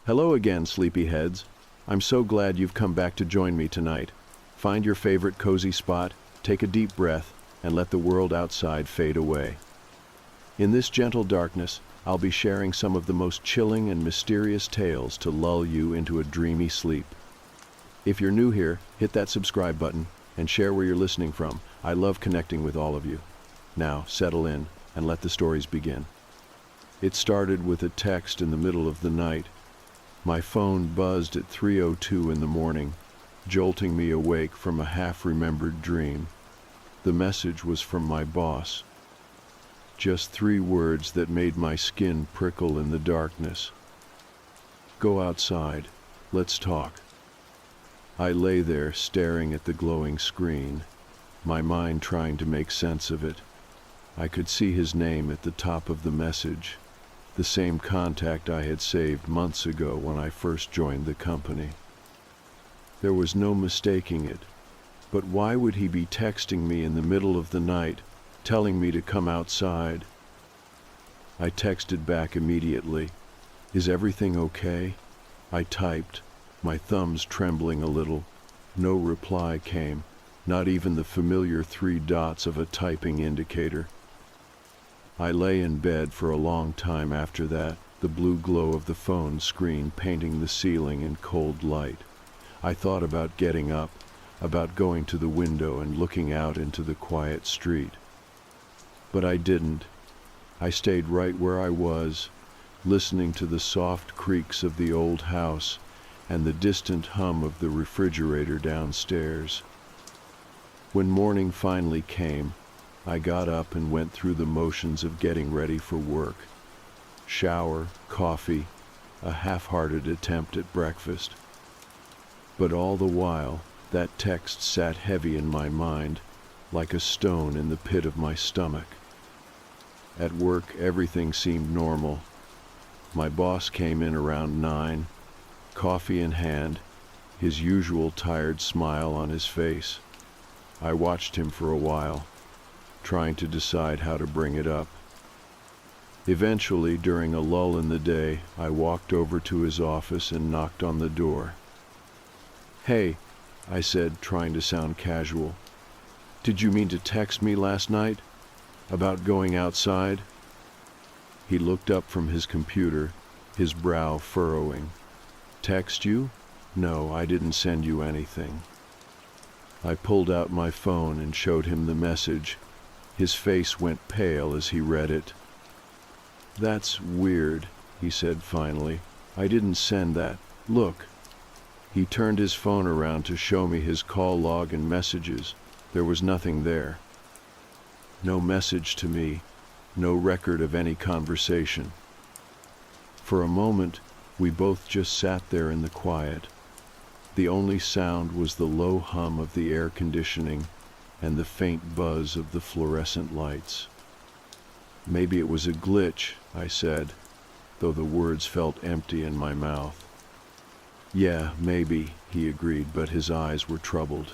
Hello again, sleepyheads. I'm so glad you've come back to join me tonight. Find your favorite cozy spot, take a deep breath, and let the world outside fade away. In this gentle darkness, I'll be sharing some of the most chilling and mysterious tales to lull you into a dreamy sleep. If you're new here, hit that subscribe button and share where you're listening from. I love connecting with all of you. Now, settle in and let the stories begin. It started with a text in the middle of the night. My phone buzzed at 3:02 in the morning, jolting me awake from a half-remembered dream. The message was from my boss. Just 3 words that made my skin prickle in the darkness. Go outside. Let's talk. I lay there staring at the glowing screen, my mind trying to make sense of it. I could see his name at the top of the message, the same contact I had saved months ago when I first joined the company. There was no mistaking it, but why would he be texting me in the middle of the night, telling me to come outside? I texted back immediately. Is everything okay? I typed, my thumbs trembling a little. No reply came, not even the familiar 3 dots of a typing indicator. I lay in bed for a long time after that, the blue glow of the phone screen painting the ceiling in cold light. I thought about getting up, about going to the window and looking out into the quiet street. But I didn't. I stayed right where I was, listening to the soft creaks of the old house and the distant hum of the refrigerator downstairs. When morning finally came, I got up and went through the motions of getting ready for work. Shower, coffee, a half-hearted attempt at breakfast. But all the while, that text sat heavy in my mind, like a stone in the pit of my stomach. At work, everything seemed normal. My boss came in around 9, coffee in hand, his usual tired smile on his face. I watched him for a while, trying to decide how to bring it up. Eventually, during a lull in the day, I walked over to his office and knocked on the door. "Hey," I said, trying to sound casual. "Did you mean to text me last night? About going outside?" He looked up from his computer, his brow furrowing. "Text you? No, I didn't send you anything." I pulled out my phone and showed him the message. His face went pale as he read it. "That's weird," he said finally. "I didn't send that. Look." He turned his phone around to show me his call log and messages. There was nothing there. No message to me, no record of any conversation. For a moment, we both just sat there in the quiet. The only sound was the low hum of the air conditioning and the faint buzz of the fluorescent lights. "Maybe it was a glitch," I said, though the words felt empty in my mouth. "Yeah, maybe," he agreed, but his eyes were troubled.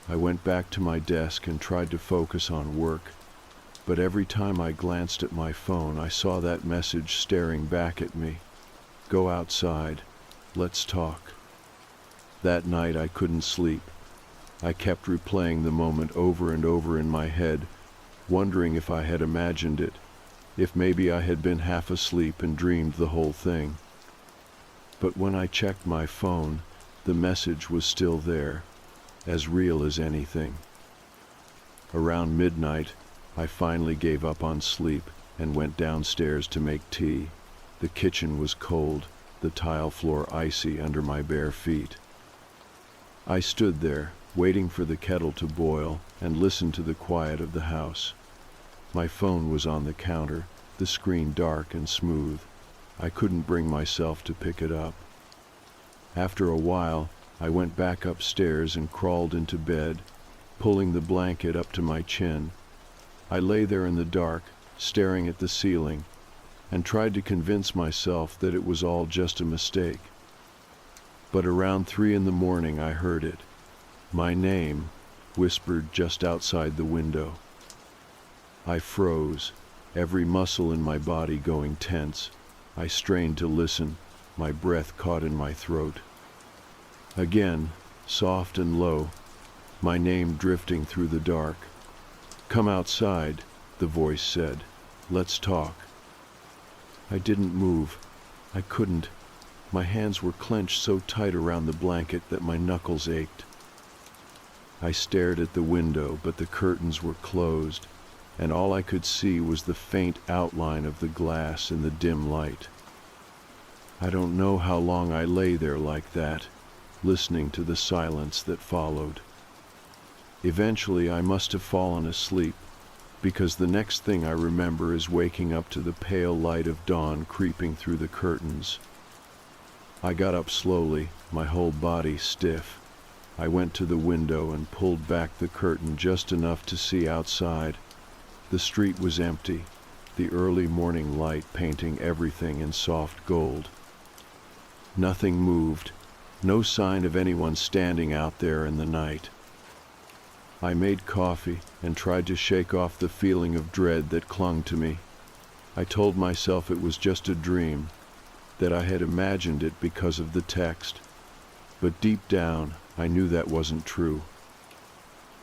I went back to my desk and tried to focus on work, but every time I glanced at my phone, I saw that message staring back at me. Go outside. Let's talk. That night I couldn't sleep. I kept replaying the moment over and over in my head, wondering if I had imagined it, if maybe I had been half asleep and dreamed the whole thing. But when I checked my phone, the message was still there, as real as anything. Around midnight, I finally gave up on sleep and went downstairs to make tea. The kitchen was cold, the tile floor icy under my bare feet. I stood there, waiting for the kettle to boil, and listened to the quiet of the house. My phone was on the counter, the screen dark and smooth. I couldn't bring myself to pick it up. After a while, I went back upstairs and crawled into bed, pulling the blanket up to my chin. I lay there in the dark, staring at the ceiling, and tried to convince myself that it was all just a mistake. But around 3 in the morning I heard it. My name, whispered just outside the window. I froze, every muscle in my body going tense. I strained to listen, my breath caught in my throat. Again, soft and low, my name drifting through the dark. "Come outside," the voice said. "Let's talk." I didn't move. I couldn't. My hands were clenched so tight around the blanket that my knuckles ached. I stared at the window, but the curtains were closed, and all I could see was the faint outline of the glass in the dim light. I don't know how long I lay there like that, listening to the silence that followed. Eventually, I must have fallen asleep, because the next thing I remember is waking up to the pale light of dawn creeping through the curtains. I got up slowly, my whole body stiff. I went to the window and pulled back the curtain just enough to see outside. The street was empty, the early morning light painting everything in soft gold. Nothing moved, no sign of anyone standing out there in the night. I made coffee and tried to shake off the feeling of dread that clung to me. I told myself it was just a dream, that I had imagined it because of the text. But deep down, I knew that wasn't true.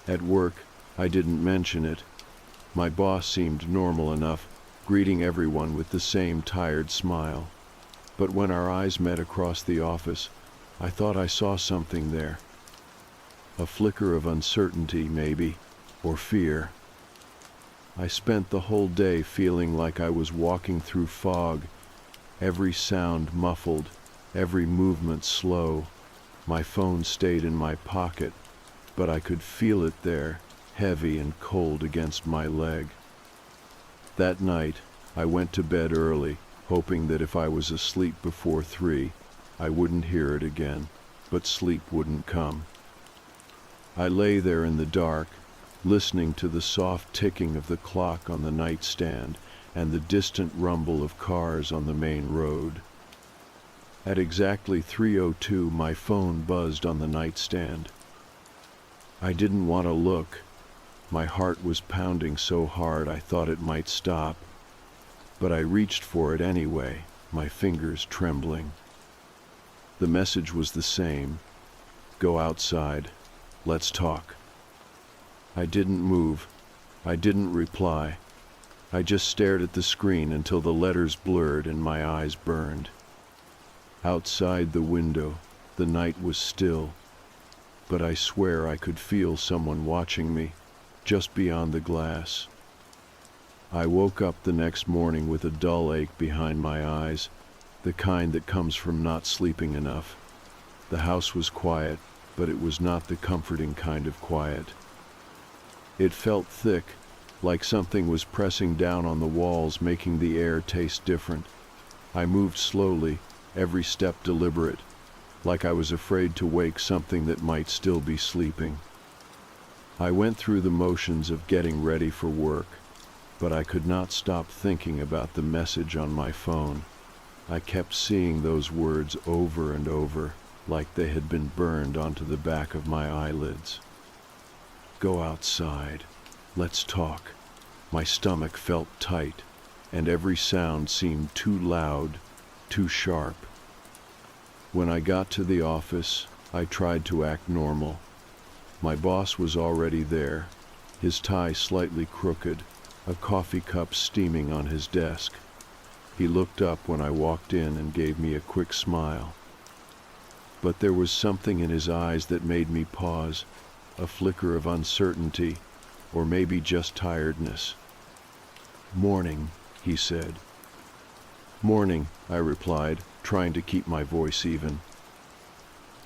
At work, I didn't mention it. My boss seemed normal enough, greeting everyone with the same tired smile. But when our eyes met across the office, I thought I saw something there. A flicker of uncertainty, maybe, or fear. I spent the whole day feeling like I was walking through fog, every sound muffled, every movement slow. My phone stayed in my pocket, but I could feel it there, heavy and cold against my leg. That night, I went to bed early, hoping that if I was asleep before 3, I wouldn't hear it again, but sleep wouldn't come. I lay there in the dark, listening to the soft ticking of the clock on the nightstand and the distant rumble of cars on the main road. At exactly 3:02, my phone buzzed on the nightstand. I didn't want to look. My heart was pounding so hard I thought it might stop. But I reached for it anyway, my fingers trembling. The message was the same. "Go outside. Let's talk." I didn't move. I didn't reply. I just stared at the screen until the letters blurred and my eyes burned. Outside the window, the night was still, but I swear I could feel someone watching me, just beyond the glass. I woke up the next morning with a dull ache behind my eyes, the kind that comes from not sleeping enough. The house was quiet, but it was not the comforting kind of quiet. It felt thick, like something was pressing down on the walls, making the air taste different. I moved slowly, every step deliberate, like I was afraid to wake something that might still be sleeping. I went through the motions of getting ready for work, but I could not stop thinking about the message on my phone. I kept seeing those words over and over, like they had been burned onto the back of my eyelids. "Go outside. Let's talk." My stomach felt tight, and every sound seemed too loud, too sharp. When I got to the office, I tried to act normal. My boss was already there, his tie slightly crooked, a coffee cup steaming on his desk. He looked up when I walked in and gave me a quick smile. But there was something in his eyes that made me pause, a flicker of uncertainty, or maybe just tiredness. "Morning," he said. "Morning," I replied, trying to keep my voice even.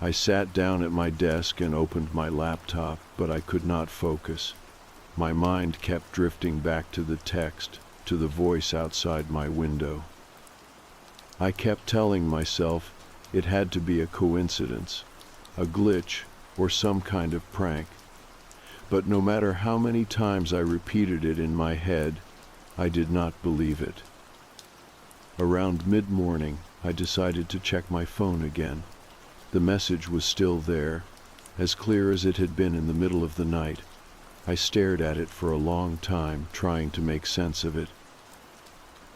I sat down at my desk and opened my laptop, but I could not focus. My mind kept drifting back to the text, to the voice outside my window. I kept telling myself it had to be a coincidence, a glitch, or some kind of prank. But no matter how many times I repeated it in my head, I did not believe it. Around mid-morning, I decided to check my phone again. The message was still there, as clear as it had been in the middle of the night. I stared at it for a long time, trying to make sense of it.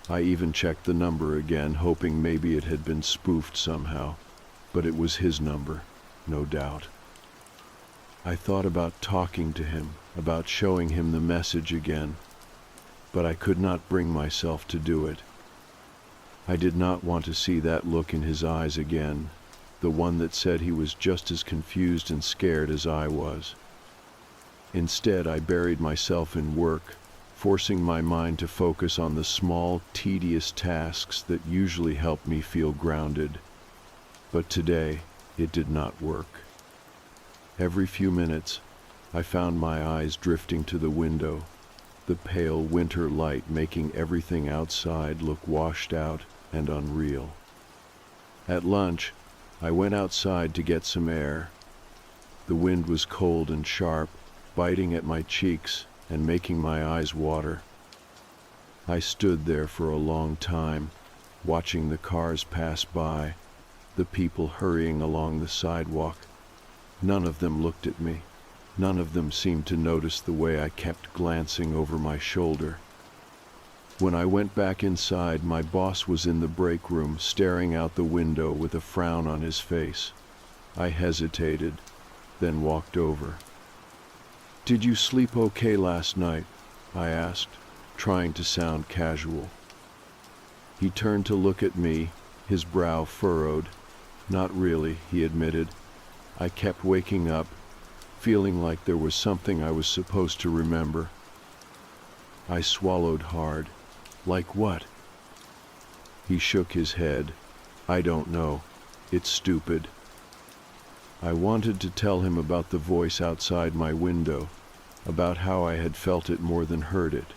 I even checked the number again, hoping maybe it had been spoofed somehow. But it was his number, no doubt. I thought about talking to him, about showing him the message again, but I could not bring myself to do it. I did not want to see that look in his eyes again, the one that said he was just as confused and scared as I was. Instead, I buried myself in work, forcing my mind to focus on the small, tedious tasks that usually help me feel grounded. But today, it did not work. Every few minutes, I found my eyes drifting to the window, the pale winter light making everything outside look washed out and unreal. At lunch, I went outside to get some air. The wind was cold and sharp, biting at my cheeks and making my eyes water. I stood there for a long time, watching the cars pass by, the people hurrying along the sidewalk. None of them looked at me. None of them seemed to notice the way I kept glancing over my shoulder. When I went back inside, my boss was in the break room, staring out the window with a frown on his face. I hesitated, then walked over. "Did you sleep okay last night?" I asked, trying to sound casual. He turned to look at me, his brow furrowed. "Not really," he admitted. I kept waking up, feeling like there was something I was supposed to remember. I swallowed hard. "Like what?" He shook his head. "I don't know. It's stupid." I wanted to tell him about the voice outside my window, about how I had felt it more than heard it,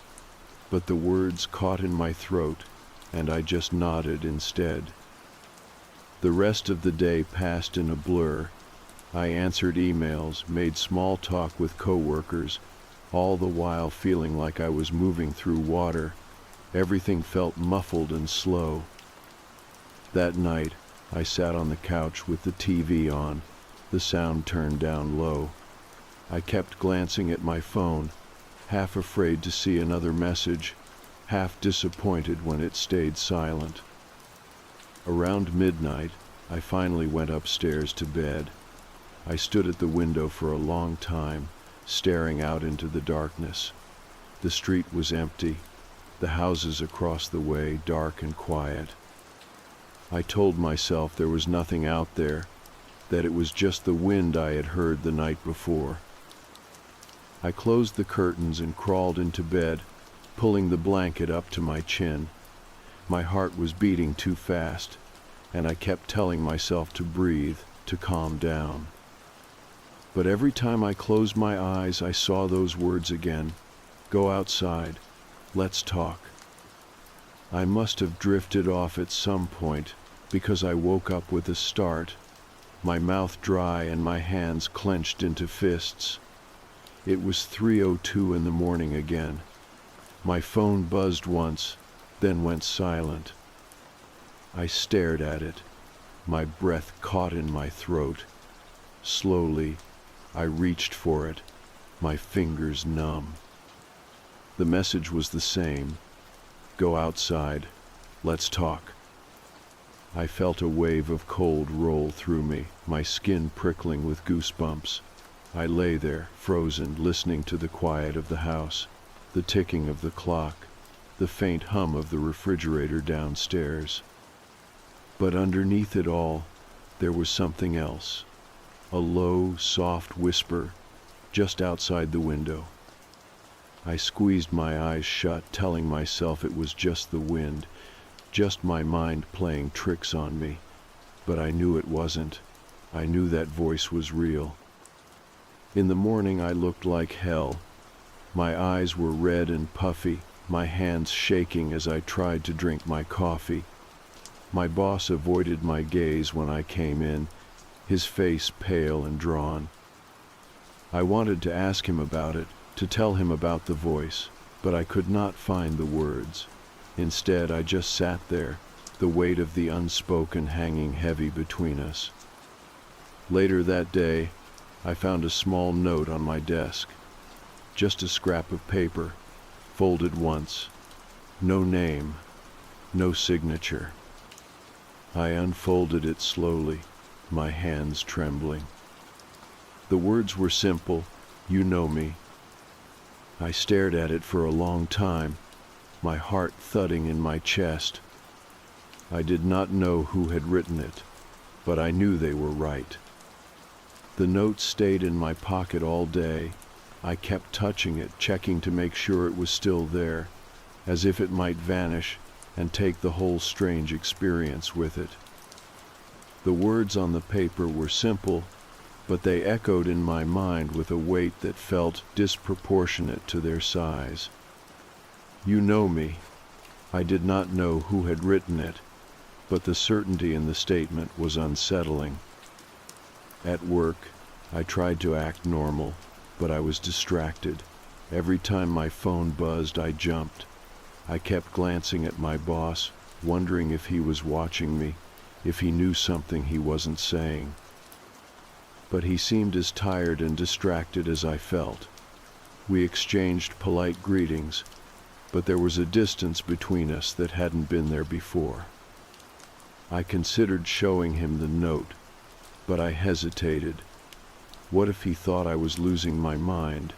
but the words caught in my throat, and I just nodded instead. The rest of the day passed in a blur. I answered emails, made small talk with coworkers, all the while feeling like I was moving through water. Everything felt muffled and slow. That night, I sat on the couch with the TV on, the sound turned down low. I kept glancing at my phone, half afraid to see another message, half disappointed when it stayed silent. Around midnight, I finally went upstairs to bed. I stood at the window for a long time, staring out into the darkness. The street was empty, the houses across the way dark and quiet. I told myself there was nothing out there, that it was just the wind I had heard the night before. I closed the curtains and crawled into bed, pulling the blanket up to my chin. My heart was beating too fast, and I kept telling myself to breathe, to calm down. But every time I closed my eyes, I saw those words again. "Go outside. Let's talk." I must have drifted off at some point, because I woke up with a start, my mouth dry and my hands clenched into fists. It was 3:02 in the morning again. My phone buzzed once, then went silent. I stared at it, my breath caught in my throat. Slowly, I reached for it, my fingers numb. The message was the same. "Go outside. Let's talk." I felt a wave of cold roll through me, my skin prickling with goosebumps. I lay there, frozen, listening to the quiet of the house, the ticking of the clock, the faint hum of the refrigerator downstairs. But underneath it all, there was something else. A low, soft whisper, just outside the window. I squeezed my eyes shut, telling myself it was just the wind, just my mind playing tricks on me. But I knew it wasn't. I knew that voice was real. In the morning I looked like hell. My eyes were red and puffy, my hands shaking as I tried to drink my coffee. My boss avoided my gaze when I came in, his face pale and drawn. I wanted to ask him about it, to tell him about the voice, but I could not find the words. Instead, I just sat there, the weight of the unspoken hanging heavy between us. Later that day, I found a small note on my desk. Just a scrap of paper, folded once. No name, no signature. I unfolded it slowly, my hands trembling. The words were simple, "You know me." I stared at it for a long time, my heart thudding in my chest. I did not know who had written it, but I knew they were right. The note stayed in my pocket all day. I kept touching it, checking to make sure it was still there, as if it might vanish and take the whole strange experience with it. The words on the paper were simple, but they echoed in my mind with a weight that felt disproportionate to their size. "You know me." I did not know who had written it, but the certainty in the statement was unsettling. At work, I tried to act normal, but I was distracted. Every time my phone buzzed, I jumped. I kept glancing at my boss, wondering if he was watching me, if he knew something he wasn't saying. But he seemed as tired and distracted as I felt. We exchanged polite greetings, but there was a distance between us that hadn't been there before. I considered showing him the note, but I hesitated. What if he thought I was losing my mind?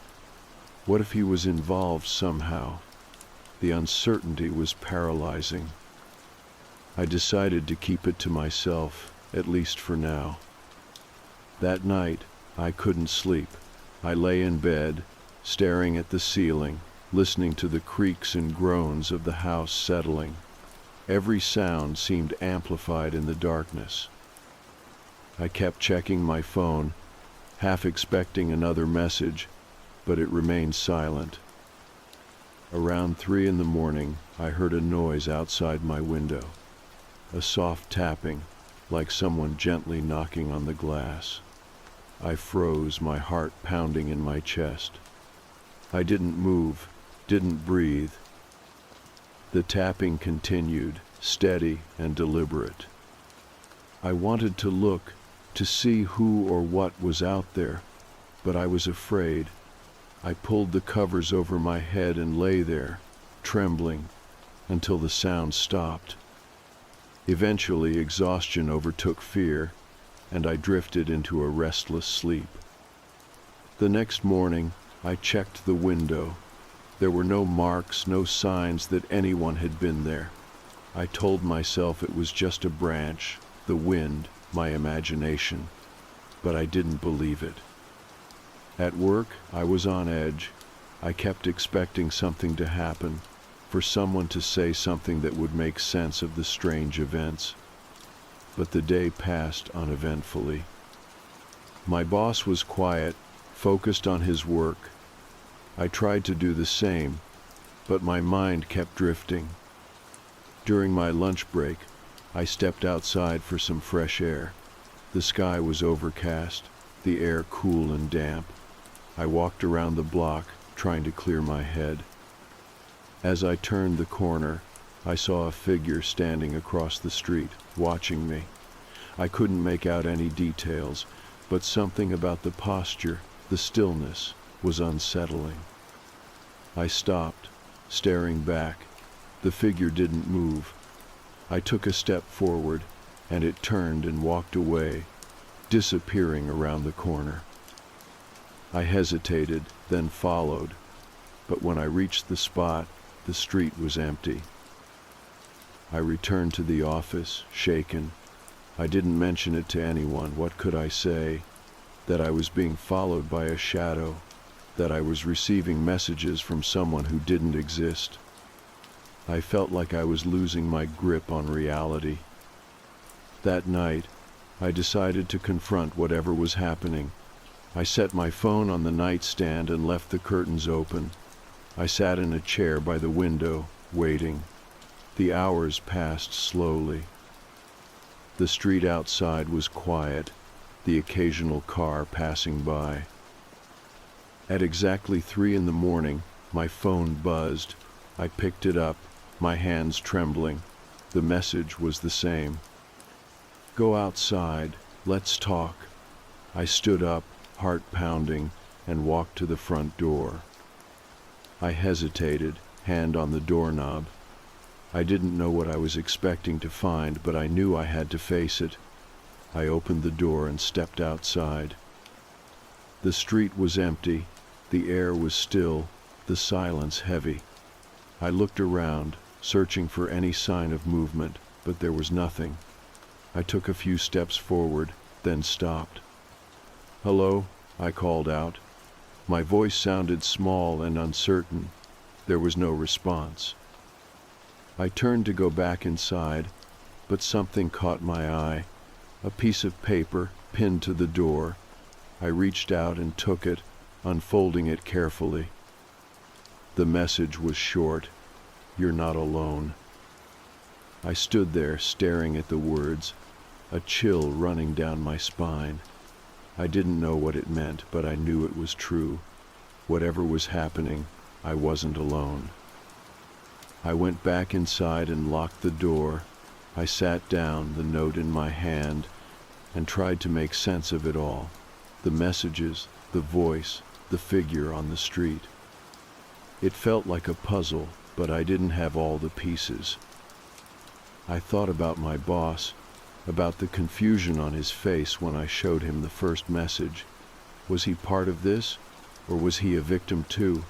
What if he was involved somehow? The uncertainty was paralyzing. I decided to keep it to myself, at least for now. That night, I couldn't sleep. I lay in bed, staring at the ceiling, listening to the creaks and groans of the house settling. Every sound seemed amplified in the darkness. I kept checking my phone, half expecting another message, but it remained silent. Around 3 in the morning, I heard a noise outside my window, a soft tapping, like someone gently knocking on the glass. I froze, my heart pounding in my chest. I didn't move, didn't breathe. The tapping continued, steady and deliberate. I wanted to look, to see who or what was out there, but I was afraid. I pulled the covers over my head and lay there, trembling, until the sound stopped. Eventually, exhaustion overtook fear, and I drifted into a restless sleep. The next morning, I checked the window. There were no marks, no signs that anyone had been there. I told myself it was just a branch, the wind, my imagination, but I didn't believe it. At work, I was on edge. I kept expecting something to happen, for someone to say something that would make sense of the strange events. But the day passed uneventfully. My boss was quiet, focused on his work. I tried to do the same, but my mind kept drifting. During my lunch break, I stepped outside for some fresh air. The sky was overcast, the air cool and damp. I walked around the block, trying to clear my head. As I turned the corner, I saw a figure standing across the street, watching me. I couldn't make out any details, but something about the posture, the stillness, was unsettling. I stopped, staring back. The figure didn't move. I took a step forward, and it turned and walked away, disappearing around the corner. I hesitated, then followed, but when I reached the spot, the street was empty. I returned to the office, shaken. I didn't mention it to anyone. What could I say? That I was being followed by a shadow, that I was receiving messages from someone who didn't exist. I felt like I was losing my grip on reality. That night, I decided to confront whatever was happening. I set my phone on the nightstand and left the curtains open. I sat in a chair by the window, waiting. The hours passed slowly. The street outside was quiet, the occasional car passing by. At exactly 3 in the morning, my phone buzzed. I picked it up, my hands trembling. The message was the same. "Go outside, let's talk." I stood up, heart pounding, and walked to the front door. I hesitated, hand on the doorknob. I didn't know what I was expecting to find, but I knew I had to face it. I opened the door and stepped outside. The street was empty, the air was still, the silence heavy. I looked around, searching for any sign of movement, but there was nothing. I took a few steps forward, then stopped. "Hello?" I called out. My voice sounded small and uncertain. There was no response. I turned to go back inside, but something caught my eye. A piece of paper pinned to the door. I reached out and took it, unfolding it carefully. The message was short: "You're not alone." I stood there staring at the words, a chill running down my spine. I didn't know what it meant, but I knew it was true. Whatever was happening, I wasn't alone. I went back inside and locked the door. I sat down, the note in my hand, and tried to make sense of it all. The messages, the voice, the figure on the street. It felt like a puzzle, but I didn't have all the pieces. I thought about my boss, about the confusion on his face when I showed him the first message. Was he part of this, or was he a victim too?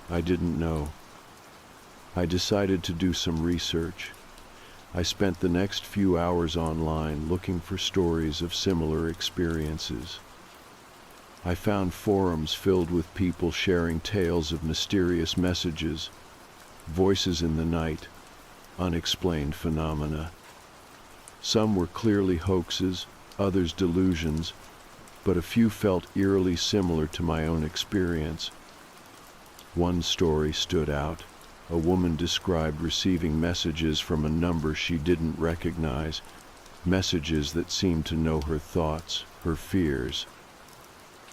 I didn't know. I decided to do some research. I spent the next few hours online looking for stories of similar experiences. I found forums filled with people sharing tales of mysterious messages, voices in the night, unexplained phenomena. Some were clearly hoaxes, others delusions, but a few felt eerily similar to my own experience. One story stood out. A woman described receiving messages from a number she didn't recognize, messages that seemed to know her thoughts, her fears.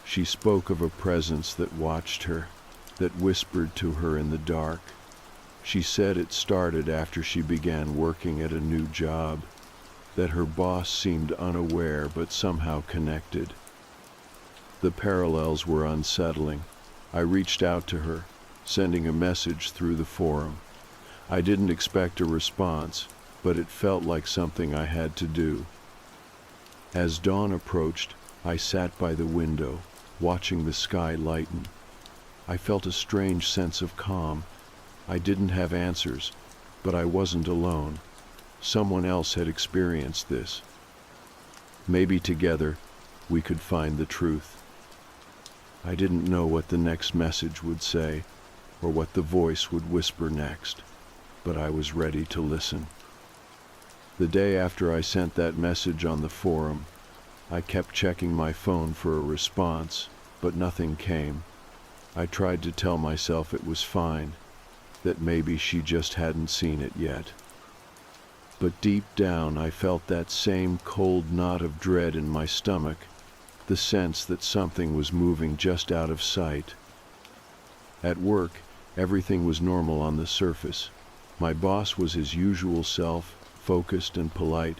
She spoke of a presence that watched her, that whispered to her in the dark. She said it started after she began working at a new job, that her boss seemed unaware but somehow connected. The parallels were unsettling. I reached out to her, sending a message through the forum. I didn't expect a response, but it felt like something I had to do. As dawn approached, I sat by the window, watching the sky lighten. I felt a strange sense of calm. I didn't have answers, but I wasn't alone. Someone else had experienced this. Maybe together, we could find the truth. I didn't know what the next message would say, or what the voice would whisper next, but I was ready to listen. The day after I sent that message on the forum, I kept checking my phone for a response, but nothing came. I tried to tell myself it was fine, that maybe she just hadn't seen it yet. But deep down I felt that same cold knot of dread in my stomach, the sense that something was moving just out of sight. At work, everything was normal on the surface. My boss was his usual self, focused and polite,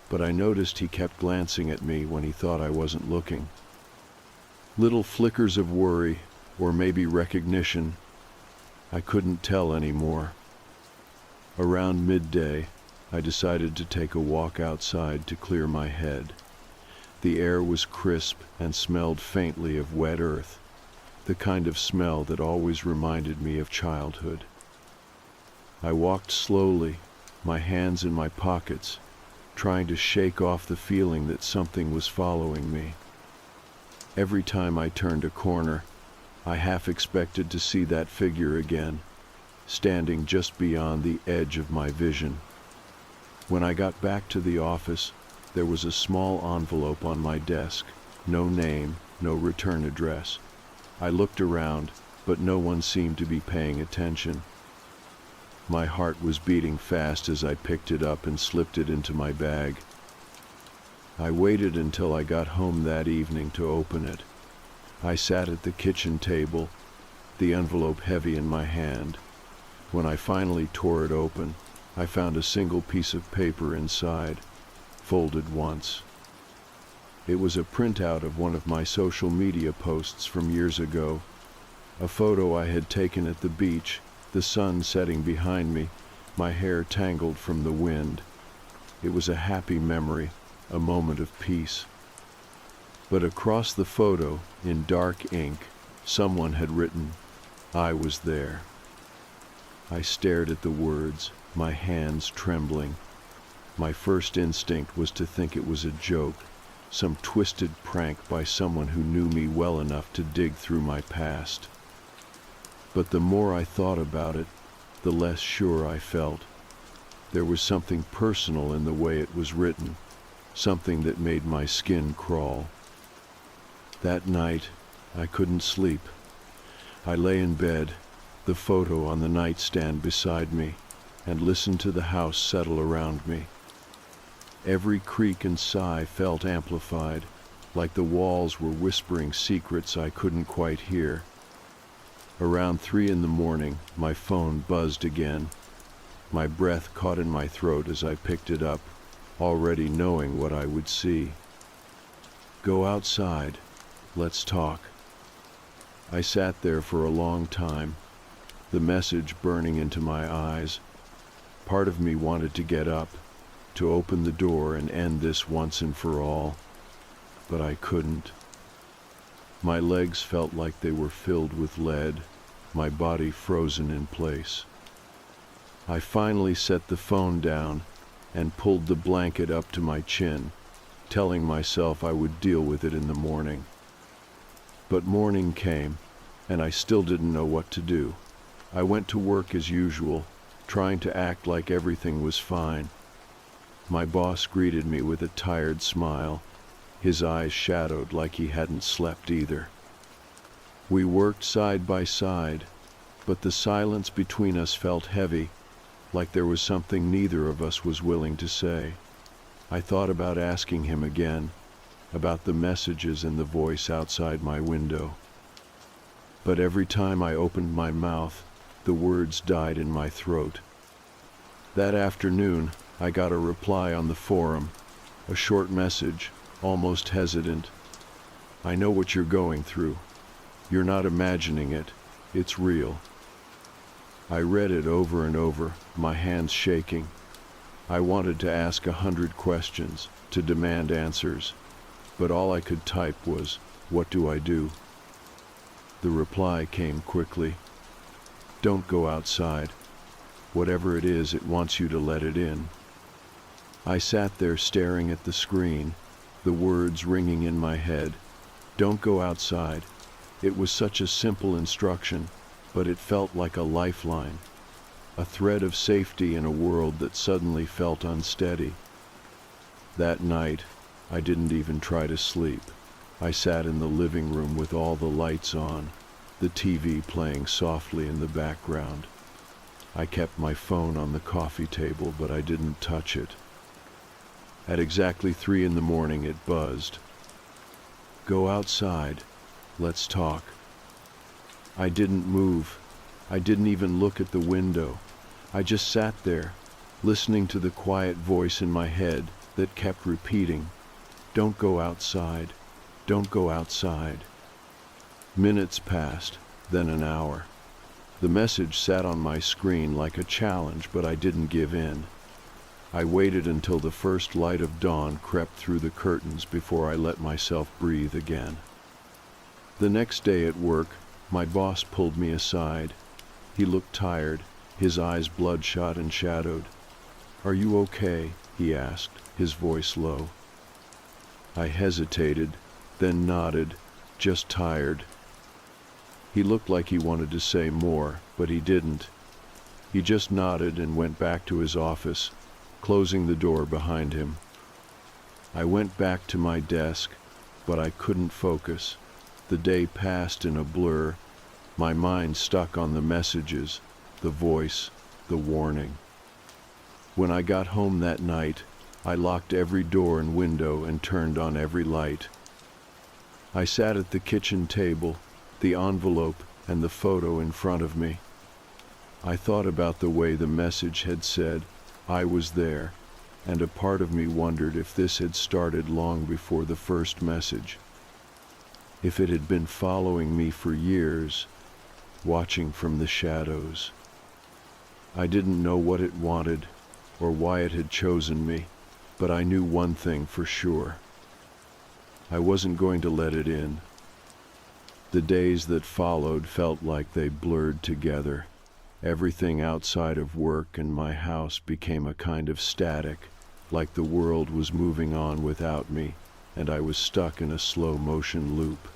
but I noticed he kept glancing at me when he thought I wasn't looking. Little flickers of worry, or maybe recognition. I couldn't tell anymore. Around midday, I decided to take a walk outside to clear my head. The air was crisp and smelled faintly of wet earth, the kind of smell that always reminded me of childhood. I walked slowly, my hands in my pockets, trying to shake off the feeling that something was following me. Every time I turned a corner, I half expected to see that figure again, standing just beyond the edge of my vision. When I got back to the office, there was a small envelope on my desk, no name, no return address. I looked around, but no one seemed to be paying attention. My heart was beating fast as I picked it up and slipped it into my bag. I waited until I got home that evening to open it. I sat at the kitchen table, the envelope heavy in my hand. When I finally tore it open, I found a single piece of paper inside, folded once. It was a printout of one of my social media posts from years ago, a photo I had taken at the beach, the sun setting behind me, my hair tangled from the wind. It was a happy memory, a moment of peace. But across the photo, in dark ink, someone had written, "I was there." I stared at the words, my hands trembling. My first instinct was to think it was a joke, some twisted prank by someone who knew me well enough to dig through my past. But the more I thought about it, the less sure I felt. There was something personal in the way it was written, something that made my skin crawl. That night, I couldn't sleep. I lay in bed, the photo on the nightstand beside me, and listened to the house settle around me. Every creak and sigh felt amplified, like the walls were whispering secrets I couldn't quite hear. Around 3 a.m, my phone buzzed again. My breath caught in my throat as I picked it up, already knowing what I would see. "Go outside. Let's talk." I sat there for a long time, the message burning into my eyes. Part of me wanted to get up, to open the door and end this once and for all, but I couldn't. My legs felt like they were filled with lead, my body frozen in place. I finally set the phone down and pulled the blanket up to my chin, telling myself I would deal with it in the morning. But morning came, and I still didn't know what to do. I went to work as usual, trying to act like everything was fine. My boss greeted me with a tired smile, his eyes shadowed like he hadn't slept either. We worked side by side, but the silence between us felt heavy, like there was something neither of us was willing to say. I thought about asking him again, about the messages in the voice outside my window. But every time I opened my mouth, the words died in my throat. That afternoon, I got a reply on the forum, a short message, almost hesitant. "I know what you're going through. You're not imagining it. It's real." I read it over and over, my hands shaking. I wanted to ask 100 questions, to demand answers, but all I could type was, "What do I do?" The reply came quickly. "Don't go outside. Whatever it is, it wants you to let it in." I sat there staring at the screen, the words ringing in my head. Don't go outside. It was such a simple instruction, but it felt like a lifeline, a thread of safety in a world that suddenly felt unsteady. That night, I didn't even try to sleep. I sat in the living room with all the lights on, the TV playing softly in the background. I kept my phone on the coffee table, but I didn't touch it. At exactly 3 a.m, it buzzed. "Go outside. Let's talk." I didn't move. I didn't even look at the window. I just sat there, listening to the quiet voice in my head that kept repeating, "Don't go outside. Don't go outside." Minutes passed, then an hour. The message sat on my screen like a challenge, but I didn't give in. I waited until the first light of dawn crept through the curtains before I let myself breathe again. The next day at work, my boss pulled me aside. He looked tired, his eyes bloodshot and shadowed. "Are you okay?" he asked, his voice low. I hesitated, then nodded, "Just tired." He looked like he wanted to say more, but he didn't. He just nodded and went back to his office, closing the door behind him. I went back to my desk, but I couldn't focus. The day passed in a blur, my mind stuck on the messages, the voice, the warning. When I got home that night, I locked every door and window and turned on every light. I sat at the kitchen table, the envelope and the photo in front of me. I thought about the way the message had said, "I was there," and a part of me wondered if this had started long before the first message. If it had been following me for years, watching from the shadows. I didn't know what it wanted or why it had chosen me, but I knew one thing for sure. I wasn't going to let it in. The days that followed felt like they blurred together. Everything outside of work and my house became a kind of static, like the world was moving on without me, and I was stuck in a slow motion loop.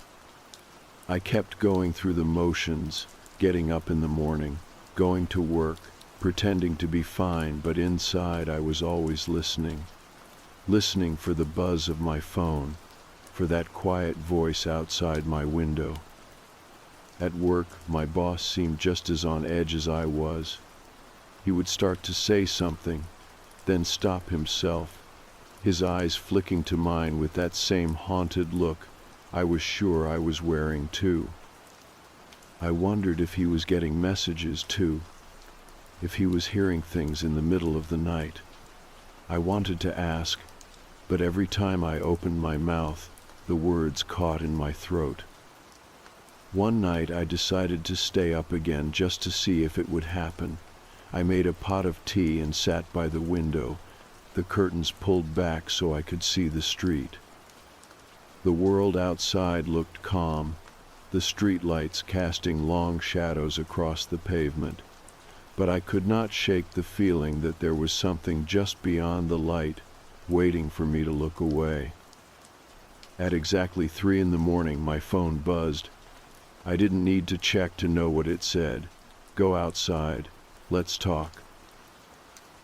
I kept going through the motions, getting up in the morning, going to work, pretending to be fine, but inside I was always listening for the buzz of my phone, for that quiet voice outside my window. At work, my boss seemed just as on edge as I was. He would start to say something, then stop himself, his eyes flicking to mine with that same haunted look I was sure I was wearing too. I wondered if he was getting messages too, if he was hearing things in the middle of the night. I wanted to ask, but every time I opened my mouth, the words caught in my throat. One night I decided to stay up again just to see if it would happen. I made a pot of tea and sat by the window, the curtains pulled back so I could see the street. The world outside looked calm, the streetlights casting long shadows across the pavement, but I could not shake the feeling that there was something just beyond the light, waiting for me to look away. At exactly 3 a.m, my phone buzzed. I didn't need to check to know what it said. Go outside. Let's talk.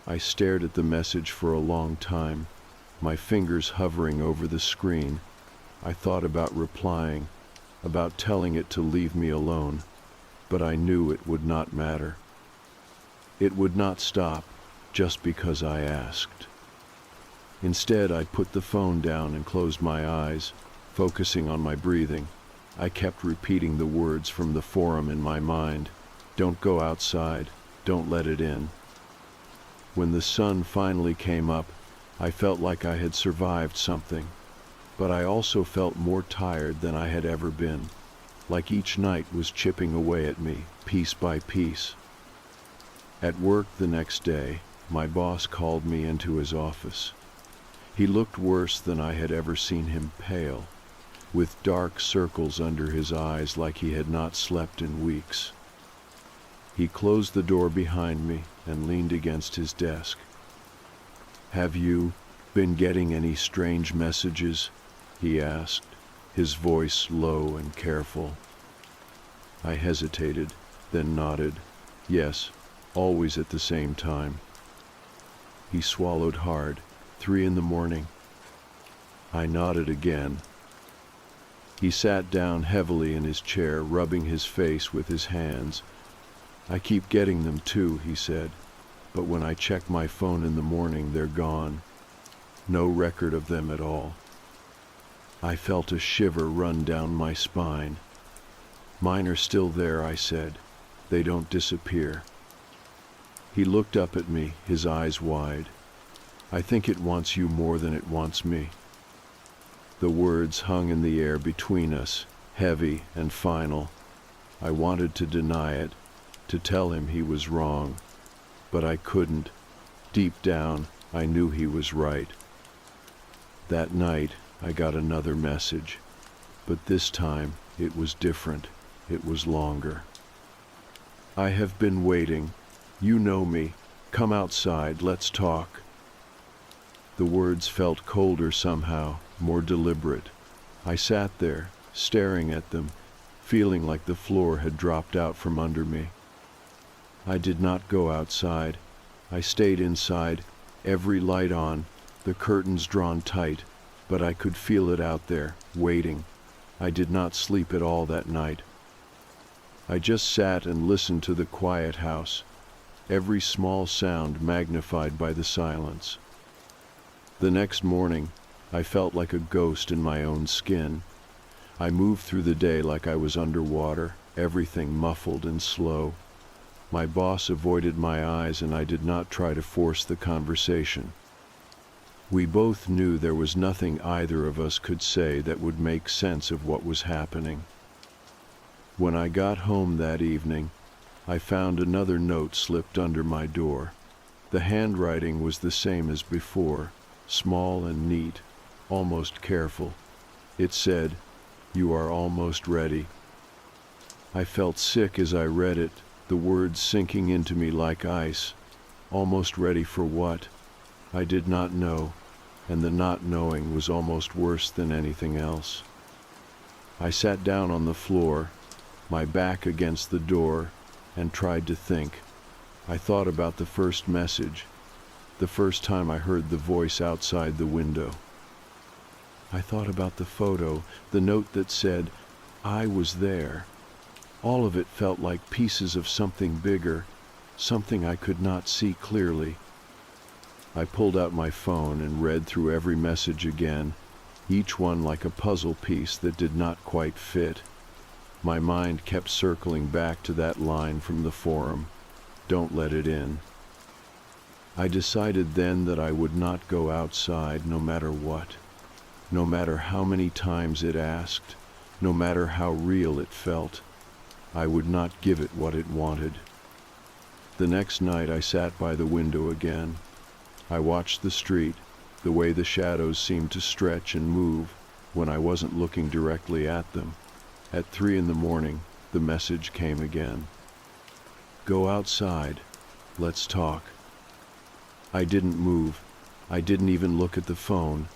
I stared at the message for a long time, my fingers hovering over the screen. I thought about replying, about telling it to leave me alone, but I knew it would not matter. It would not stop just because I asked. Instead, I put the phone down and closed my eyes, focusing on my breathing. I kept repeating the words from the forum in my mind. Don't go outside. Don't let it in. When the sun finally came up, I felt like I had survived something, but I also felt more tired than I had ever been, like each night was chipping away at me, piece by piece. At work the next day, my boss called me into his office. He looked worse than I had ever seen him, pale, with dark circles under his eyes like he had not slept in weeks. He closed the door behind me and leaned against his desk. "Have you been getting any strange messages?" he asked, his voice low and careful. I hesitated, then nodded. Yes, always at the same time. He swallowed hard. 3 a.m. I nodded again. He sat down heavily in his chair, rubbing his face with his hands. "I keep getting them too," he said, "but when I check my phone in the morning, they're gone. No record of them at all." I felt a shiver run down my spine. "Mine are still there," I said. "They don't disappear." He looked up at me, his eyes wide. "I think it wants you more than it wants me." The words hung in the air between us, heavy and final. I wanted to deny it, to tell him he was wrong, but I couldn't. Deep down, I knew he was right. That night, I got another message, but this time it was different. It was longer. "I have been waiting. You know me. Come outside, let's talk." The words felt colder somehow, more deliberate. I sat there, staring at them, feeling like the floor had dropped out from under me. I did not go outside. I stayed inside, every light on, the curtains drawn tight, but I could feel it out there, waiting. I did not sleep at all that night. I just sat and listened to the quiet house, every small sound magnified by the silence. The next morning, I felt like a ghost in my own skin. I moved through the day like I was underwater, everything muffled and slow. My boss avoided my eyes, and I did not try to force the conversation. We both knew there was nothing either of us could say that would make sense of what was happening. When I got home that evening, I found another note slipped under my door. The handwriting was the same as before, small and neat, almost careful. It said, "You are almost ready." I felt sick as I read it, the words sinking into me like ice. Almost ready for what? I did not know, and the not knowing was almost worse than anything else. I sat down on the floor, my back against the door, and tried to think. I thought about the first message, the first time I heard the voice outside the window. I thought about the photo, the note that said, "I was there." All of it felt like pieces of something bigger, something I could not see clearly. I pulled out my phone and read through every message again, each one like a puzzle piece that did not quite fit. My mind kept circling back to that line from the forum, "Don't let it in." I decided then that I would not go outside no matter what, no matter how many times it asked, no matter how real it felt. I would not give it what it wanted. The next night I sat by the window again. I watched the street, the way the shadows seemed to stretch and move when I wasn't looking directly at them. At 3 a.m, the message came again. "Go outside. Let's talk." I didn't move. I didn't even look at the phone.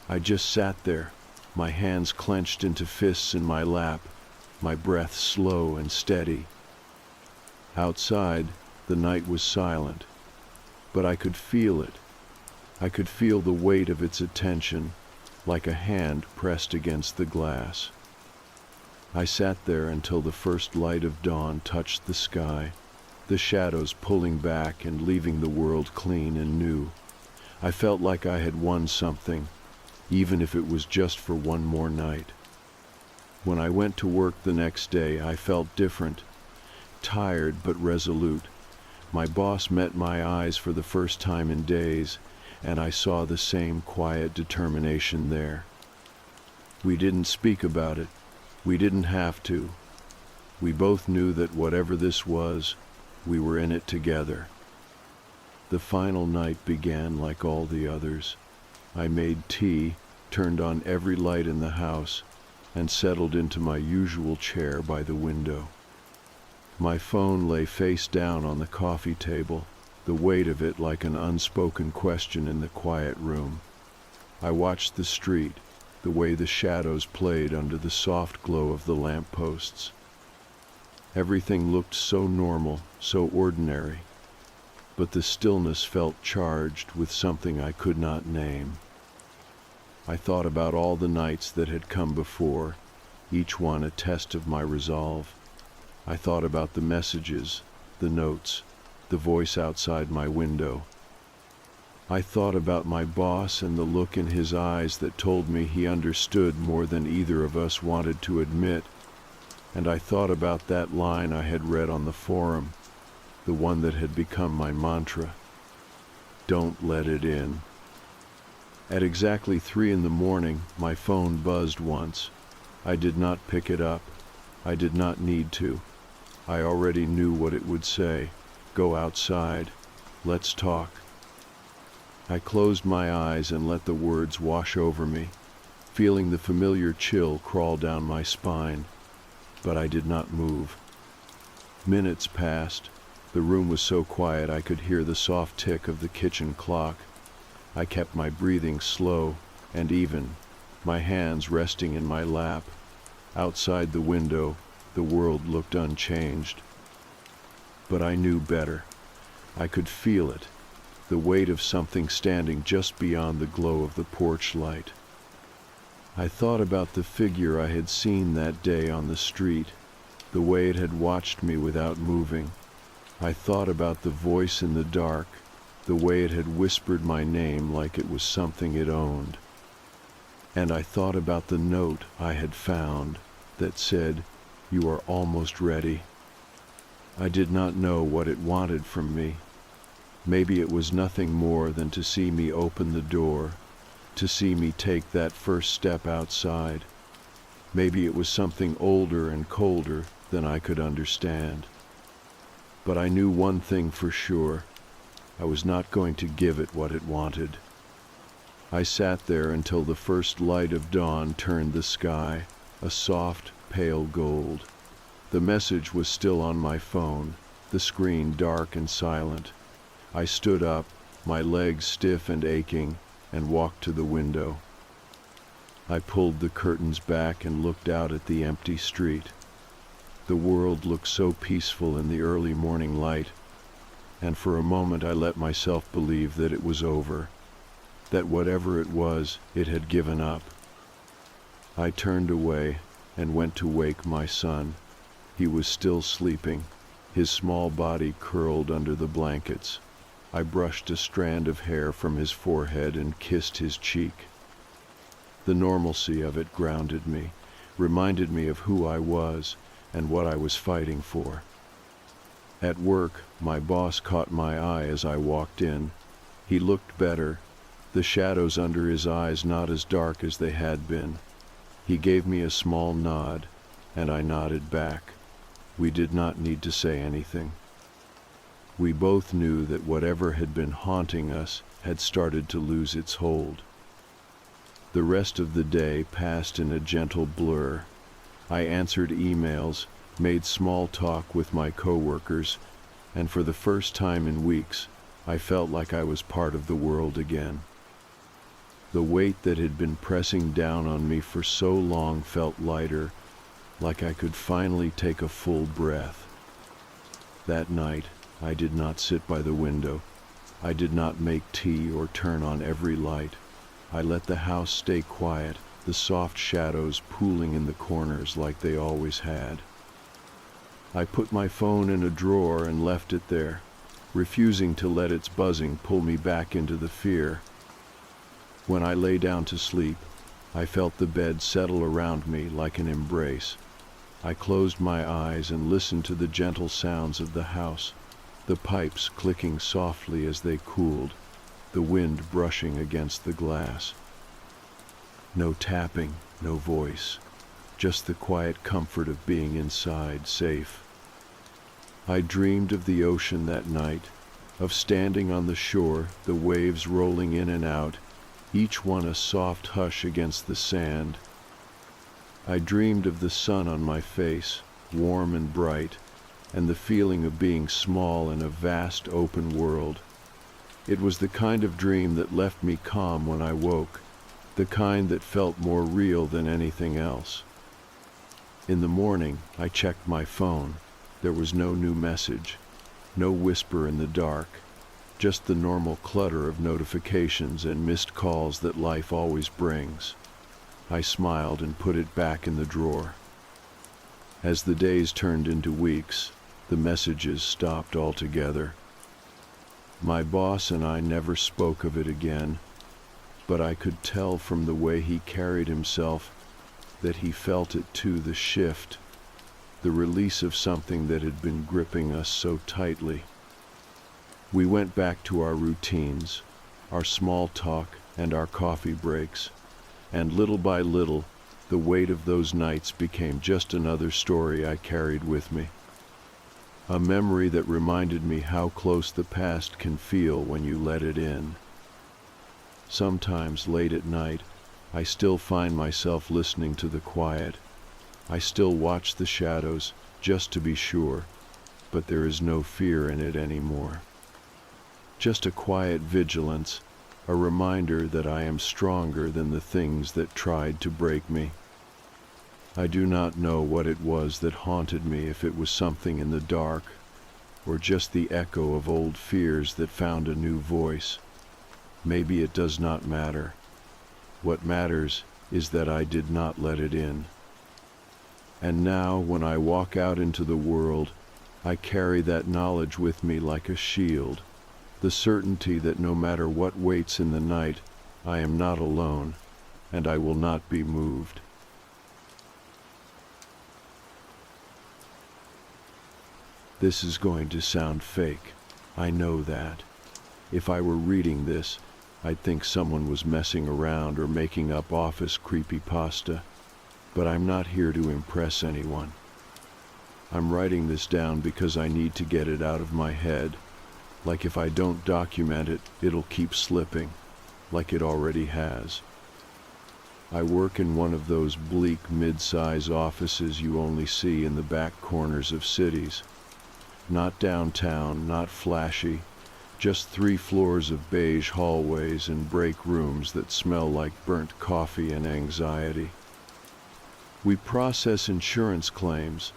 I just sat there, my hands clenched into fists in my lap, my breath slow and steady. Outside, the night was silent, but I could feel it. I could feel the weight of its attention, like a hand pressed against the glass. I sat there until the first light of dawn touched the sky, the shadows pulling back and leaving the world clean and new. I felt like I had won something, even if it was just for one more night. When I went to work the next day, I felt different, tired but resolute. My boss met my eyes for the first time in days, and I saw the same quiet determination there. We didn't speak about it. We didn't have to. We both knew that whatever this was, we were in it together. The final night began like all the others. I made tea, turned on every light in the house, and settled into my usual chair by the window. My phone lay face down on the coffee table, the weight of it like an unspoken question in the quiet room. I watched the street, the way the shadows played under the soft glow of the lampposts. Everything looked so normal, so ordinary, but the stillness felt charged with something I could not name. I thought about all the nights that had come before, each one a test of my resolve. I thought about the messages, the notes, the voice outside my window. I thought about my boss and the look in his eyes that told me he understood more than either of us wanted to admit. And I thought about that line I had read on the forum, the one that had become my mantra. "Don't let it in." At exactly 3 a.m, my phone buzzed once. I did not pick it up. I did not need to. I already knew what it would say. "Go outside. Let's talk." I closed my eyes and let the words wash over me, feeling the familiar chill crawl down my spine, but I did not move. Minutes passed. The room was so quiet I could hear the soft tick of the kitchen clock. I kept my breathing slow and even, my hands resting in my lap. Outside the window, the world looked unchanged. But I knew better. I could feel it, the weight of something standing just beyond the glow of the porch light. I thought about the figure I had seen that day on the street, the way it had watched me without moving. I thought about the voice in the dark, the way it had whispered my name like it was something it owned. And I thought about the note I had found that said, "You are almost ready." I did not know what it wanted from me. Maybe it was nothing more than to see me open the door, to see me take that first step outside. Maybe it was something older and colder than I could understand. But I knew one thing for sure. I was not going to give it what it wanted. I sat there until the first light of dawn turned the sky a soft, pale gold. The message was still on my phone, the screen dark and silent. I stood up, my legs stiff and aching, and walked to the window. I pulled the curtains back and looked out at the empty street. The world looked so peaceful in the early morning light, and for a moment I let myself believe that it was over, that whatever it was, it had given up. I turned away and went to wake my son. He was still sleeping, his small body curled under the blankets. I brushed a strand of hair from his forehead and kissed his cheek. The normalcy of it grounded me, reminded me of who I was and what I was fighting for. At work, my boss caught my eye as I walked in. He looked better, the shadows under his eyes not as dark as they had been. He gave me a small nod, and I nodded back. We did not need to say anything. We both knew that whatever had been haunting us had started to lose its hold. The rest of the day passed in a gentle blur. I answered emails, made small talk with my coworkers, and for the first time in weeks, I felt like I was part of the world again. The weight that had been pressing down on me for so long felt lighter, like I could finally take a full breath. That night, I did not sit by the window. I did not make tea or turn on every light. I let the house stay quiet, the soft shadows pooling in the corners like they always had. I put my phone in a drawer and left it there, refusing to let its buzzing pull me back into the fear. When I lay down to sleep, I felt the bed settle around me like an embrace. I closed my eyes and listened to the gentle sounds of the house, the pipes clicking softly as they cooled, the wind brushing against the glass. No tapping, no voice, just the quiet comfort of being inside, safe. I dreamed of the ocean that night, of standing on the shore, the waves rolling in and out, each one a soft hush against the sand. I dreamed of the sun on my face, warm and bright, and the feeling of being small in a vast open world. It was the kind of dream that left me calm when I woke, the kind that felt more real than anything else. In the morning, I checked my phone. There was no new message, no whisper in the dark, just the normal clutter of notifications and missed calls that life always brings. I smiled and put it back in the drawer. As the days turned into weeks, the messages stopped altogether. My boss and I never spoke of it again, but I could tell from the way he carried himself that he felt it too, the shift, the release of something that had been gripping us so tightly. We went back to our routines, our small talk and our coffee breaks, and little by little, the weight of those nights became just another story I carried with me. A memory that reminded me how close the past can feel when you let it in. Sometimes late at night, I still find myself listening to the quiet. I still watch the shadows, just to be sure, but there is no fear in it anymore. Just a quiet vigilance, a reminder that I am stronger than the things that tried to break me. I do not know what it was that haunted me, if it was something in the dark, or just the echo of old fears that found a new voice. Maybe it does not matter. What matters is that I did not let it in. And now, when I walk out into the world, I carry that knowledge with me like a shield, the certainty that no matter what waits in the night, I am not alone, and I will not be moved. This is going to sound fake. I know that. If I were reading this, I'd think someone was messing around or making up office creepypasta. But I'm not here to impress anyone. I'm writing this down because I need to get it out of my head. Like if I don't document it, it'll keep slipping, like it already has. I work in one of those bleak mid-size offices you only see in the back corners of cities. Not downtown, not flashy, just 3 floors of beige hallways and break rooms that smell like burnt coffee and anxiety. We process insurance claims,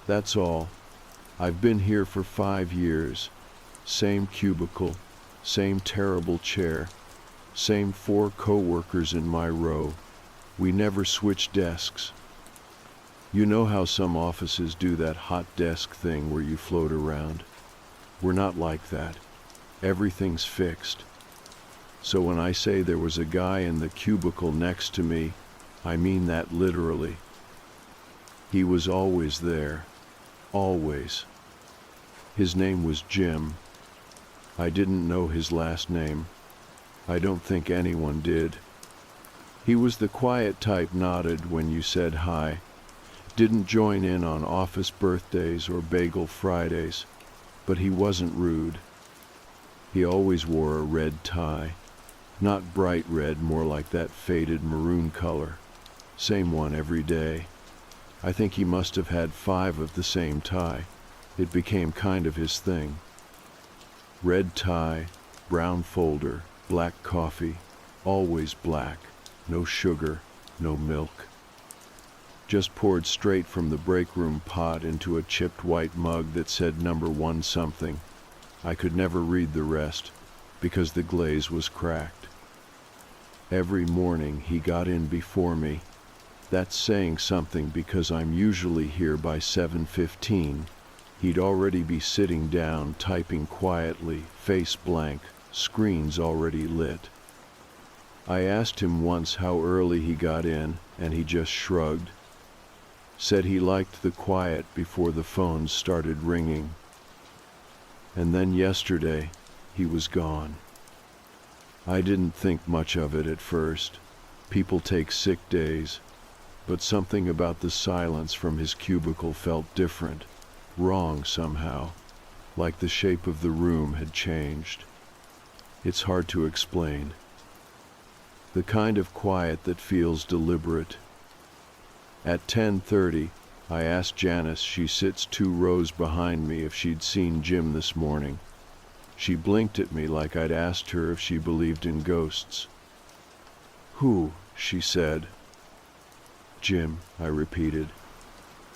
that's all. I've been here for 5 years. Same cubicle, same terrible chair, same 4 co-workers in my row. We never switch desks. You know how some offices do that hot desk thing where you float around? We're not like that. Everything's fixed. So when I say there was a guy in the cubicle next to me, I mean that literally. He was always there. Always. His name was Jim. I didn't know his last name. I don't think anyone did. He was the quiet type, nodded when you said hi. Didn't join in on office birthdays or bagel Fridays, but he wasn't rude. He always wore a red tie. Not bright red, more like that faded maroon color. Same one every day. I think he must have had 5 of the same tie. It became kind of his thing. Red tie, brown folder, black coffee, always black, no sugar, no milk. Just poured straight from the break room pot into a chipped white mug that said number 1 something. I could never read the rest because the glaze was cracked. Every morning he got in before me. That's saying something because I'm usually here by 7:15. He'd already be sitting down, typing quietly, face blank, screens already lit. I asked him once how early he got in, and he just shrugged. Said he liked the quiet before the phones started ringing. And then yesterday, he was gone. I didn't think much of it at first. People take sick days. But something about the silence from his cubicle felt different, wrong somehow, like the shape of the room had changed. It's hard to explain. The kind of quiet that feels deliberate. At 10:30, I asked Janice, she sits 2 rows behind me, if she'd seen Jim this morning. She blinked at me like I'd asked her if she believed in ghosts. "Who?" she said. "Jim," I repeated.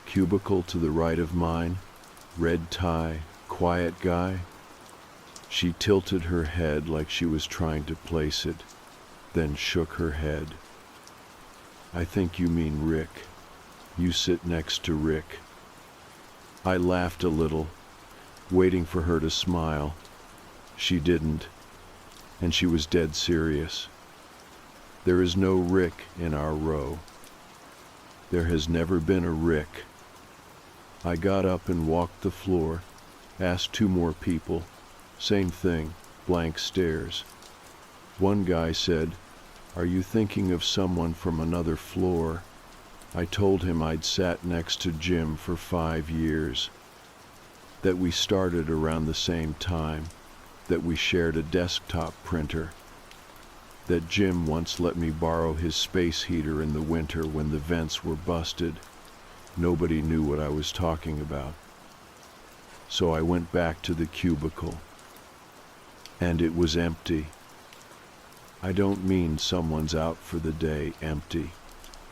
"Cubicle to the right of mine, red tie, quiet guy." She tilted her head like she was trying to place it, then shook her head. "I think you mean Rick. You sit next to Rick." I laughed a little, waiting for her to smile. She didn't, and she was dead serious. "There is no Rick in our row. There has never been a Rick." I got up and walked the floor, asked 2 more people. Same thing, blank stares. One guy said, "Are you thinking of someone from another floor?" I told him I'd sat next to Jim for 5 years, that we started around the same time, that we shared a desktop printer, that Jim once let me borrow his space heater in the winter when the vents were busted. Nobody knew what I was talking about. So I went back to the cubicle, and it was empty. I don't mean someone's out for the day empty.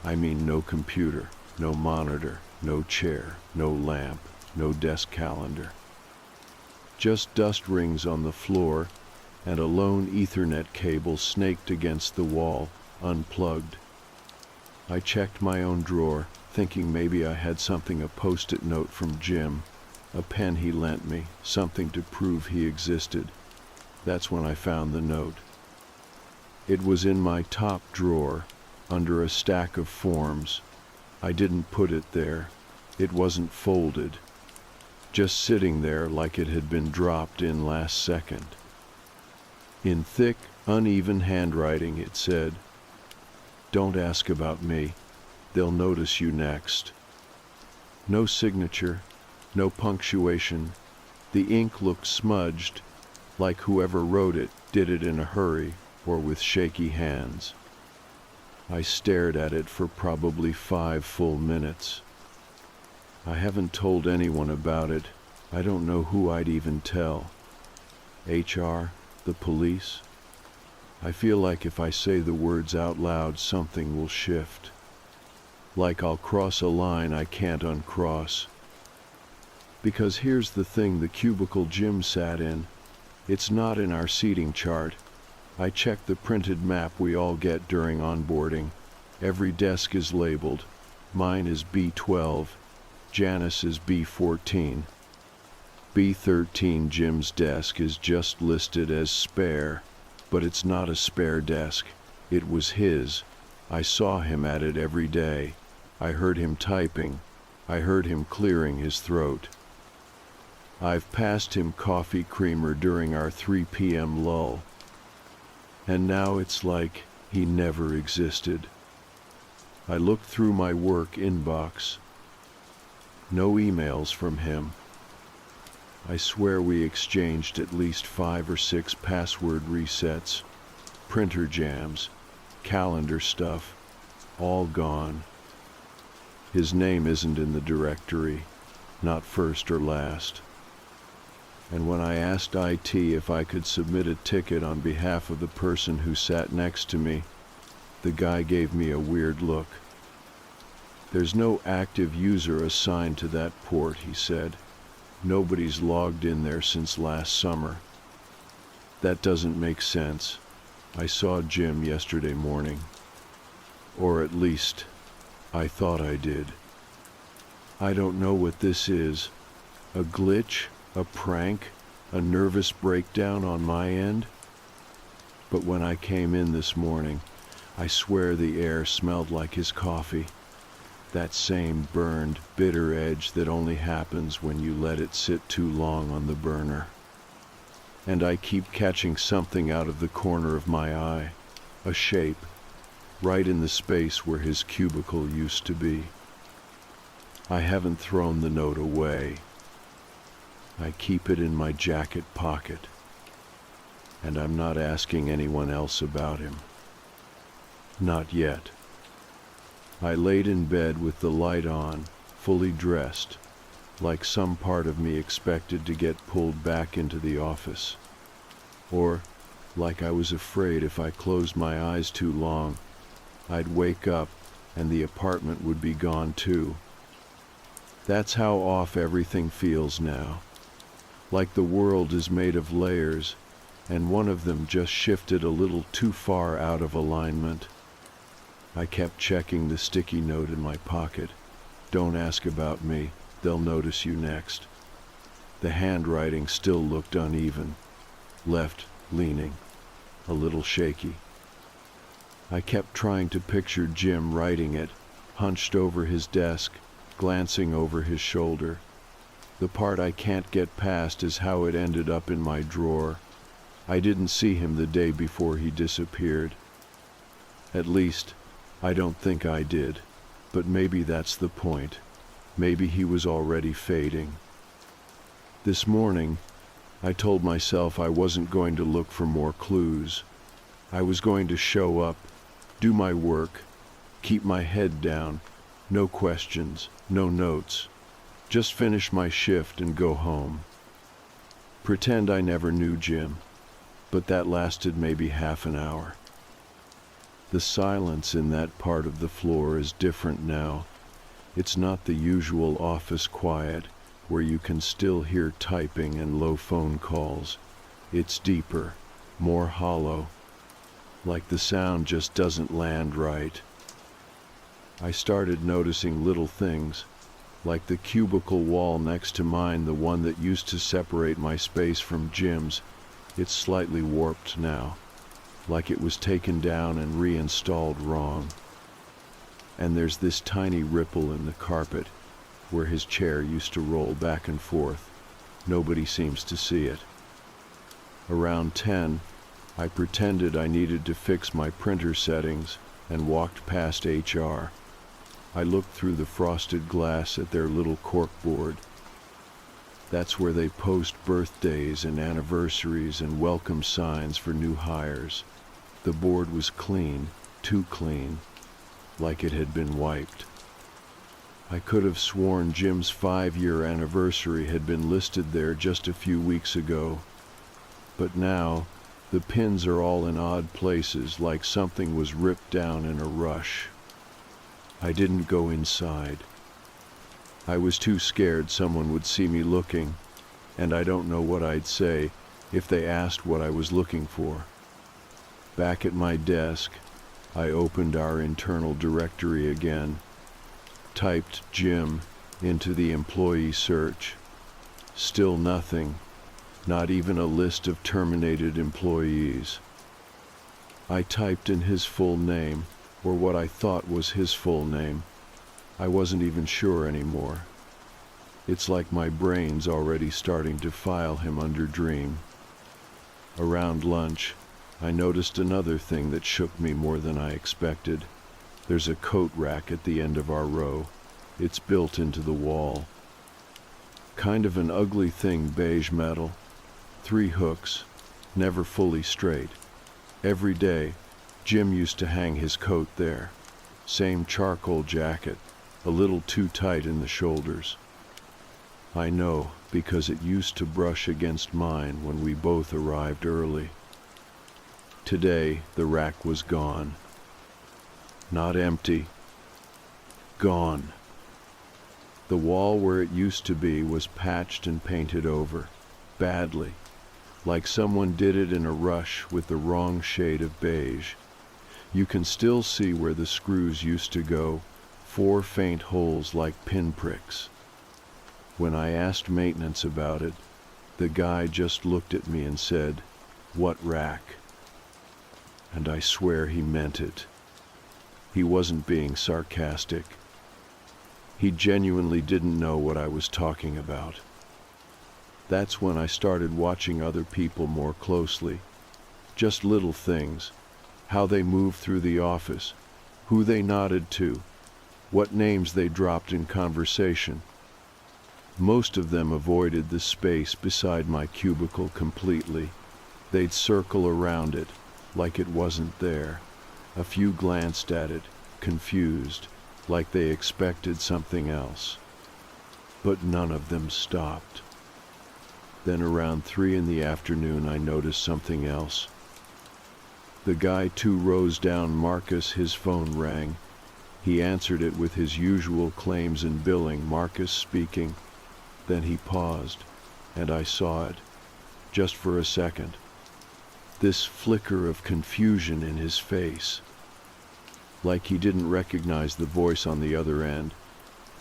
I mean no computer, no monitor, no chair, no lamp, no desk calendar. Just dust rings on the floor and a lone Ethernet cable snaked against the wall, unplugged. I checked my own drawer, thinking maybe I had something, a post-it note from Jim, a pen he lent me, something to prove he existed. That's when I found the note. It was in my top drawer, under a stack of forms. I didn't put it there. It wasn't folded. Just sitting there like it had been dropped in last second. In thick, uneven handwriting it said, "Don't ask about me. They'll notice you next." No signature, No punctuation. The ink looked smudged, like whoever wrote it did it in a hurry or with shaky hands. I stared at it for probably 5 full minutes. I haven't told anyone about it. I don't know who I'd even tell. HR? The police? I feel like if I say the words out loud, something will shift. Like I'll cross a line I can't uncross. Because here's the thing, the cubicle Jim sat in, it's not in our seating chart. I checked the printed map we all get during onboarding. Every desk is labeled. Mine is B12. Janice is B14. B13, Jim's desk, is just listed as spare, but it's not a spare desk. It was his. I saw him at it every day. I heard him typing. I heard him clearing his throat. I've passed him coffee creamer during our 3 p.m. lull. And now it's like he never existed. I looked through my work inbox. No emails from him. I swear we exchanged at least 5 or 6 password resets, printer jams, calendar stuff, all gone. His name isn't in the directory, not first or last. And when I asked IT if I could submit a ticket on behalf of the person who sat next to me, the guy gave me a weird look. There's no active user assigned to that port, he said. Nobody's logged in there since last summer. That doesn't make sense. I saw Jim yesterday morning. Or at least, I thought I did. I don't know what this is. A glitch? A prank? A nervous breakdown on my end? But when I came in this morning, I swear the air smelled like his coffee. That same burned, bitter edge that only happens when you let it sit too long on the burner. And I keep catching something out of the corner of my eye, a shape, right in the space where his cubicle used to be. I haven't thrown the note away. I keep it in my jacket pocket. And I'm not asking anyone else about him. Not yet. I laid in bed with the light on, fully dressed, like some part of me expected to get pulled back into the office. Or, like I was afraid if I closed my eyes too long, I'd wake up and the apartment would be gone too. That's how off everything feels now. Like the world is made of layers, and one of them just shifted a little too far out of alignment. I kept checking the sticky note in my pocket. Don't ask about me, they'll notice you next. The handwriting still looked uneven, left leaning, a little shaky. I kept trying to picture Jim writing it, hunched over his desk, glancing over his shoulder. The part I can't get past is how it ended up in my drawer. I didn't see him the day before he disappeared. At least, I don't think I did, but maybe that's the point. Maybe he was already fading. This morning, I told myself I wasn't going to look for more clues. I was going to show up, do my work, keep my head down, no questions, no notes. Just finish my shift and go home. Pretend I never knew Jim, but that lasted maybe half an hour. The silence in that part of the floor is different now. It's not the usual office quiet where you can still hear typing and low phone calls. It's deeper, more hollow, like the sound just doesn't land right. I started noticing little things, like the cubicle wall next to mine, the one that used to separate my space from Jim's. It's slightly warped now, like it was taken down and reinstalled wrong. And there's this tiny ripple in the carpet, where his chair used to roll back and forth. Nobody seems to see it. Around 10, I pretended I needed to fix my printer settings and walked past HR. I looked through the frosted glass at their little corkboard. That's where they post birthdays and anniversaries and welcome signs for new hires. The board was clean, too clean, like it had been wiped. I could have sworn Jim's 5-year anniversary had been listed there just a few weeks ago. But now, the pins are all in odd places, like something was ripped down in a rush. I didn't go inside. I was too scared someone would see me looking, and I don't know what I'd say if they asked what I was looking for. Back at my desk, I opened our internal directory again, typed Jim into the employee search. Still nothing, not even a list of terminated employees. I typed in his full name, or what I thought was his full name. I wasn't even sure anymore. It's like my brain's already starting to file him under dream. Around lunch, I noticed another thing that shook me more than I expected. There's a coat rack at the end of our row. It's built into the wall. Kind of an ugly thing, beige metal. 3 hooks, never fully straight. Every day, Jim used to hang his coat there. Same charcoal jacket, a little too tight in the shoulders. I know, because it used to brush against mine when we both arrived early. Today, the rack was gone. Not empty. Gone. The wall where it used to be was patched and painted over, badly, like someone did it in a rush with the wrong shade of beige. You can still see where the screws used to go, 4 faint holes like pinpricks. When I asked maintenance about it, the guy just looked at me and said, "What rack?" And I swear he meant it. He wasn't being sarcastic. He genuinely didn't know what I was talking about. That's when I started watching other people more closely. Just little things. How they moved through the office. Who they nodded to. What names they dropped in conversation. Most of them avoided the space beside my cubicle completely. They'd circle around it, like it wasn't there. A few glanced at it, confused, like they expected something else. But none of them stopped. Then around 3 in the afternoon I noticed something else. The guy 2 rows down, Marcus, his phone rang. He answered it with his usual claims and billing, Marcus speaking. Then he paused, and I saw it, just for a second. This flicker of confusion in his face. Like he didn't recognize the voice on the other end.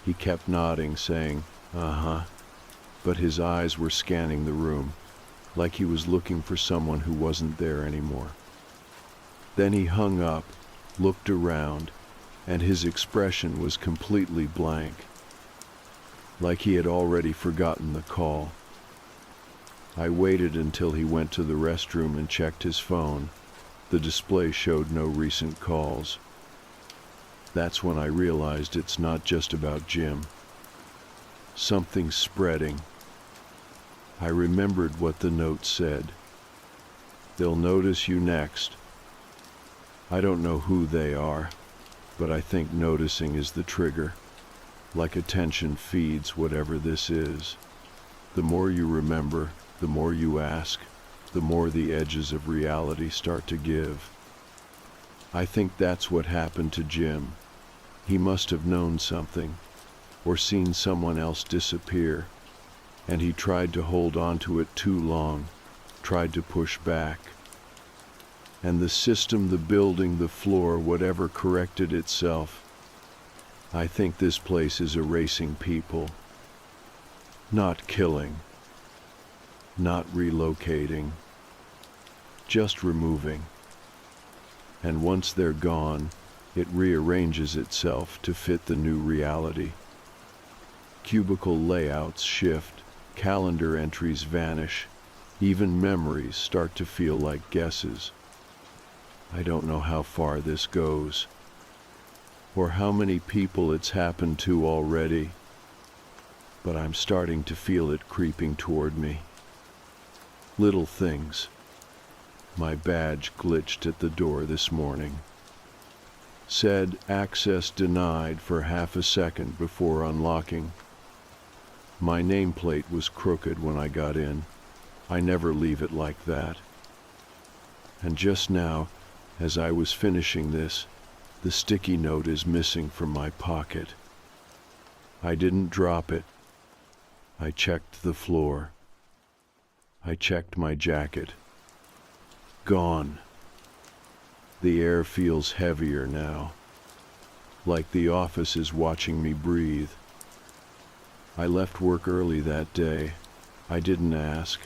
He kept nodding, saying, "Uh-huh," but his eyes were scanning the room, like he was looking for someone who wasn't there anymore. Then he hung up, looked around, and his expression was completely blank, like he had already forgotten the call. I waited until he went to the restroom and checked his phone. The display showed no recent calls. That's when I realized it's not just about Jim. Something's spreading. I remembered what the note said. They'll notice you next. I don't know who they are, but I think noticing is the trigger. Like attention feeds whatever this is. The more you remember, the more you ask, the more the edges of reality start to give. I think that's what happened to Jim. He must have known something, or seen someone else disappear, and he tried to hold on to it too long, tried to push back. And the system, the building, the floor, whatever corrected itself. I think this place is erasing people. Not killing. Not relocating. Just removing. And once they're gone, it rearranges itself to fit the new reality. Cubicle layouts shift, calendar entries vanish, even memories start to feel like guesses. I don't know how far this goes, or how many people it's happened to already, but I'm starting to feel it creeping toward me. Little things. My badge glitched at the door this morning. Said access denied for half a second before unlocking. My nameplate was crooked when I got in. I never leave it like that. And just now, as I was finishing this, the sticky note is missing from my pocket. I didn't drop it. I checked the floor. I checked my jacket. Gone. The air feels heavier now, like the office is watching me breathe. I left work early that day. I didn't ask.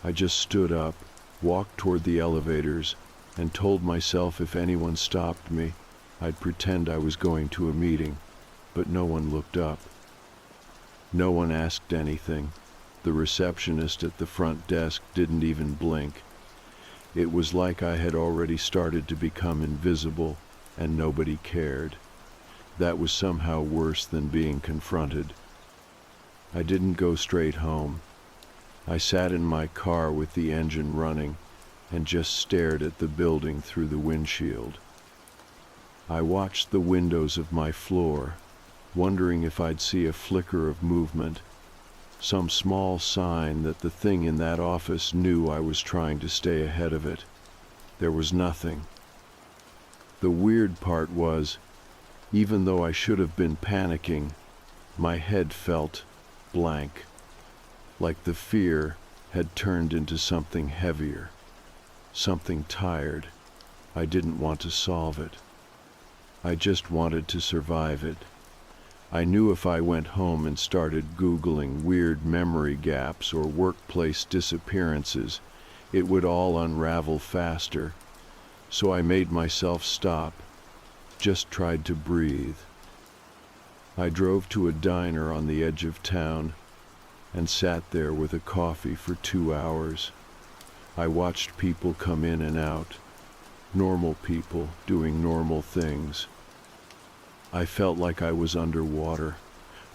I just stood up, walked toward the elevators, and told myself if anyone stopped me, I'd pretend I was going to a meeting, but no one looked up. No one asked anything. The receptionist at the front desk didn't even blink. It was like I had already started to become invisible, and nobody cared. That was somehow worse than being confronted. I didn't go straight home. I sat in my car with the engine running and just stared at the building through the windshield. I watched the windows of my floor, wondering if I'd see a flicker of movement, some small sign that the thing in that office knew I was trying to stay ahead of it. There was nothing. The weird part was, even though I should have been panicking, my head felt blank, like the fear had turned into something heavier, something tired. I didn't want to solve it. I just wanted to survive it. I knew if I went home and started Googling weird memory gaps or workplace disappearances, it would all unravel faster. So I made myself stop, just tried to breathe. I drove to a diner on the edge of town and sat there with a coffee for 2 hours. I watched people come in and out, normal people doing normal things. I felt like I was underwater,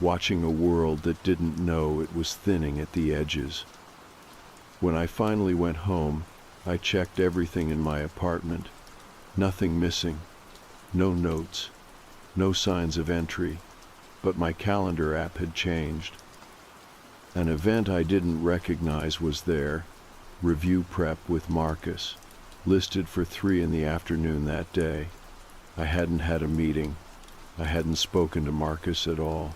watching a world that didn't know it was thinning at the edges. When I finally went home, I checked everything in my apartment. Nothing missing, no notes, no signs of entry, but my calendar app had changed. An event I didn't recognize was there, review prep with Marcus, listed for 3 in the afternoon that day. I hadn't had a meeting. I hadn't spoken to Marcus at all.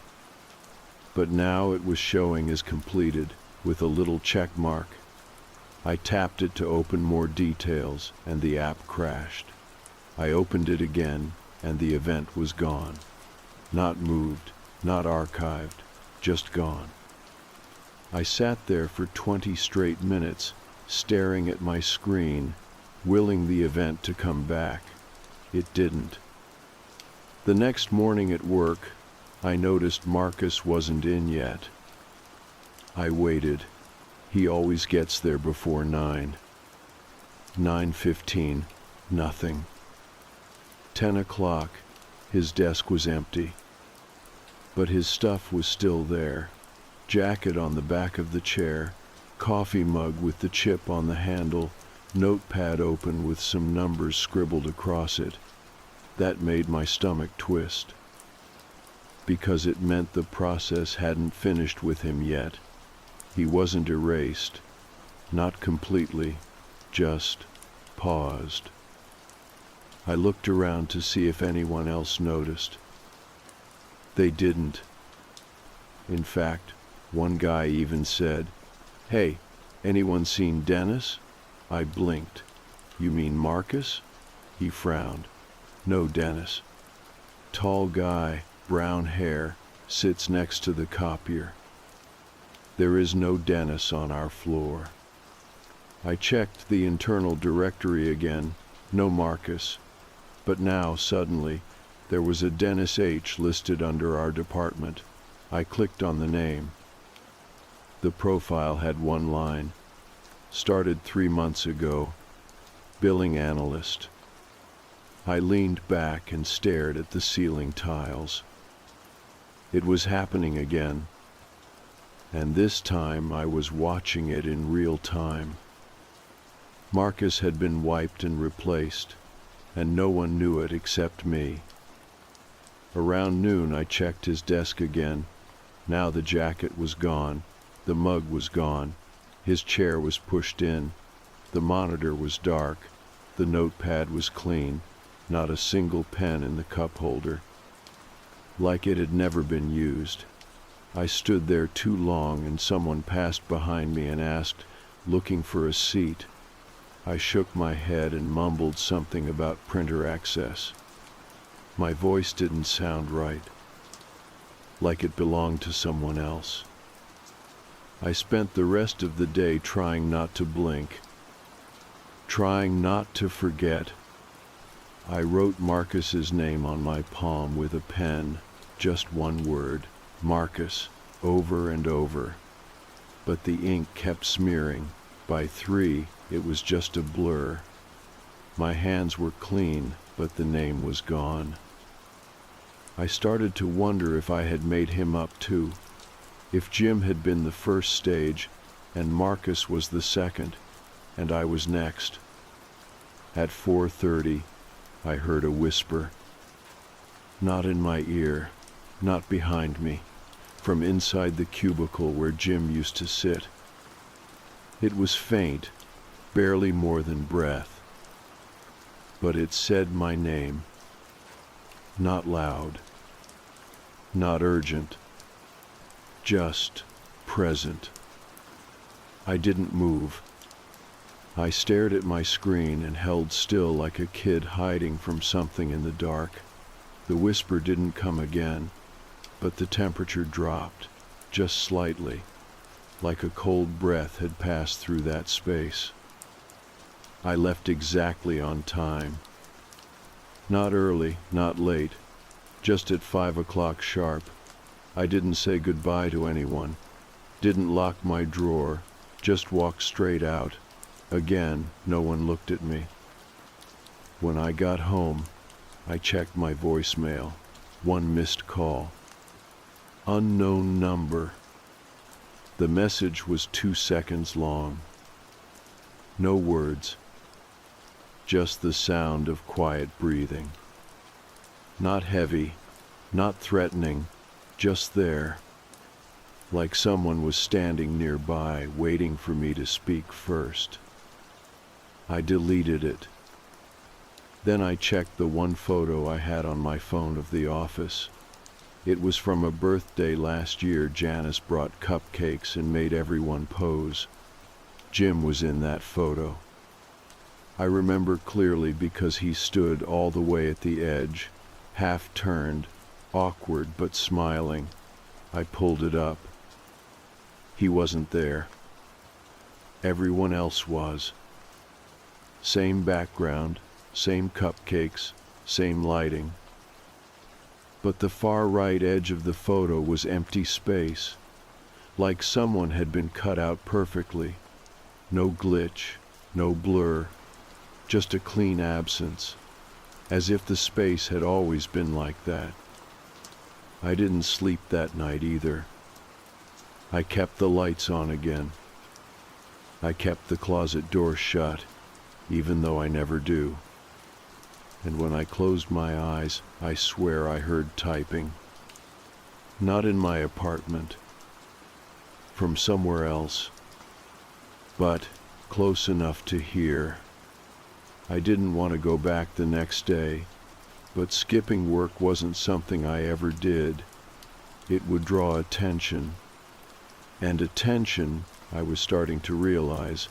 But now it was showing as completed, with a little check mark. I tapped it to open more details, and the app crashed. I opened it again, and the event was gone. Not moved, not archived, just gone. I sat there for 20 straight minutes, staring at my screen, willing the event to come back. It didn't. The next morning at work, I noticed Marcus wasn't in yet. I waited. He always gets there before 9. 9:15, nothing. 10 o'clock, his desk was empty. But his stuff was still there. Jacket on the back of the chair, coffee mug with the chip on the handle, notepad open with some numbers scribbled across it. That made my stomach twist, because it meant the process hadn't finished with him yet. He wasn't erased, not completely, just paused. I looked around to see if anyone else noticed. They didn't. In fact, one guy even said, "Hey, anyone seen Dennis?" I blinked. "You mean Marcus?" He frowned. "No, Dennis." Tall guy, brown hair, sits next to the copier. There is no Dennis on our floor. I checked the internal directory again, no Marcus. But now, suddenly, there was a Dennis H. listed under our department. I clicked on the name. The profile had one line. Started 3 months ago. Billing analyst. I leaned back and stared at the ceiling tiles. It was happening again. And this time I was watching it in real time. Marcus had been wiped and replaced, and no one knew it except me. Around noon I checked his desk again. Now the jacket was gone, the mug was gone, his chair was pushed in, the monitor was dark, the notepad was clean, not a single pen in the cup holder. Like it had never been used. I stood there too long and someone passed behind me and asked, looking for a seat. I shook my head and mumbled something about printer access. My voice didn't sound right, like it belonged to someone else. I spent the rest of the day trying not to blink, trying not to forget. I wrote Marcus's name on my palm with a pen, just one word, Marcus, over and over. But the ink kept smearing. By 3, it was just a blur. My hands were clean, but the name was gone. I started to wonder if I had made him up too, if Jim had been the first stage, and Marcus was the second, and I was next. At 4:30, I heard a whisper. Not in my ear, not behind me, from inside the cubicle where Jim used to sit. It was faint, barely more than breath, but it said my name. Not loud, not urgent, just present. I didn't move. I stared at my screen and held still like a kid hiding from something in the dark. The whisper didn't come again, but the temperature dropped, just slightly, like a cold breath had passed through that space. I left exactly on time. Not early, not late, just at 5 o'clock sharp. I didn't say goodbye to anyone, didn't lock my drawer, just walked straight out. Again, no one looked at me. When I got home, I checked my voicemail. 1 missed call. Unknown number. The message was 2 seconds long. No words. Just the sound of quiet breathing. Not heavy, not threatening, just there. Like someone was standing nearby, waiting for me to speak first. I deleted it. Then I checked the one photo I had on my phone of the office. It was from a birthday last year. Janice brought cupcakes and made everyone pose. Jim was in that photo. I remember clearly because he stood all the way at the edge, half turned, awkward but smiling. I pulled it up. He wasn't there. Everyone else was. Same background, same cupcakes, same lighting. But the far right edge of the photo was empty space, like someone had been cut out perfectly. No glitch, no blur, just a clean absence, as if the space had always been like that. I didn't sleep that night either. I kept the lights on again. I kept the closet door shut, even though I never do. And when I closed my eyes, I swear I heard typing. Not in my apartment, from somewhere else, but close enough to hear. I didn't want to go back the next day, but skipping work wasn't something I ever did. It would draw attention. And attention, I was starting to realize,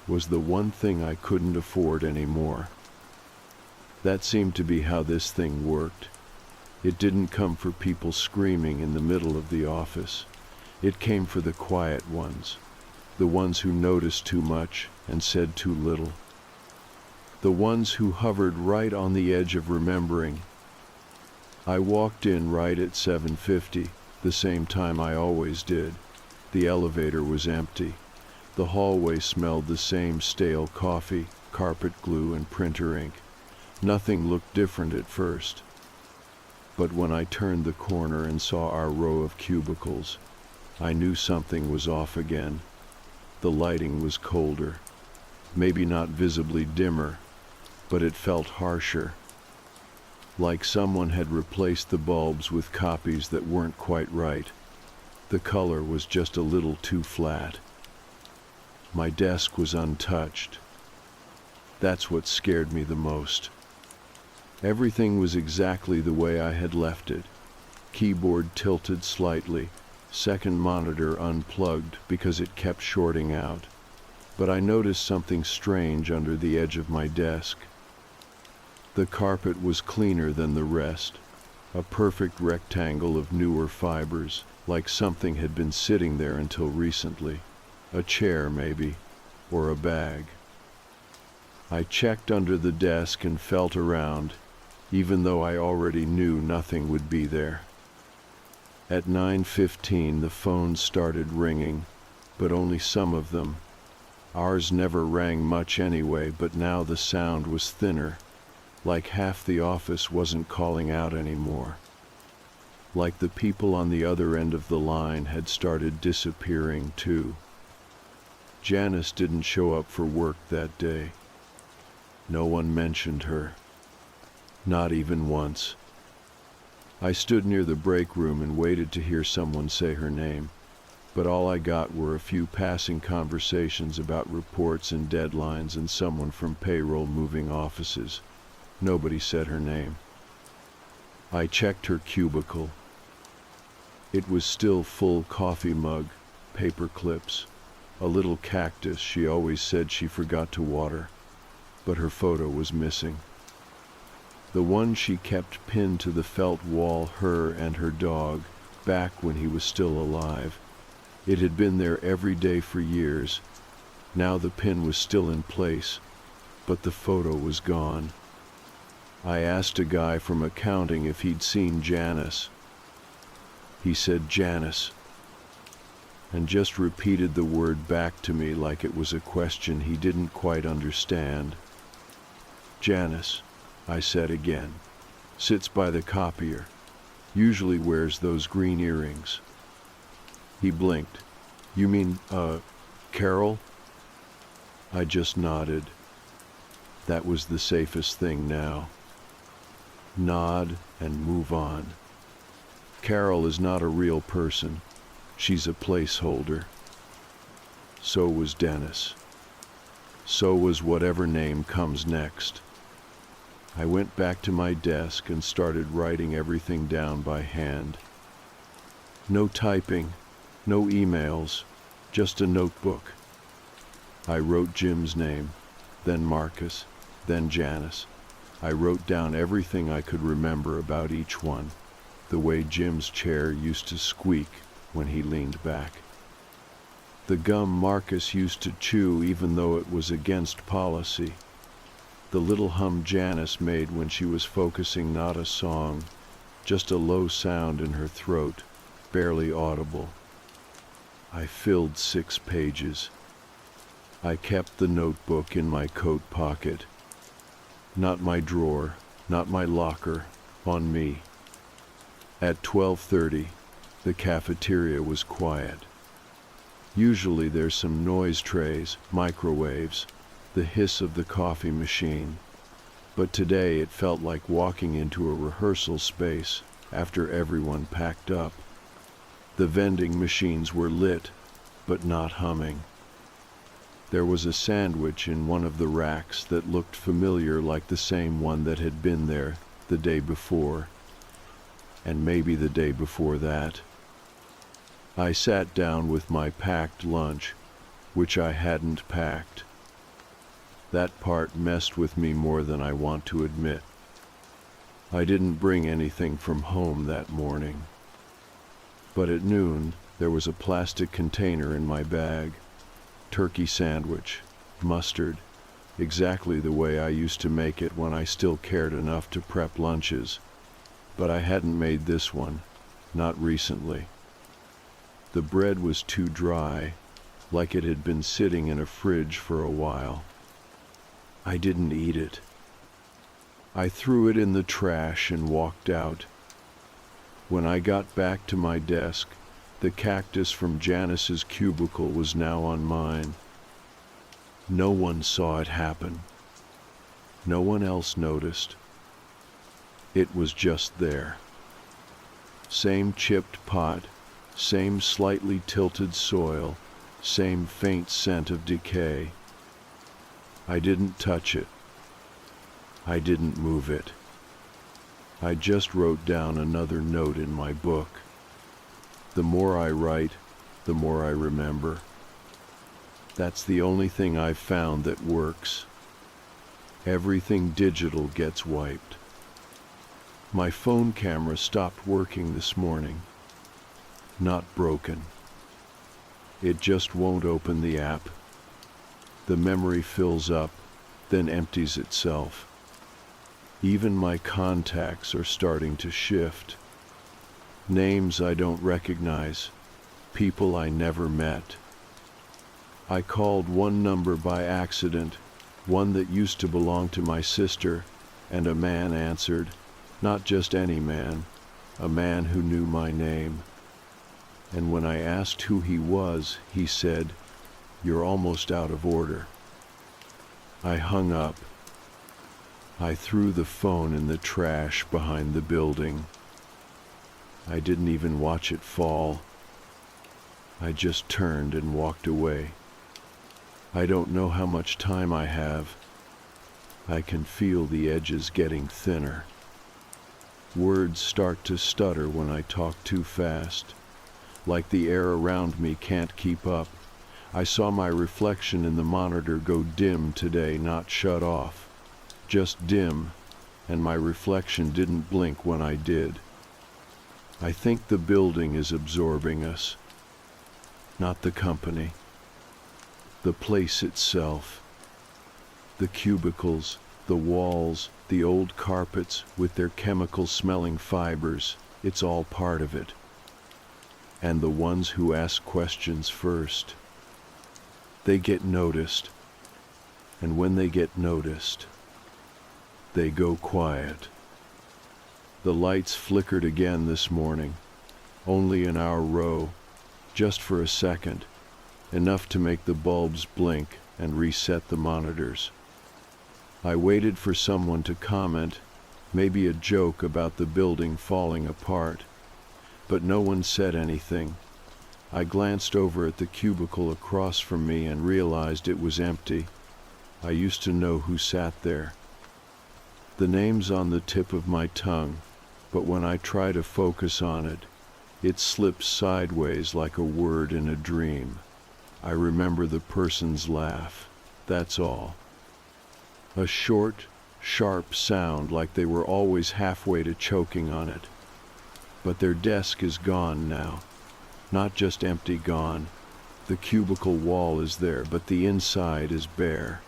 was the one thing I couldn't afford anymore. That seemed to be how this thing worked. It didn't come for people screaming in the middle of the office. It came for the quiet ones, the ones who noticed too much and said too little. The ones who hovered right on the edge of remembering. I walked in right at 7:50, the same time I always did. The elevator was empty. The hallway smelled the same stale coffee, carpet glue, and printer ink. Nothing looked different at first. But when I turned the corner and saw our row of cubicles, I knew something was off again. The lighting was colder, maybe not visibly dimmer, but it felt harsher, like someone had replaced the bulbs with copies that weren't quite right. The color was just a little too flat. My desk was untouched. That's what scared me the most. Everything was exactly the way I had left it. Keyboard tilted slightly, second monitor unplugged because it kept shorting out. But I noticed something strange under the edge of my desk. The carpet was cleaner than the rest, a perfect rectangle of newer fibers, like something had been sitting there until recently. A chair, maybe, or a bag. I checked under the desk and felt around, even though I already knew nothing would be there. At 9:15 the phones started ringing, but only some of them. Ours never rang much anyway, but now the sound was thinner, like half the office wasn't calling out anymore. Like the people on the other end of the line had started disappearing too. Janice didn't show up for work that day. No one mentioned her. Not even once. I stood near the break room and waited to hear someone say her name, but all I got were a few passing conversations about reports and deadlines and someone from payroll moving offices. Nobody said her name. I checked her cubicle. It was still full: coffee mug, paper clips, a little cactus she always said she forgot to water, but her photo was missing. The one she kept pinned to the felt wall, her and her dog, back when he was still alive. It had been there every day for years. Now the pin was still in place, but the photo was gone. I asked a guy from accounting if he'd seen Janice. He said Janice, and just repeated the word back to me like it was a question he didn't quite understand. Janice, I said again, sits by the copier, usually wears those green earrings. He blinked. You mean, Carol? I just nodded. That was the safest thing now. Nod and move on. Carol is not a real person. She's a placeholder. So was Dennis. So was whatever name comes next. I went back to my desk and started writing everything down by hand. No typing, no emails, just a notebook. I wrote Jim's name, then Marcus, then Janice. I wrote down everything I could remember about each one, the way Jim's chair used to squeak when he leaned back, the gum Marcus used to chew even though it was against policy, the little hum Janice made when she was focusing, not a song, just a low sound in her throat, barely audible. I filled 6 pages. I kept the notebook in my coat pocket. Not my drawer, not my locker, on me. At 12:30, the cafeteria was quiet. Usually there's some noise trays, microwaves, the hiss of the coffee machine. But today it felt like walking into a rehearsal space after everyone packed up. The vending machines were lit, but not humming. There was a sandwich in one of the racks that looked familiar, like the same one that had been there the day before, and maybe the day before that. I sat down with my packed lunch, which I hadn't packed. That part messed with me more than I want to admit. I didn't bring anything from home that morning. But at noon, there was a plastic container in my bag. Turkey sandwich, mustard, exactly the way I used to make it when I still cared enough to prep lunches. But I hadn't made this one, not recently. The bread was too dry, like it had been sitting in a fridge for a while. I didn't eat it. I threw it in the trash and walked out. When I got back to my desk, The cactus from Janice's cubicle was now on mine. No one saw it happen. No one else noticed. It was just there. Same chipped pot, same slightly tilted soil, same faint scent of decay. I didn't touch it. I didn't move it. I just wrote down another note in my book. The more I write, the more I remember. That's the only thing I've found that works. Everything digital gets wiped. My phone camera stopped working this morning. Not broken. It just won't open the app. The memory fills up, then empties itself. Even my contacts are starting to shift. Names I don't recognize, people I never met. I called one number by accident, one that used to belong to my sister, and a man answered. Not just any man, a man who knew my name. And when I asked who he was, he said, "You're almost out of order." I hung up. I threw the phone in the trash behind the building. I didn't even watch it fall. I just turned and walked away. I don't know how much time I have. I can feel the edges getting thinner. Words start to stutter when I talk too fast, like the air around me can't keep up. I saw my reflection in the monitor go dim today, not shut off. Just dim, and my reflection didn't blink when I did. I think the building is absorbing us, not the company. The place itself, the cubicles, the walls, the old carpets with their chemical-smelling fibers, it's all part of it. And the ones who ask questions first, they get noticed. And when they get noticed, they go quiet. The lights flickered again this morning, only in our row, just for a second, enough to make the bulbs blink and reset the monitors. I waited for someone to comment, maybe a joke about the building falling apart, but no one said anything. I glanced over at the cubicle across from me and realized it was empty. I used to know who sat there. The name's on the tip of my tongue, but when I try to focus on it, it slips sideways like a word in a dream. I remember the person's laugh, that's all. A short, sharp sound like they were always halfway to choking on it. But their desk is gone now. Not just empty gone. The cubicle wall is there, but the inside is bare.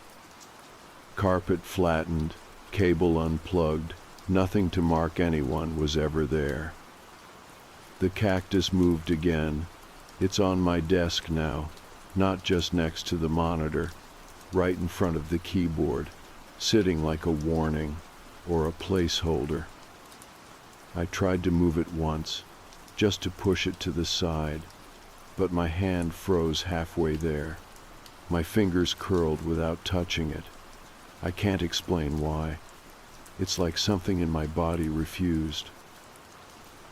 Carpet flattened, cable unplugged, nothing to mark anyone was ever there. The cactus moved again. It's on my desk now, not just next to the monitor, right in front of the keyboard, sitting like a warning or a placeholder. I tried to move it once, just to push it to the side, but my hand froze halfway there. My fingers curled without touching it. I can't explain why. It's like something in my body refused.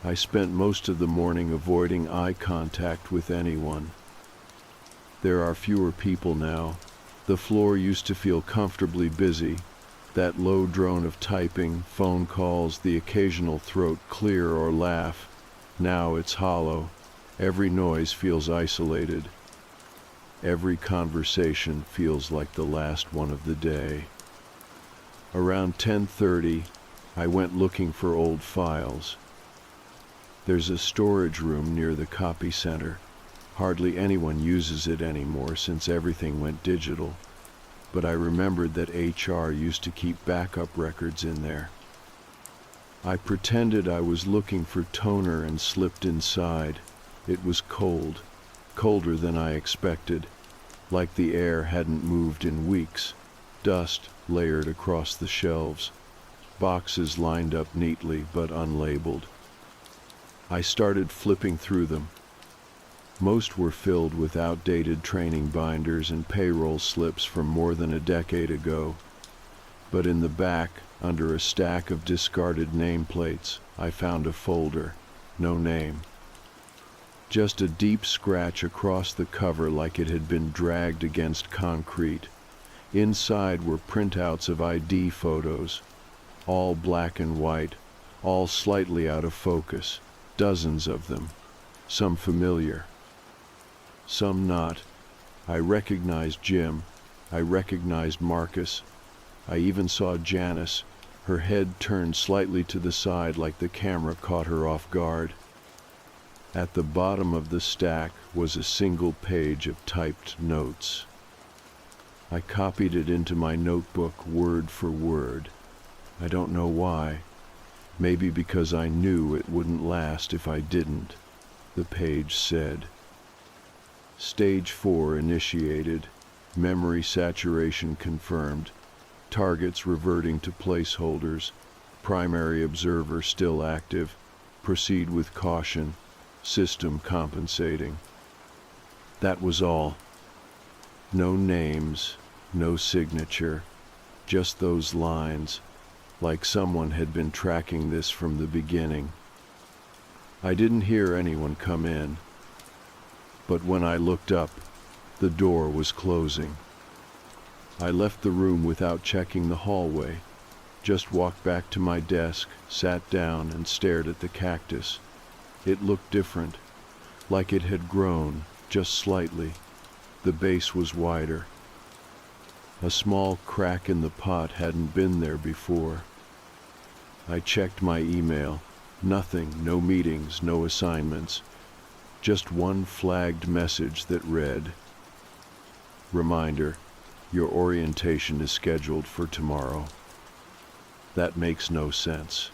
I spent most of the morning avoiding eye contact with anyone. There are fewer people now. The floor used to feel comfortably busy. That low drone of typing, phone calls, the occasional throat clear or laugh. Now it's hollow. Every noise feels isolated. Every conversation feels like the last one of the day. Around 10:30, I went looking for old files. There's a storage room near the copy center. Hardly anyone uses it anymore since everything went digital. But I remembered that HR used to keep backup records in there. I pretended I was looking for toner and slipped inside. It was cold, colder than I expected, like the air hadn't moved in weeks. Dust layered across the shelves, boxes lined up neatly but unlabeled. I started flipping through them. Most were filled with outdated training binders and payroll slips from more than a decade ago. But in the back, under a stack of discarded nameplates, I found a folder. No name. Just a deep scratch across the cover like it had been dragged against concrete. Inside were printouts of ID photos, all black and white, all slightly out of focus, dozens of them, some familiar, some not. I recognized Jim, I recognized Marcus, I even saw Janice, her head turned slightly to the side like the camera caught her off guard. At the bottom of the stack was a single page of typed notes. I copied it into my notebook word for word. I don't know why. Maybe because I knew it wouldn't last if I didn't. The page said, Stage 4 initiated, memory saturation confirmed, targets reverting to placeholders, primary observer still active, proceed with caution, system compensating. That was all. No names, no signature, just those lines, like someone had been tracking this from the beginning. I didn't hear anyone come in, but when I looked up, the door was closing. I left the room without checking the hallway, just walked back to my desk, sat down and stared at the cactus. It looked different, like it had grown, just slightly. The base was wider. A small crack in the pot hadn't been there before. I checked my email. Nothing, no meetings, no assignments. Just one flagged message that read, Reminder, your orientation is scheduled for tomorrow. That makes no sense.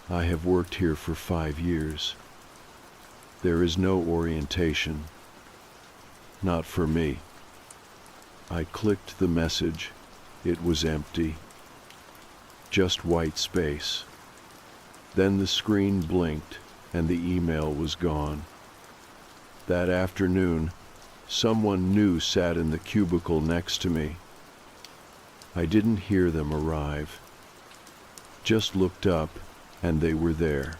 I have worked here for 5 years. There is no orientation. Not for me. I clicked the message. It was empty. Just white space. Then the screen blinked and the email was gone. That afternoon, someone new sat in the cubicle next to me. I didn't hear them arrive. Just looked up and they were there.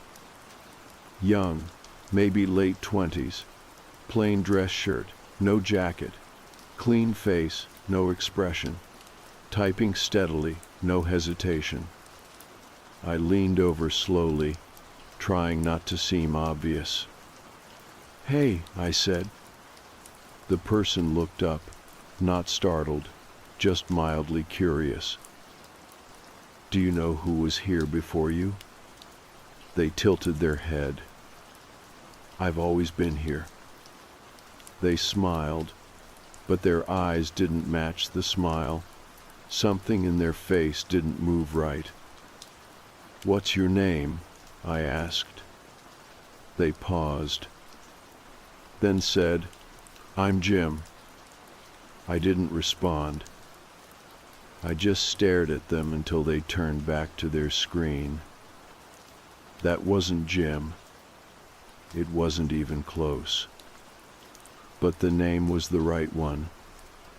Young, maybe late 20s, plain dress shirt, no jacket, clean face, no expression, typing steadily, no hesitation. I leaned over slowly, trying not to seem obvious. Hey, I said. The person looked up, not startled, just mildly curious. Do you know who was here before you? They tilted their head. I've always been here. They smiled, but their eyes didn't match the smile. Something in their face didn't move right. What's your name? I asked. They paused, then said, I'm Jim. I didn't respond. I just stared at them until they turned back to their screen. That wasn't Jim. It wasn't even close. But the name was the right one,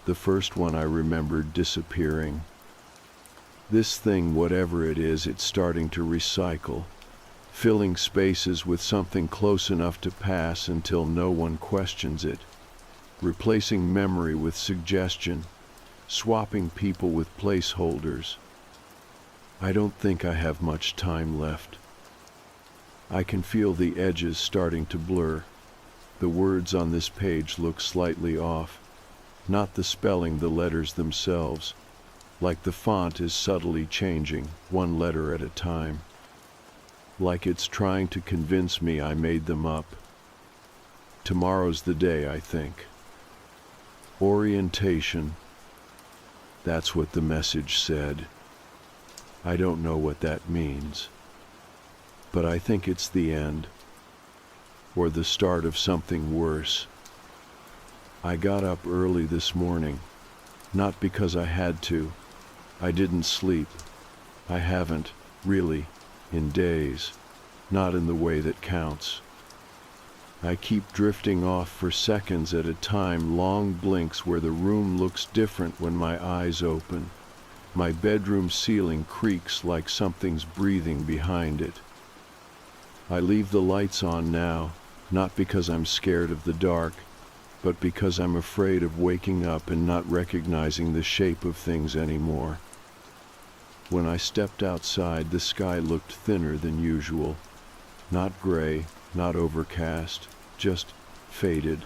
the first one I remembered disappearing. This thing, whatever it is, it's starting to recycle, filling spaces with something close enough to pass until no one questions it, replacing memory with suggestion, swapping people with placeholders. I don't think I have much time left. I can feel the edges starting to blur. The words on this page look slightly off, not the spelling, the letters themselves, like the font is subtly changing, one letter at a time. Like it's trying to convince me I made them up. Tomorrow's the day, I think. Orientation. That's what the message said. I don't know what that means. But I think it's the end, or the start of something worse. I got up early this morning, not because I had to. I didn't sleep. I haven't, really, in days, not in the way that counts. I keep drifting off for seconds at a time, long blinks where the room looks different when my eyes open. My bedroom ceiling creaks like something's breathing behind it. I leave the lights on now, not because I'm scared of the dark, but because I'm afraid of waking up and not recognizing the shape of things anymore. When I stepped outside, the sky looked thinner than usual. Not gray, not overcast, just faded,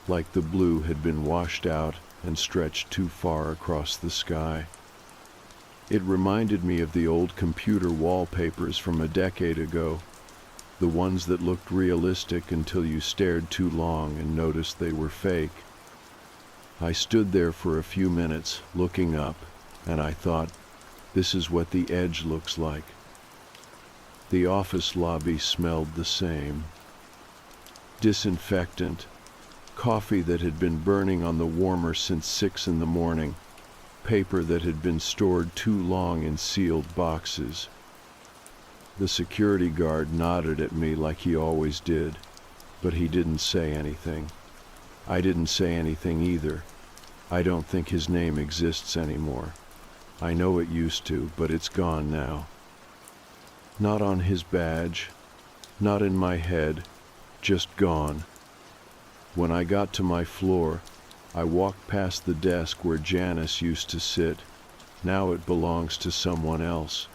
like the blue had been washed out and stretched too far across the sky. It reminded me of the old computer wallpapers from a decade ago, the ones that looked realistic until you stared too long and noticed they were fake. I stood there for a few minutes, looking up, and I thought, this is what the edge looks like. The office lobby smelled the same. Disinfectant, coffee that had been burning on the warmer since 6 in the morning, paper that had been stored too long in sealed boxes. The security guard nodded at me like he always did, but he didn't say anything. I didn't say anything either. I don't think his name exists anymore. I know it used to, but it's gone now. Not on his badge, not in my head, just gone. When I got to my floor, I walked past the desk where Janice used to sit. Now it belongs to someone else.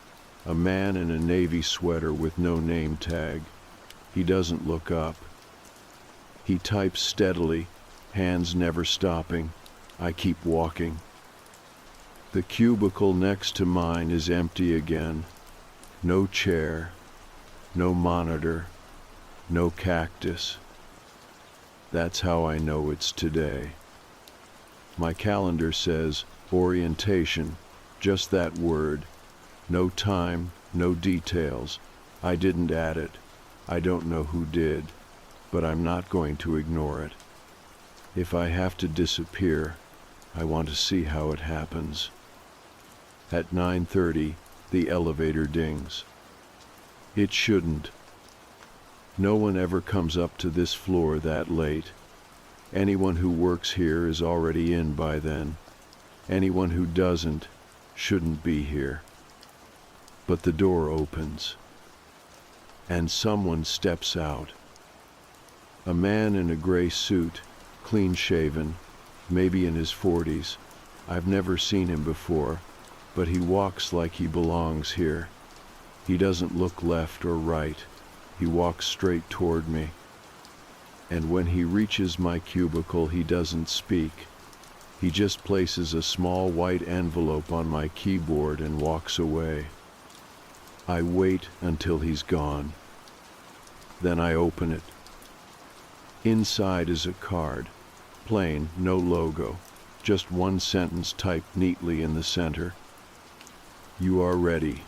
A man in a navy sweater with no name tag. He doesn't look up. He types steadily, hands never stopping. I keep walking. The cubicle next to mine is empty again. No chair, no monitor, no cactus. That's how I know it's today. My calendar says orientation, just that word. No time, no details. I didn't add it. I don't know who did, but I'm not going to ignore it. If I have to disappear, I want to see how it happens. At 9:30, the elevator dings. It shouldn't. No one ever comes up to this floor that late. Anyone who works here is already in by then. Anyone who doesn't shouldn't be here. But the door opens, and someone steps out. A man in a gray suit, clean-shaven, maybe in his 40s. I've never seen him before, but he walks like he belongs here. He doesn't look left or right. He walks straight toward me. And when he reaches my cubicle, he doesn't speak. He just places a small white envelope on my keyboard and walks away. I wait until he's gone. Then I open it. Inside is a card, plain, no logo, just one sentence typed neatly in the center. You are ready.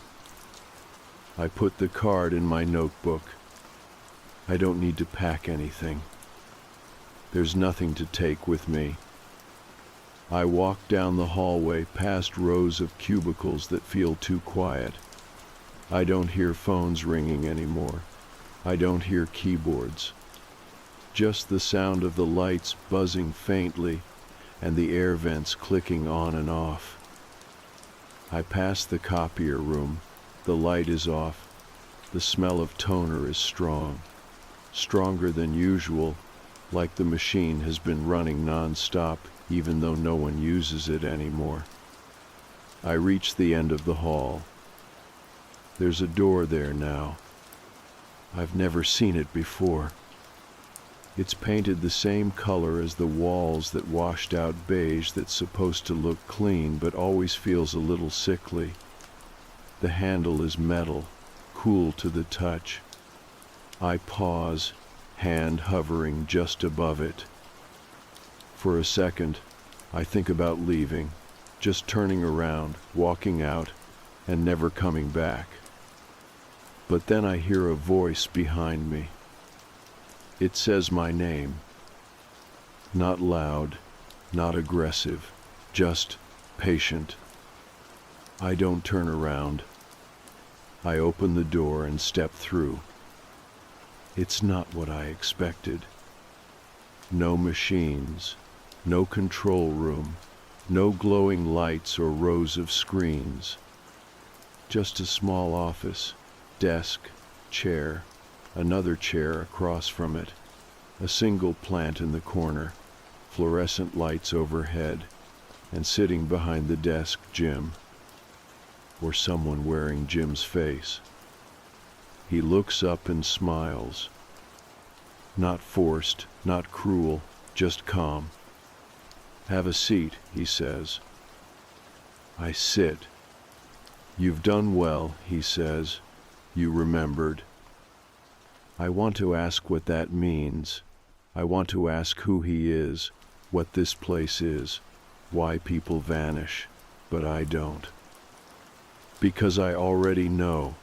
I put the card in my notebook. I don't need to pack anything. There's nothing to take with me. I walk down the hallway past rows of cubicles that feel too quiet. I don't hear phones ringing anymore. I don't hear keyboards. Just the sound of the lights buzzing faintly and the air vents clicking on and off. I pass the copier room. The light is off. The smell of toner is strong. Stronger than usual, like the machine has been running non-stop even though no one uses it anymore. I reach the end of the hall. There's a door there now. I've never seen it before. It's painted the same color as the walls that washed out beige that's supposed to look clean but always feels a little sickly. The handle is metal, cool to the touch. I pause, hand hovering just above it. For a second, I think about leaving, just turning around, walking out, and never coming back. But then I hear a voice behind me. It says my name. Not loud, not aggressive, just patient. I don't turn around. I open the door and step through. It's not what I expected. No machines, no control room, no glowing lights or rows of screens. Just a small office, desk, chair, another chair across from it, a single plant in the corner, fluorescent lights overhead, and sitting behind the desk, Jim. Or someone wearing Jim's face. He looks up and smiles. Not forced, not cruel, just calm. "Have a seat," he says. I sit. "You've done well," he says. "You remembered." I want to ask what that means. I want to ask who he is, what this place is, why people vanish, but I don't. Because I already know.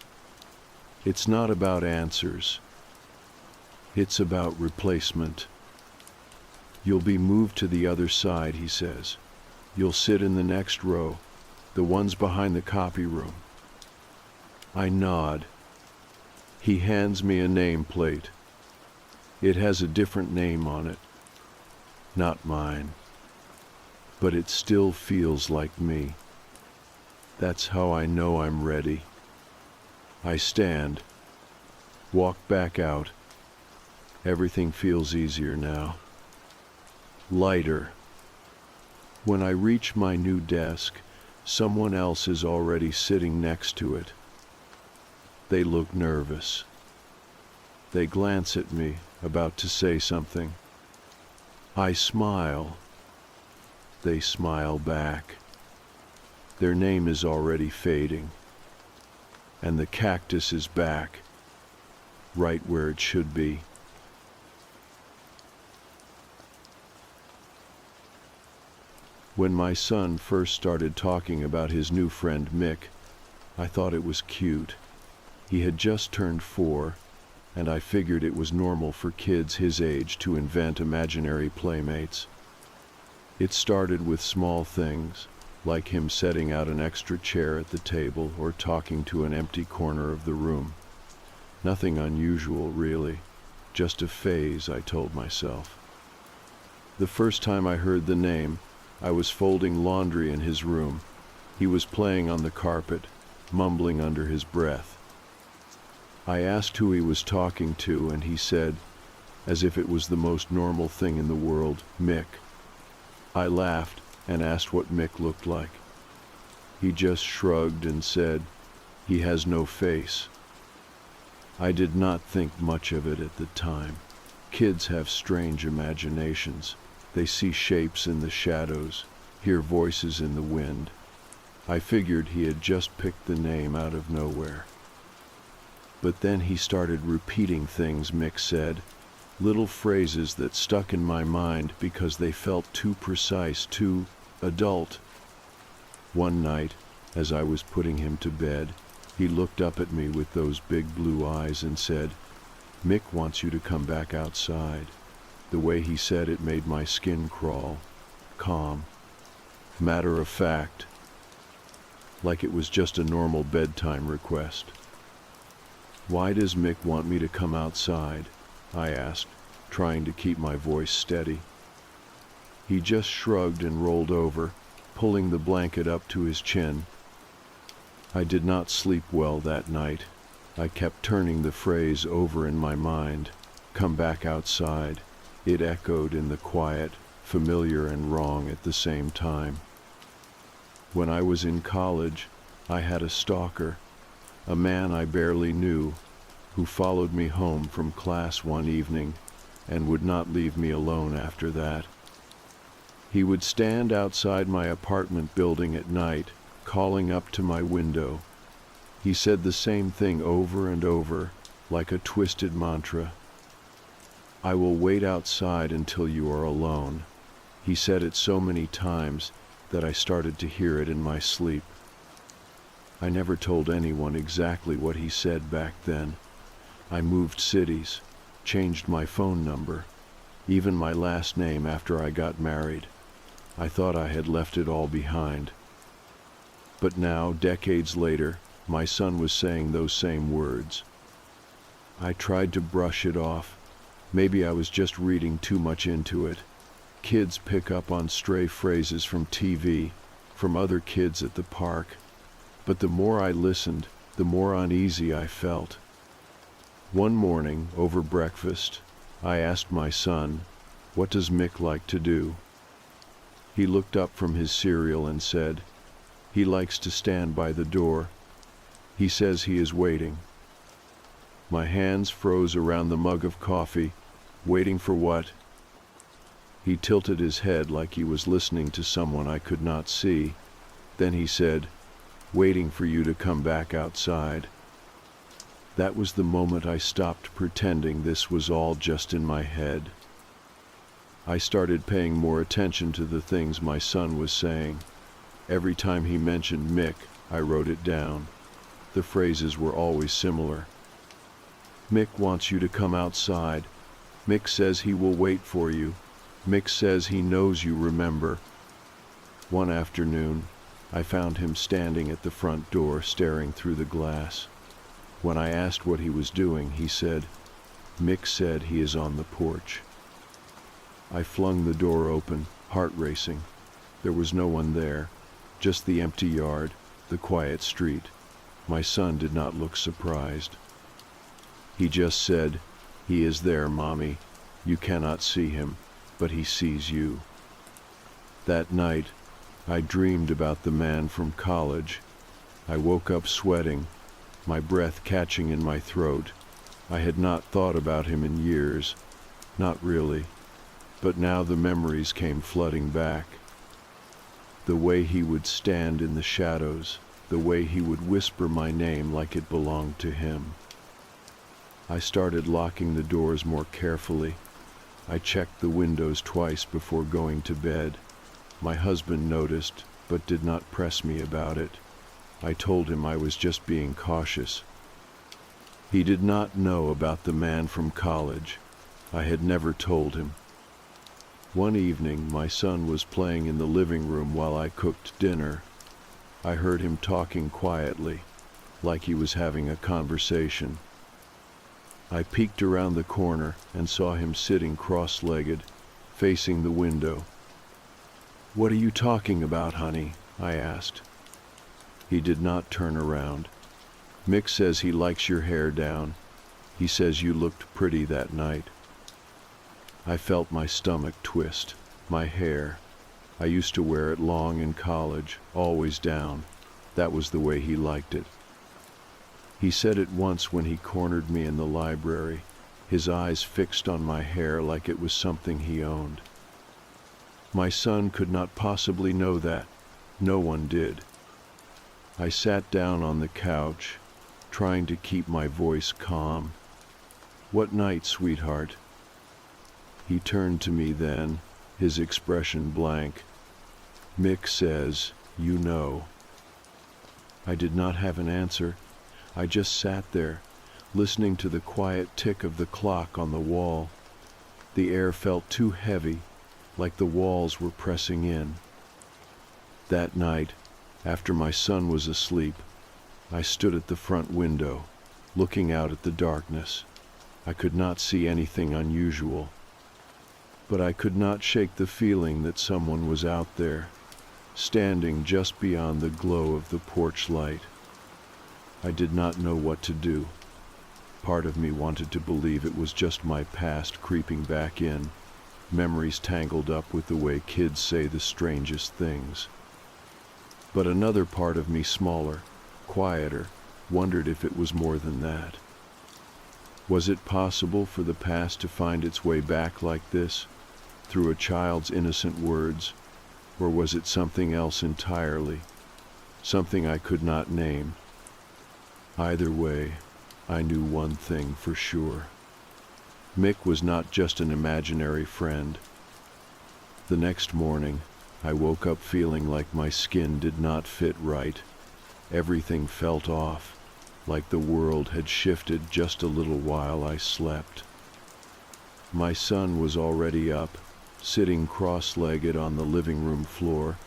It's not about answers. It's about replacement. "You'll be moved to the other side," he says. "You'll sit in the next row, the ones behind the copy room." I nod. He hands me a nameplate. It has a different name on it. Not mine. But it still feels like me. That's how I know I'm ready. I stand, walk back out. Everything feels easier now. Lighter. When I reach my new desk, someone else is already sitting next to it. They look nervous. They glance at me, about to say something. I smile. They smile back. Their name is already fading. And the cactus is back, right where it should be. When my son first started talking about his new friend Mick, I thought it was cute. He had just turned 4, and I figured it was normal for kids his age to invent imaginary playmates. It started with small things, like him setting out an extra chair at the table or talking to an empty corner of the room. Nothing unusual, really. Just a phase, I told myself. The first time I heard the name, I was folding laundry in his room. He was playing on the carpet, mumbling under his breath. I asked who he was talking to, and he said, as if it was the most normal thing in the world, "Mick." I laughed and asked what Mick looked like. He just shrugged and said, "He has no face." I did not think much of it at the time. Kids have strange imaginations. They see shapes in the shadows, hear voices in the wind. I figured he had just picked the name out of nowhere. But then he started repeating things Mick said, little phrases that stuck in my mind because they felt too precise, too adult. One night, as I was putting him to bed, he looked up at me with those big blue eyes and said, "Mick wants you to come back outside." The way he said it made my skin crawl. Calm. Matter of fact. Like it was just a normal bedtime request. "Why does Mick want me to come outside?" I asked, trying to keep my voice steady. He just shrugged and rolled over, pulling the blanket up to his chin. I did not sleep well that night. I kept turning the phrase over in my mind. "Come back outside." It echoed in the quiet, familiar and wrong at the same time. When I was in college, I had a stalker, a man I barely knew, who followed me home from class one evening and would not leave me alone after that. He would stand outside my apartment building at night, calling up to my window. He said the same thing over and over, like a twisted mantra. "I will wait outside until you are alone." He said it so many times that I started to hear it in my sleep. I never told anyone exactly what he said back then. I moved cities, changed my phone number, even my last name after I got married. I thought I had left it all behind. But now, decades later, my son was saying those same words. I tried to brush it off. Maybe I was just reading too much into it. Kids pick up on stray phrases from TV, from other kids at the park. But the more I listened, the more uneasy I felt. One morning, over breakfast, I asked my son, "What does Mick like to do?" He looked up from his cereal and said, "He likes to stand by the door. He says he is waiting." My hands froze around the mug of coffee. Waiting for what? He tilted his head like he was listening to someone I could not see. Then he said, "Waiting for you to come back outside." That was the moment I stopped pretending this was all just in my head. I started paying more attention to the things my son was saying. Every time he mentioned Mick, I wrote it down. The phrases were always similar. "Mick wants you to come outside. Mick says he will wait for you. Mick says he knows you remember." One afternoon, I found him standing at the front door staring through the glass. When I asked what he was doing, he said, "Mick said he is on the porch." I flung the door open, heart racing. There was no one there, just the empty yard, the quiet street. My son did not look surprised. He just said, "He is there, Mommy. You cannot see him, but he sees you." That night, I dreamed about the man from college. I woke up sweating, my breath catching in my throat. I had not thought about him in years, not really, but now the memories came flooding back. The way he would stand in the shadows, the way he would whisper my name like it belonged to him. I started locking the doors more carefully. I checked the windows twice before going to bed. My husband noticed, but did not press me about it. I told him I was just being cautious. He did not know about the man from college. I had never told him. One evening, my son was playing in the living room while I cooked dinner. I heard him talking quietly, like he was having a conversation. I peeked around the corner and saw him sitting cross-legged, facing the window. "What are you talking about, honey?" I asked. He did not turn around. "Mick says he likes your hair down. He says you looked pretty that night." I felt my stomach twist. My hair. I used to wear it long in college, always down. That was the way he liked it. He said it once when he cornered me in the library, his eyes fixed on my hair like it was something he owned. My son could not possibly know that. No one did. I sat down on the couch, trying to keep my voice calm. "What night, sweetheart?" He turned to me then, his expression blank. "Mick says, you know." I did not have an answer. I just sat there, listening to the quiet tick of the clock on the wall. The air felt too heavy, like the walls were pressing in. That night, after my son was asleep, I stood at the front window, looking out at the darkness. I could not see anything unusual, but I could not shake the feeling that someone was out there, standing just beyond the glow of the porch light. I did not know what to do. Part of me wanted to believe it was just my past creeping back in, memories tangled up with the way kids say the strangest things. But another part of me, smaller, quieter, wondered if it was more than that. Was it possible for the past to find its way back like this, through a child's innocent words, or was it something else entirely, something I could not name? Either way, I knew one thing for sure. Mick was not just an imaginary friend. The next morning, I woke up feeling like my skin did not fit right. Everything felt off, like the world had shifted just a little while I slept. My son was already up, sitting cross-legged on the living room floor,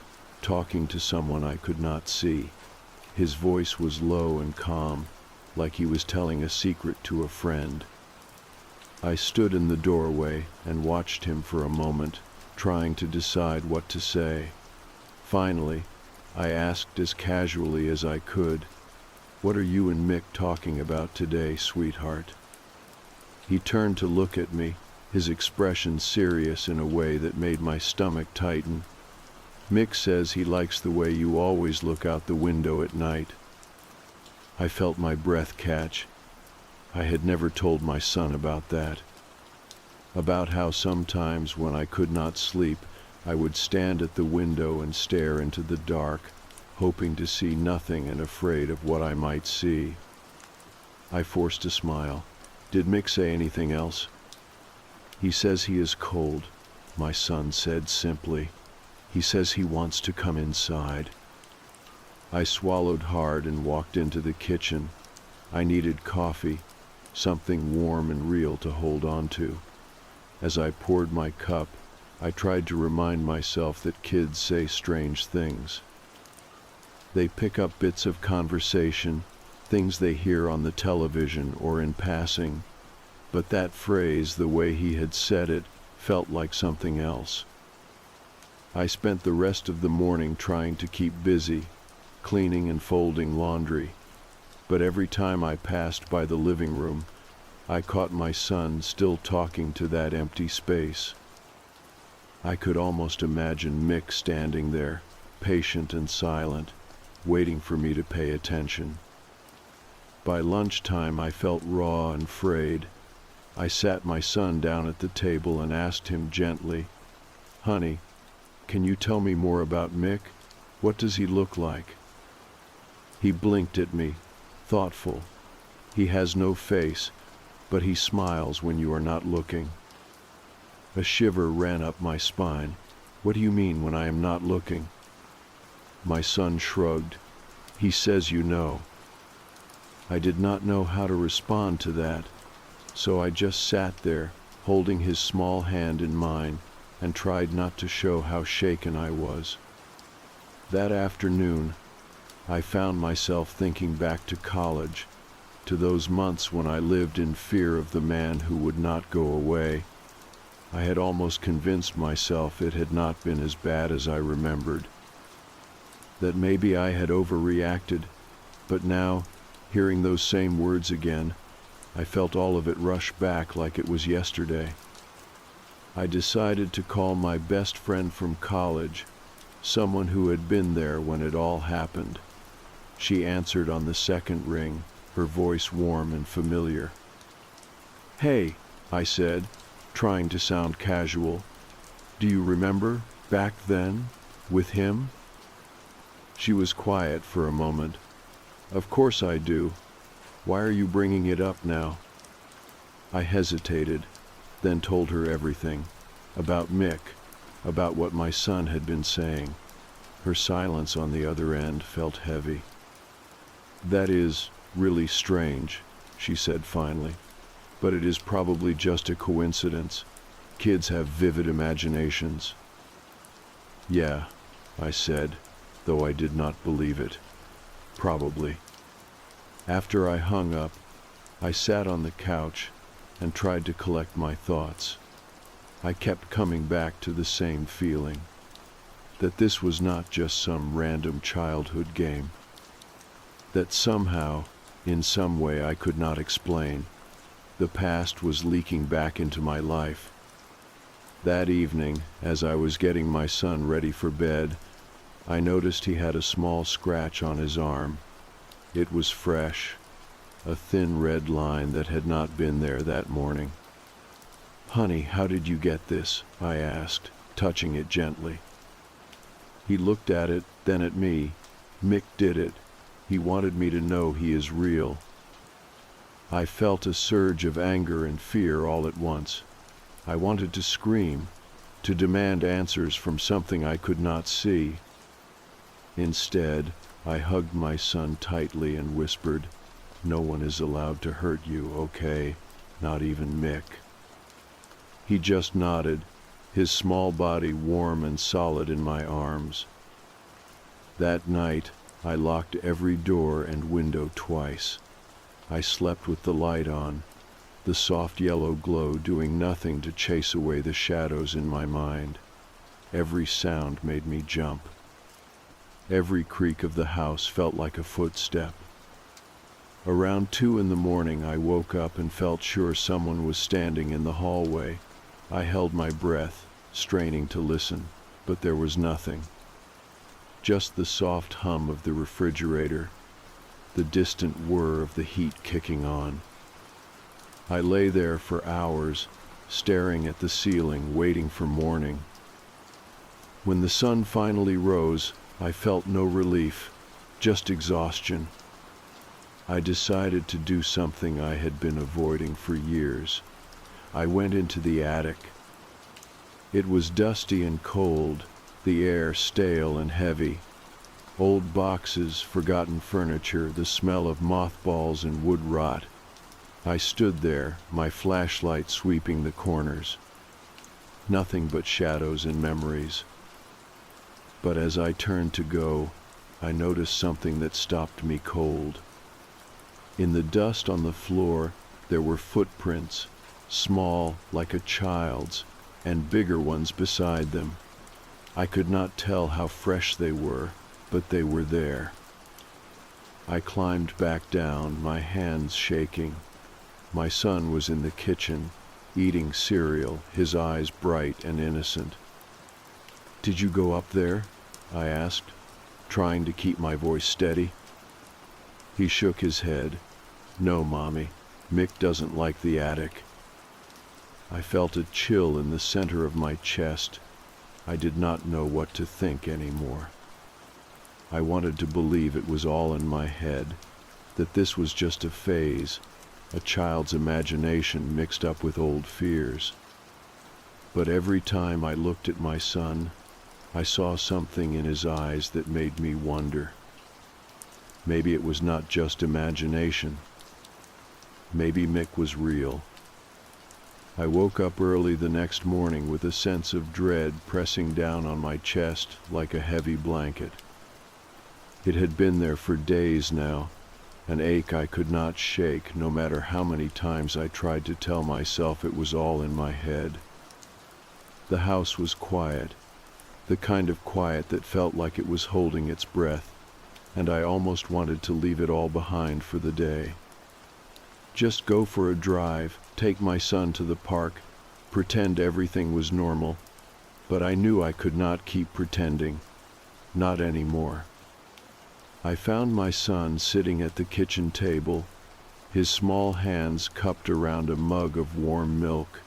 talking to someone I could not see. His voice was low and calm, like he was telling a secret to a friend. I stood in the doorway and watched him for a moment, trying to decide what to say. Finally, I asked as casually as I could, "What are you and Mick talking about today, sweetheart?" He turned to look at me, his expression serious in a way that made my stomach tighten. "Mick says he likes the way you always look out the window at night." I felt my breath catch. I had never told my son about that. About how sometimes when I could not sleep, I would stand at the window and stare into the dark, hoping to see nothing and afraid of what I might see. I forced a smile. "Did Mick say anything else?" "He says he is cold," my son said simply. "He says he wants to come inside." I swallowed hard and walked into the kitchen. I needed coffee, something warm and real to hold on to. As I poured my cup, I tried to remind myself that kids say strange things. They pick up bits of conversation, things they hear on the television or in passing, but that phrase, the way he had said it, felt like something else. I spent the rest of the morning trying to keep busy, cleaning and folding laundry, but every time I passed by the living room, I caught my son still talking to that empty space. I could almost imagine Mick standing there, patient and silent, waiting for me to pay attention. By lunchtime, I felt raw and frayed. I sat my son down at the table and asked him gently, "Honey, can you tell me more about Mick? What does he look like?" He blinked at me, thoughtful. He has no face, but he smiles when you are not looking. A shiver ran up my spine. "What do you mean when I am not looking?" My son shrugged. "He says you know." I did not know how to respond to that, so I just sat there, holding his small hand in mine, and tried not to show how shaken I was. That afternoon, I found myself thinking back to college, to those months when I lived in fear of the man who would not go away. I had almost convinced myself it had not been as bad as I remembered, that maybe I had overreacted, but now, hearing those same words again, I felt all of it rush back like it was yesterday. I decided to call my best friend from college, someone who had been there when it all happened. She answered on the second ring, her voice warm and familiar. "Hey," I said, trying to sound casual. "Do you remember, back then, with him?" She was quiet for a moment. "Of course I do. Why are you bringing it up now?" I hesitated, then told her everything. About Mick, about what my son had been saying. Her silence on the other end felt heavy. "That is really strange," she said finally, "but it is probably just a coincidence. Kids have vivid imaginations." "Yeah," I said, though I did not believe it. "Probably." After I hung up, I sat on the couch and tried to collect my thoughts. I kept coming back to the same feeling, that this was not just some random childhood game, that somehow, in some way I could not explain, the past was leaking back into my life. That evening, as I was getting my son ready for bed, I noticed he had a small scratch on his arm. It was fresh, a thin red line that had not been there that morning. "Honey, how did you get this?" I asked, touching it gently. He looked at it, then at me. "Mick did it. He wanted me to know he is real." I felt a surge of anger and fear all at once. I wanted to scream, to demand answers from something I could not see. Instead, I hugged my son tightly and whispered, "No one is allowed to hurt you, okay? Not even Mick." He just nodded, his small body warm and solid in my arms. That night, I locked every door and window twice. I slept with the light on, the soft yellow glow doing nothing to chase away the shadows in my mind. Every sound made me jump. Every creak of the house felt like a footstep. Around 2 in the morning, I woke up and felt sure someone was standing in the hallway. I held my breath, straining to listen, but there was nothing. Just the soft hum of the refrigerator, the distant whir of the heat kicking on. I lay there for hours, staring at the ceiling, waiting for morning. When the sun finally rose, I felt no relief, just exhaustion. I decided to do something I had been avoiding for years. I went into the attic. It was dusty and cold, the air stale and heavy. Old boxes, forgotten furniture, the smell of mothballs and wood rot. I stood there, my flashlight sweeping the corners. Nothing but shadows and memories. But as I turned to go, I noticed something that stopped me cold. In the dust on the floor, there were footprints, small like a child's, and bigger ones beside them. I could not tell how fresh they were, but they were there. I climbed back down, my hands shaking. My son was in the kitchen, eating cereal, his eyes bright and innocent. "Did you go up there?" I asked, trying to keep my voice steady. He shook his head. "No, Mommy, Mick doesn't like the attic." I felt a chill in the center of my chest. I did not know what to think anymore. I wanted to believe it was all in my head, that this was just a phase, a child's imagination mixed up with old fears. But every time I looked at my son, I saw something in his eyes that made me wonder. Maybe it was not just imagination. Maybe Mick was real. I woke up early the next morning with a sense of dread pressing down on my chest like a heavy blanket. It had been there for days now, an ache I could not shake no matter how many times I tried to tell myself it was all in my head. The house was quiet, the kind of quiet that felt like it was holding its breath, and I almost wanted to leave it all behind for the day. Just go for a drive, take my son to the park, pretend everything was normal, but I knew I could not keep pretending, not anymore. I found my son sitting at the kitchen table, his small hands cupped around a mug of warm milk.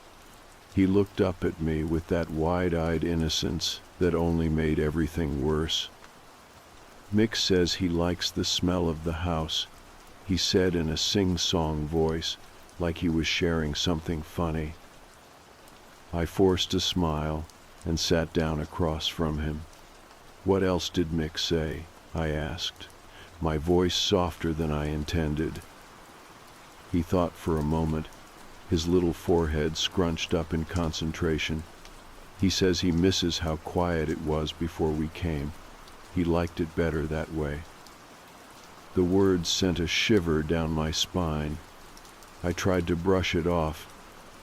He looked up at me with that wide-eyed innocence that only made everything worse. "Mick says he likes the smell of the house," he said in a sing-song voice, like he was sharing something funny. I forced a smile and sat down across from him. "What else did Mick say?" I asked, my voice softer than I intended. He thought for a moment, his little forehead scrunched up in concentration. "He says he misses how quiet it was before we came. He liked it better that way." The words sent a shiver down my spine. I tried to brush it off,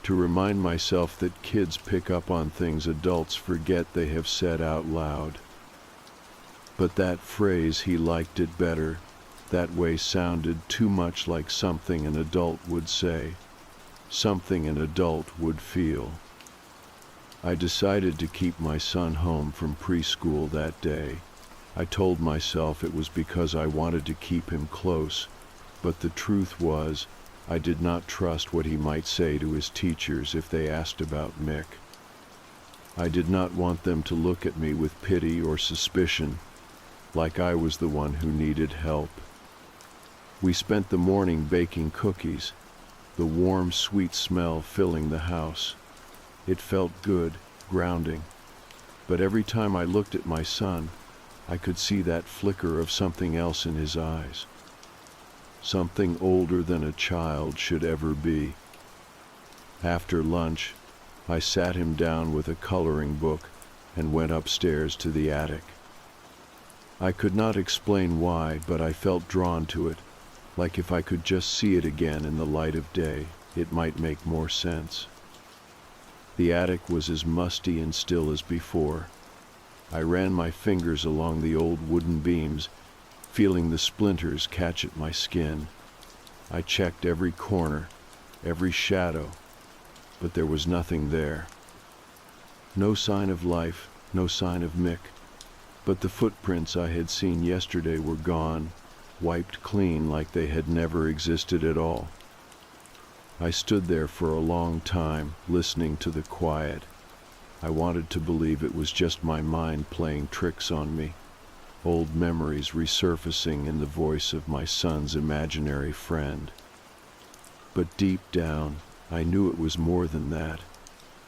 to remind myself that kids pick up on things adults forget they have said out loud. But that phrase, "he liked it better," that way sounded too much like something an adult would say, something an adult would feel. I decided to keep my son home from preschool that day. I told myself it was because I wanted to keep him close, but the truth was, I did not trust what he might say to his teachers if they asked about Mick. I did not want them to look at me with pity or suspicion, like I was the one who needed help. We spent the morning baking cookies, the warm, sweet smell filling the house. It felt good, grounding. But every time I looked at my son, I could see that flicker of something else in his eyes. Something older than a child should ever be. After lunch, I sat him down with a coloring book and went upstairs to the attic. I could not explain why, but I felt drawn to it. like if I could just see it again in the light of day, it might make more sense. The attic was as musty and still as before. I ran my fingers along the old wooden beams, feeling the splinters catch at my skin. I checked every corner, every shadow, but there was nothing there. No sign of life, no sign of Mick, but the footprints I had seen yesterday were gone, wiped clean like they had never existed at all. I stood there for a long time, listening to the quiet. I wanted to believe it was just my mind playing tricks on me, old memories resurfacing in the voice of my son's imaginary friend. But deep down, I knew it was more than that.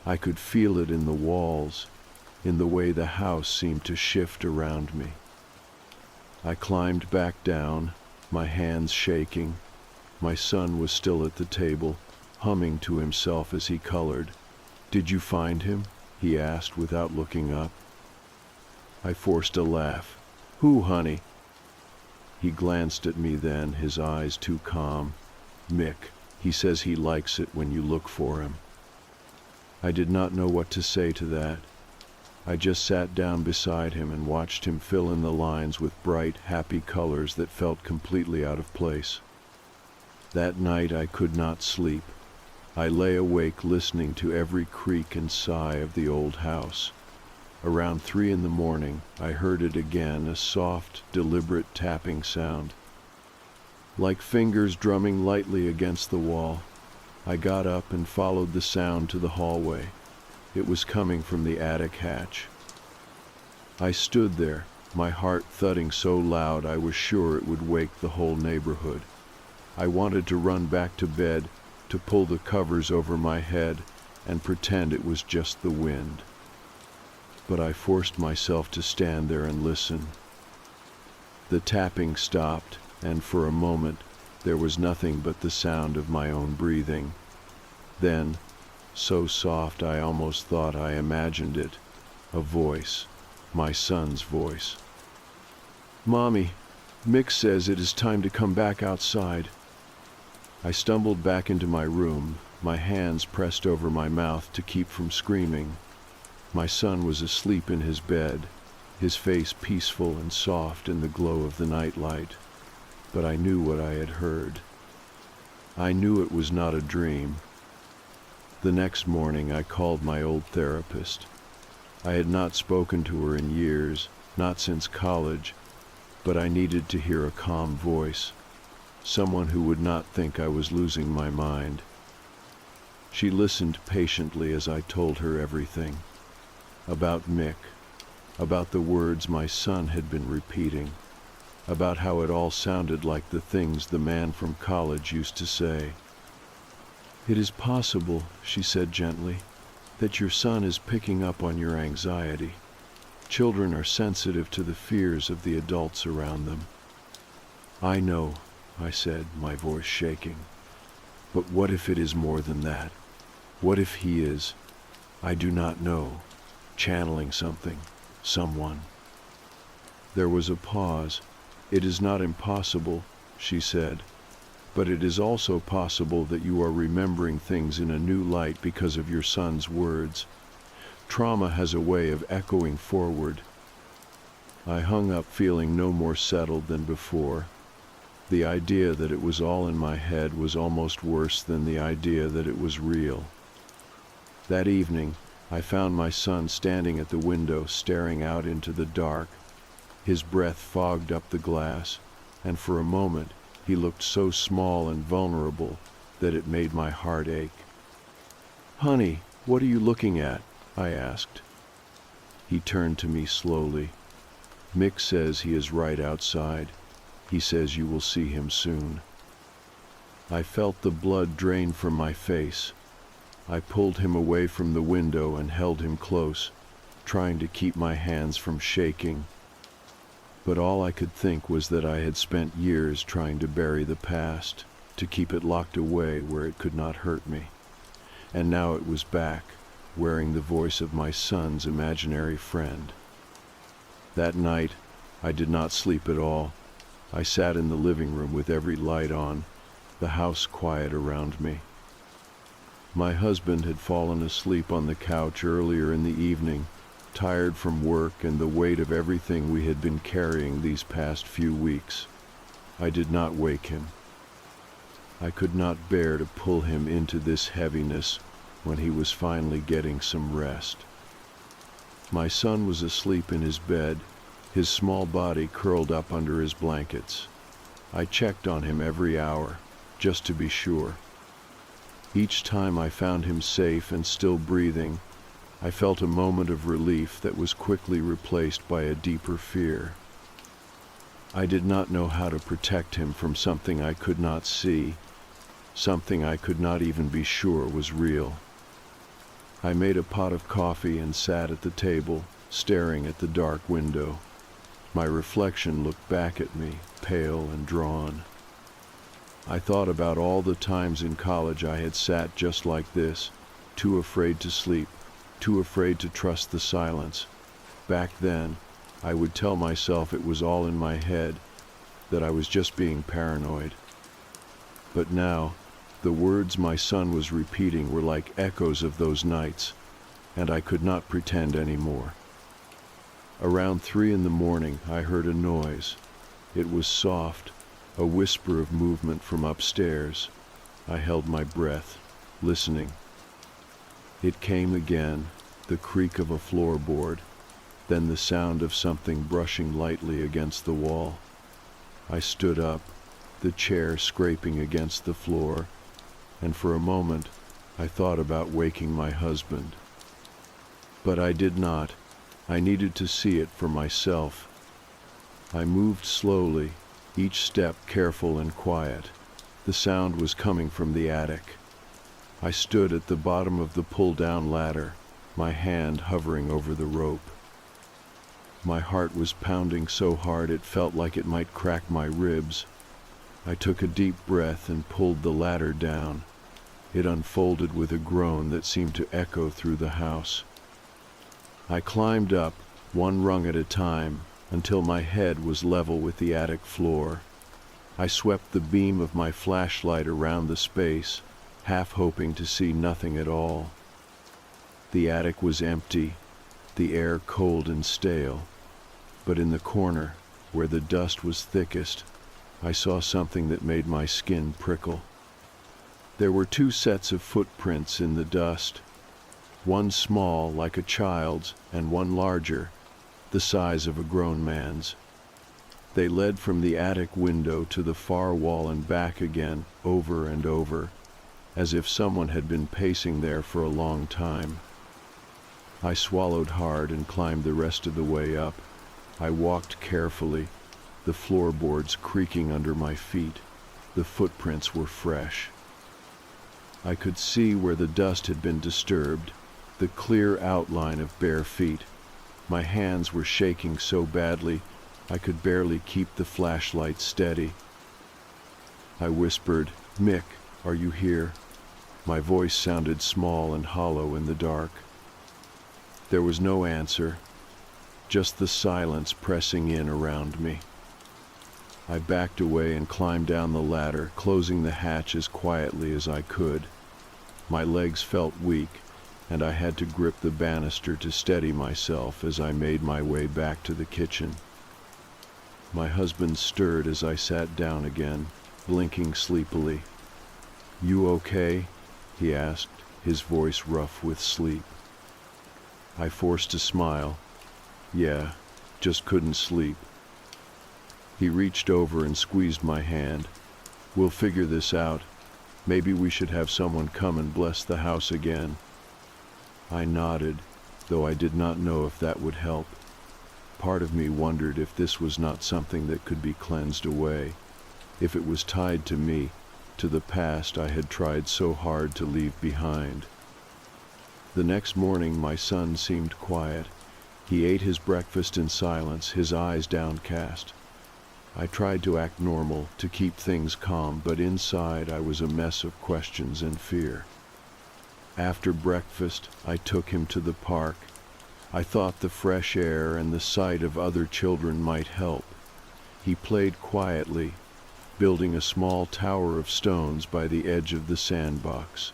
I could feel it in the walls, in the way the house seemed to shift around me. I climbed back down, my hands shaking. My son was still at the table, humming to himself as he colored. "Did you find him?" he asked without looking up. I forced a laugh. "Who, honey?" He glanced at me then, his eyes too calm. "Mick. He says he likes it when you look for him." I did not know what to say to that. I just sat down beside him and watched him fill in the lines with bright, happy colors that felt completely out of place. That night I could not sleep. I lay awake listening to every creak and sigh of the old house. Around 3 in the morning, I heard it again, a soft, deliberate tapping sound, like fingers drumming lightly against the wall. I got up and followed the sound to the hallway. It was coming from the attic hatch. I stood there, my heart thudding so loud I was sure it would wake the whole neighborhood. I wanted to run back to bed, to pull the covers over my head and pretend it was just the wind. But I forced myself to stand there and listen. The tapping stopped, and for a moment there was nothing but the sound of my own breathing. Then, so soft I almost thought I imagined it, a voice, my son's voice. "Mommy, Mick says it is time to come back outside." I stumbled back into my room, my hands pressed over my mouth to keep from screaming. My son was asleep in his bed, his face peaceful and soft in the glow of the nightlight. But I knew what I had heard. I knew it was not a dream. The next morning I called my old therapist. I had not spoken to her in years, not since college, but I needed to hear a calm voice, someone who would not think I was losing my mind. She listened patiently as I told her everything. About Mick, about the words my son had been repeating, about how it all sounded like the things the man from college used to say. "It is possible," she said gently, "that your son is picking up on your anxiety. Children are sensitive to the fears of the adults around them." "I know," I said, my voice shaking. "But what if it is more than that? What if he is, I do not know, channeling something, someone?" There was a pause. "It is not impossible," she said, "but it is also possible that you are remembering things in a new light because of your son's words. Trauma has a way of echoing forward." I hung up feeling no more settled than before. The idea that it was all in my head was almost worse than the idea that it was real. That evening, I found my son standing at the window staring out into the dark. His breath fogged up the glass, and for a moment he looked so small and vulnerable that it made my heart ache. "Honey, what are you looking at?" I asked. He turned to me slowly. "Mick says he is right outside. He says you will see him soon." I felt the blood drain from my face. I pulled him away from the window and held him close, trying to keep my hands from shaking. But all I could think was that I had spent years trying to bury the past, to keep it locked away where it could not hurt me. And now it was back, wearing the voice of my son's imaginary friend. That night, I did not sleep at all. I sat in the living room with every light on, the house quiet around me. My husband had fallen asleep on the couch earlier in the evening, tired from work and the weight of everything we had been carrying these past few weeks. I did not wake him. I could not bear to pull him into this heaviness when he was finally getting some rest. My son was asleep in his bed, his small body curled up under his blankets. I checked on him every hour, just to be sure. Each time I found him safe and still breathing, I felt a moment of relief that was quickly replaced by a deeper fear. I did not know how to protect him from something I could not see, something I could not even be sure was real. I made a pot of coffee and sat at the table, staring at the dark window. My reflection looked back at me, pale and drawn. I thought about all the times in college I had sat just like this, too afraid to sleep, too afraid to trust the silence. Back then, I would tell myself it was all in my head, that I was just being paranoid. But now, the words my son was repeating were like echoes of those nights, and I could not pretend anymore. Around 3 a.m, I heard a noise. It was soft, a whisper of movement from upstairs. I held my breath, listening. It came again, the creak of a floorboard, then the sound of something brushing lightly against the wall. I stood up, the chair scraping against the floor, and for a moment I thought about waking my husband. But I did not. I needed to see it for myself. I moved slowly, each step careful and quiet. The sound was coming from the attic. I stood at the bottom of the pull-down ladder, my hand hovering over the rope. My heart was pounding so hard it felt like it might crack my ribs. I took a deep breath and pulled the ladder down. It unfolded with a groan that seemed to echo through the house. I climbed up, one rung at a time, until my head was level with the attic floor. I swept the beam of my flashlight around the space, half hoping to see nothing at all. The attic was empty, the air cold and stale, but in the corner, where the dust was thickest, I saw something that made my skin prickle. There were 2 sets of footprints in the dust, one small like a child's and one larger, the size of a grown man's. They led from the attic window to the far wall and back again, over and over, as if someone had been pacing there for a long time. I swallowed hard and climbed the rest of the way up. I walked carefully, the floorboards creaking under my feet. The footprints were fresh. I could see where the dust had been disturbed, the clear outline of bare feet. My hands were shaking so badly, I could barely keep the flashlight steady. I whispered, "Mick, are you here?" My voice sounded small and hollow in the dark. There was no answer, just the silence pressing in around me. I backed away and climbed down the ladder, closing the hatch as quietly as I could. My legs felt weak, and I had to grip the banister to steady myself as I made my way back to the kitchen. My husband stirred as I sat down again, blinking sleepily. "You okay?" he asked, his voice rough with sleep. I forced a smile. "Yeah, just couldn't sleep." He reached over and squeezed my hand. "We'll figure this out. Maybe we should have someone come and bless the house again." I nodded, though I did not know if that would help. Part of me wondered if this was not something that could be cleansed away, if it was tied to me, to the past I had tried so hard to leave behind. The next morning my son seemed quiet. He ate his breakfast in silence, his eyes downcast. I tried to act normal, to keep things calm, but inside I was a mess of questions and fear. After breakfast, I took him to the park. I thought the fresh air and the sight of other children might help. He played quietly, building a small tower of stones by the edge of the sandbox.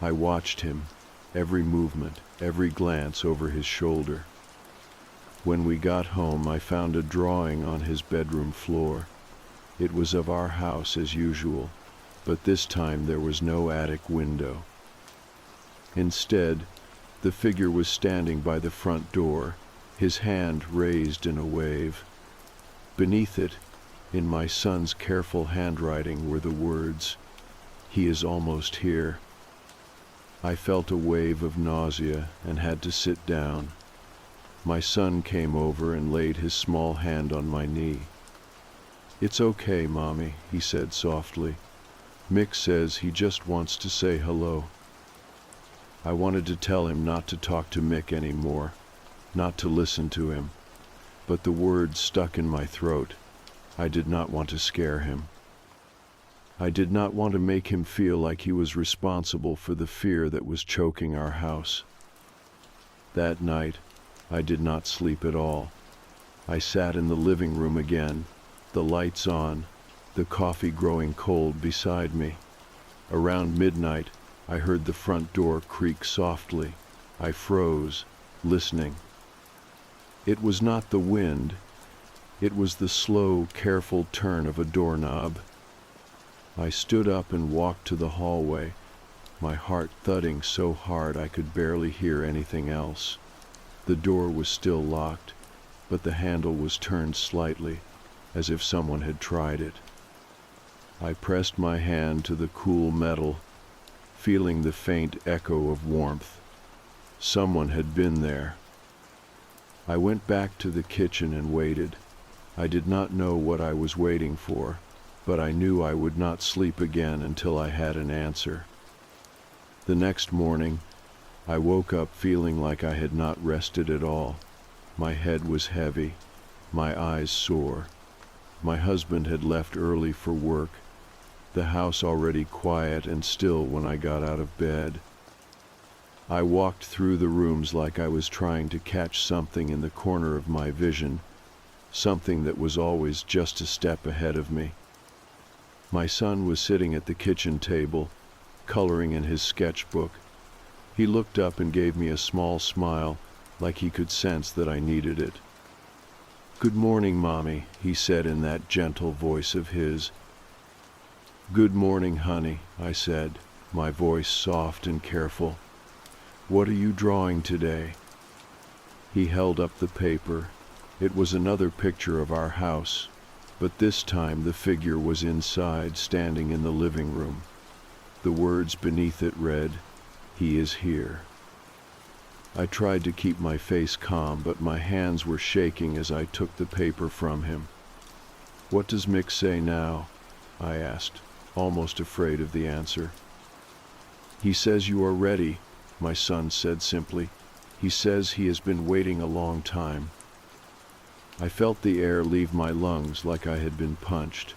I watched him, every movement, every glance over his shoulder. When we got home, I found a drawing on his bedroom floor. It was of our house as usual, but this time there was no attic window. Instead, the figure was standing by the front door, his hand raised in a wave. Beneath it, in my son's careful handwriting, were the words, "He is almost here." I felt a wave of nausea and had to sit down. My son came over and laid his small hand on my knee. "It's okay, Mommy," he said softly. "Mick says he just wants to say hello." I wanted to tell him not to talk to Mick anymore, not to listen to him, but the words stuck in my throat. I did not want to scare him. I did not want to make him feel like he was responsible for the fear that was choking our house. That night, I did not sleep at all. I sat in the living room again, the lights on, the coffee growing cold beside me. Around midnight, I heard the front door creak softly. I froze, listening. It was not the wind. It was the slow, careful turn of a doorknob. I stood up and walked to the hallway, my heart thudding so hard I could barely hear anything else. The door was still locked, but the handle was turned slightly, as if someone had tried it. I pressed my hand to the cool metal, feeling the faint echo of warmth. Someone had been there. I went back to the kitchen and waited. I did not know what I was waiting for, but I knew I would not sleep again until I had an answer. The next morning, I woke up feeling like I had not rested at all. My head was heavy, my eyes sore. My husband had left early for work, the house already quiet and still when I got out of bed. I walked through the rooms like I was trying to catch something in the corner of my vision, something that was always just a step ahead of me. My son was sitting at the kitchen table, coloring in his sketchbook. He looked up and gave me a small smile, like he could sense that I needed it. "Good morning, Mommy," he said in that gentle voice of his. "Good morning, honey," I said, my voice soft and careful. "What are you drawing today?" He held up the paper. It was another picture of our house, but this time the figure was inside, standing in the living room. The words beneath it read, "He is here." I tried to keep my face calm, but my hands were shaking as I took the paper from him. "What does Mick say now?" I asked, almost afraid of the answer. "He says you are ready," my son said simply. "He says he has been waiting a long time." I felt the air leave my lungs like I had been punched.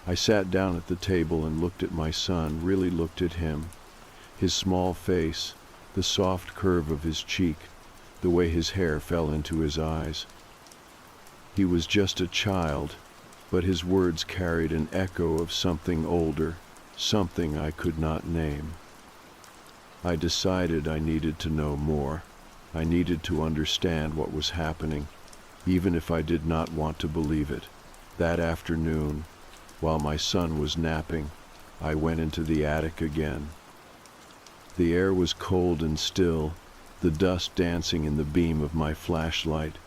I sat down at the table and looked at my son, really looked at him. His small face, the soft curve of his cheek, the way his hair fell into his eyes. He was just a child, but his words carried an echo of something older, something I could not name. I decided I needed to know more. I needed to understand what was happening, even if I did not want to believe it. That afternoon, while my son was napping, I went into the attic again. The air was cold and still, the dust dancing in the beam of my flashlight.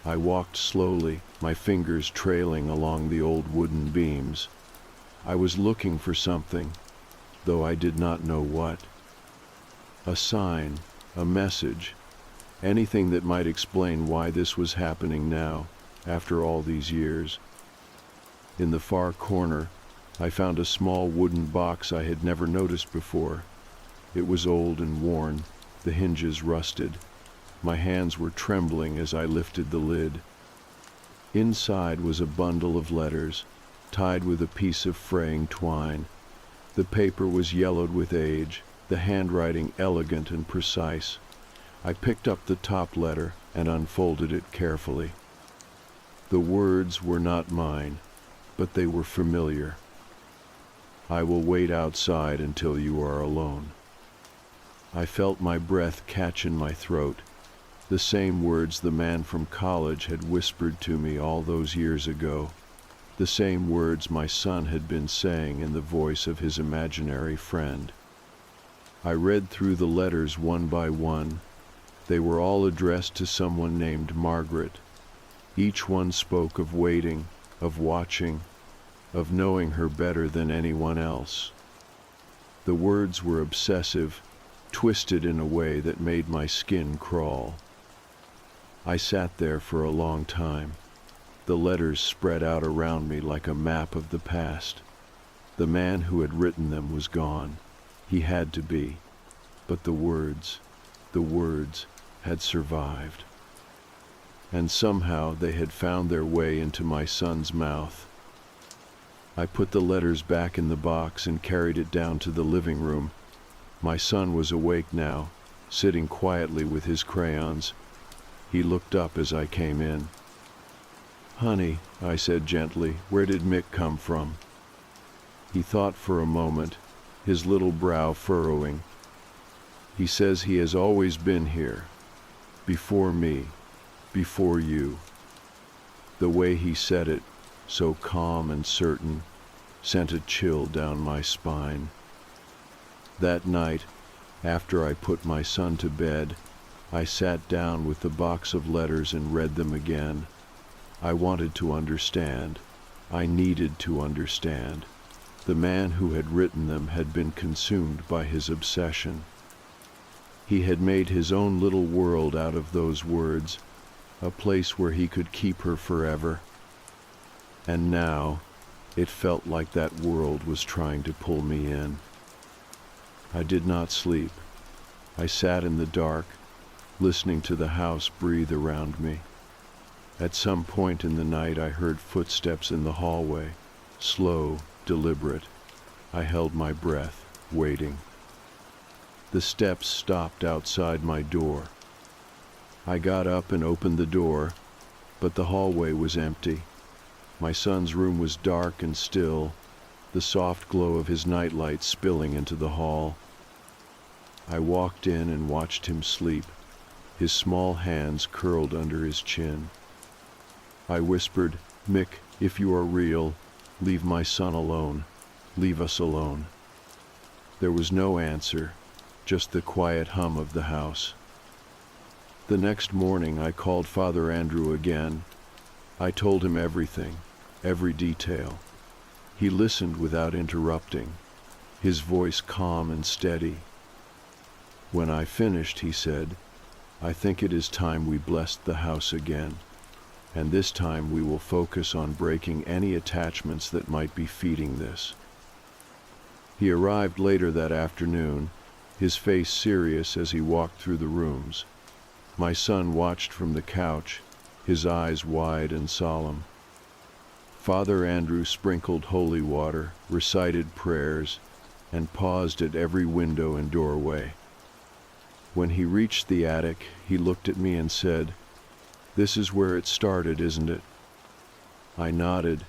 I walked slowly, my fingers trailing along the old wooden beams. I was looking for something, though I did not know what. A sign, a message, anything that might explain why this was happening now, after all these years. In the far corner, I found a small wooden box I had never noticed before. It was old and worn, the hinges rusted. My hands were trembling as I lifted the lid. Inside was a bundle of letters, tied with a piece of fraying twine. The paper was yellowed with age, the handwriting elegant and precise. I picked up the top letter and unfolded it carefully. The words were not mine, but they were familiar. I will wait outside until you are alone. I felt my breath catch in my throat, the same words the man from college had whispered to me all those years ago, the same words my son had been saying in the voice of his imaginary friend. I read through the letters one by one. They were all addressed to someone named Margaret. Each one spoke of waiting, of watching, of knowing her better than anyone else. The words were obsessive, twisted in a way that made my skin crawl. I sat there for a long time. The letters spread out around me like a map of the past. The man who had written them was gone. He had to be. But the words had survived. And somehow they had found their way into my son's mouth. I put the letters back in the box and carried it down to the living room. My son was awake now, sitting quietly with his crayons. He looked up as I came in. "Honey," I said gently, "where did Mick come from?" He thought for a moment, his little brow furrowing. "He says he has always been here, before me, before you." The way he said it, so calm and certain, sent a chill down my spine. That night, after I put my son to bed, I sat down with the box of letters and read them again. I wanted to understand. I needed to understand. The man who had written them had been consumed by his obsession. He had made his own little world out of those words, a place where he could keep her forever. And now, it felt like that world was trying to pull me in. I did not sleep. I sat in the dark, listening to the house breathe around me. At some point in the night I heard footsteps in the hallway, slow, deliberate. I held my breath, waiting. The steps stopped outside my door. I got up and opened the door, but the hallway was empty. My son's room was dark and still, the soft glow of his nightlight spilling into the hall. I walked in and watched him sleep, his small hands curled under his chin. I whispered, "Mick, if you are real, leave my son alone. Leave us alone." There was no answer, just the quiet hum of the house. The next morning I called Father Andrew again. I told him everything, every detail. He listened without interrupting, his voice calm and steady. When I finished, he said, "I think it is time we blessed the house again, and this time we will focus on breaking any attachments that might be feeding this." He arrived later that afternoon, his face serious as he walked through the rooms. My son watched from the couch, his eyes wide and solemn. Father Andrew sprinkled holy water, recited prayers, and paused at every window and doorway. When he reached the attic, he looked at me and said, "This is where it started, isn't it?" I nodded.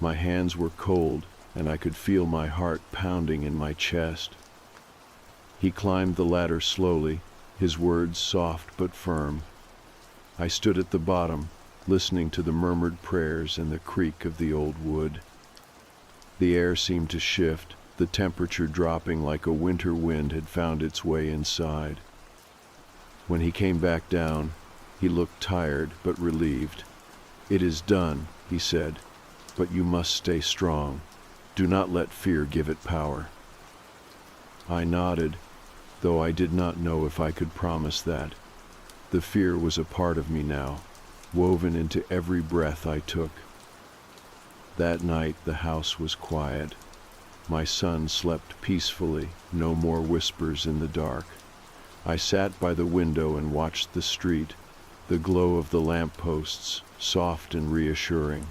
My hands were cold, and I could feel my heart pounding in my chest. He climbed the ladder slowly, his words soft but firm. I stood at the bottom, listening to the murmured prayers and the creak of the old wood. The air seemed to shift, the temperature dropping like a winter wind had found its way inside. When he came back down, he looked tired but relieved. "It is done," he said, "but you must stay strong. Do not let fear give it power." I nodded, though I did not know if I could promise that. The fear was a part of me now, woven into every breath I took. That night the house was quiet. My son slept peacefully, no more whispers in the dark. I sat by the window and watched the street, the glow of the lampposts, soft and reassuring.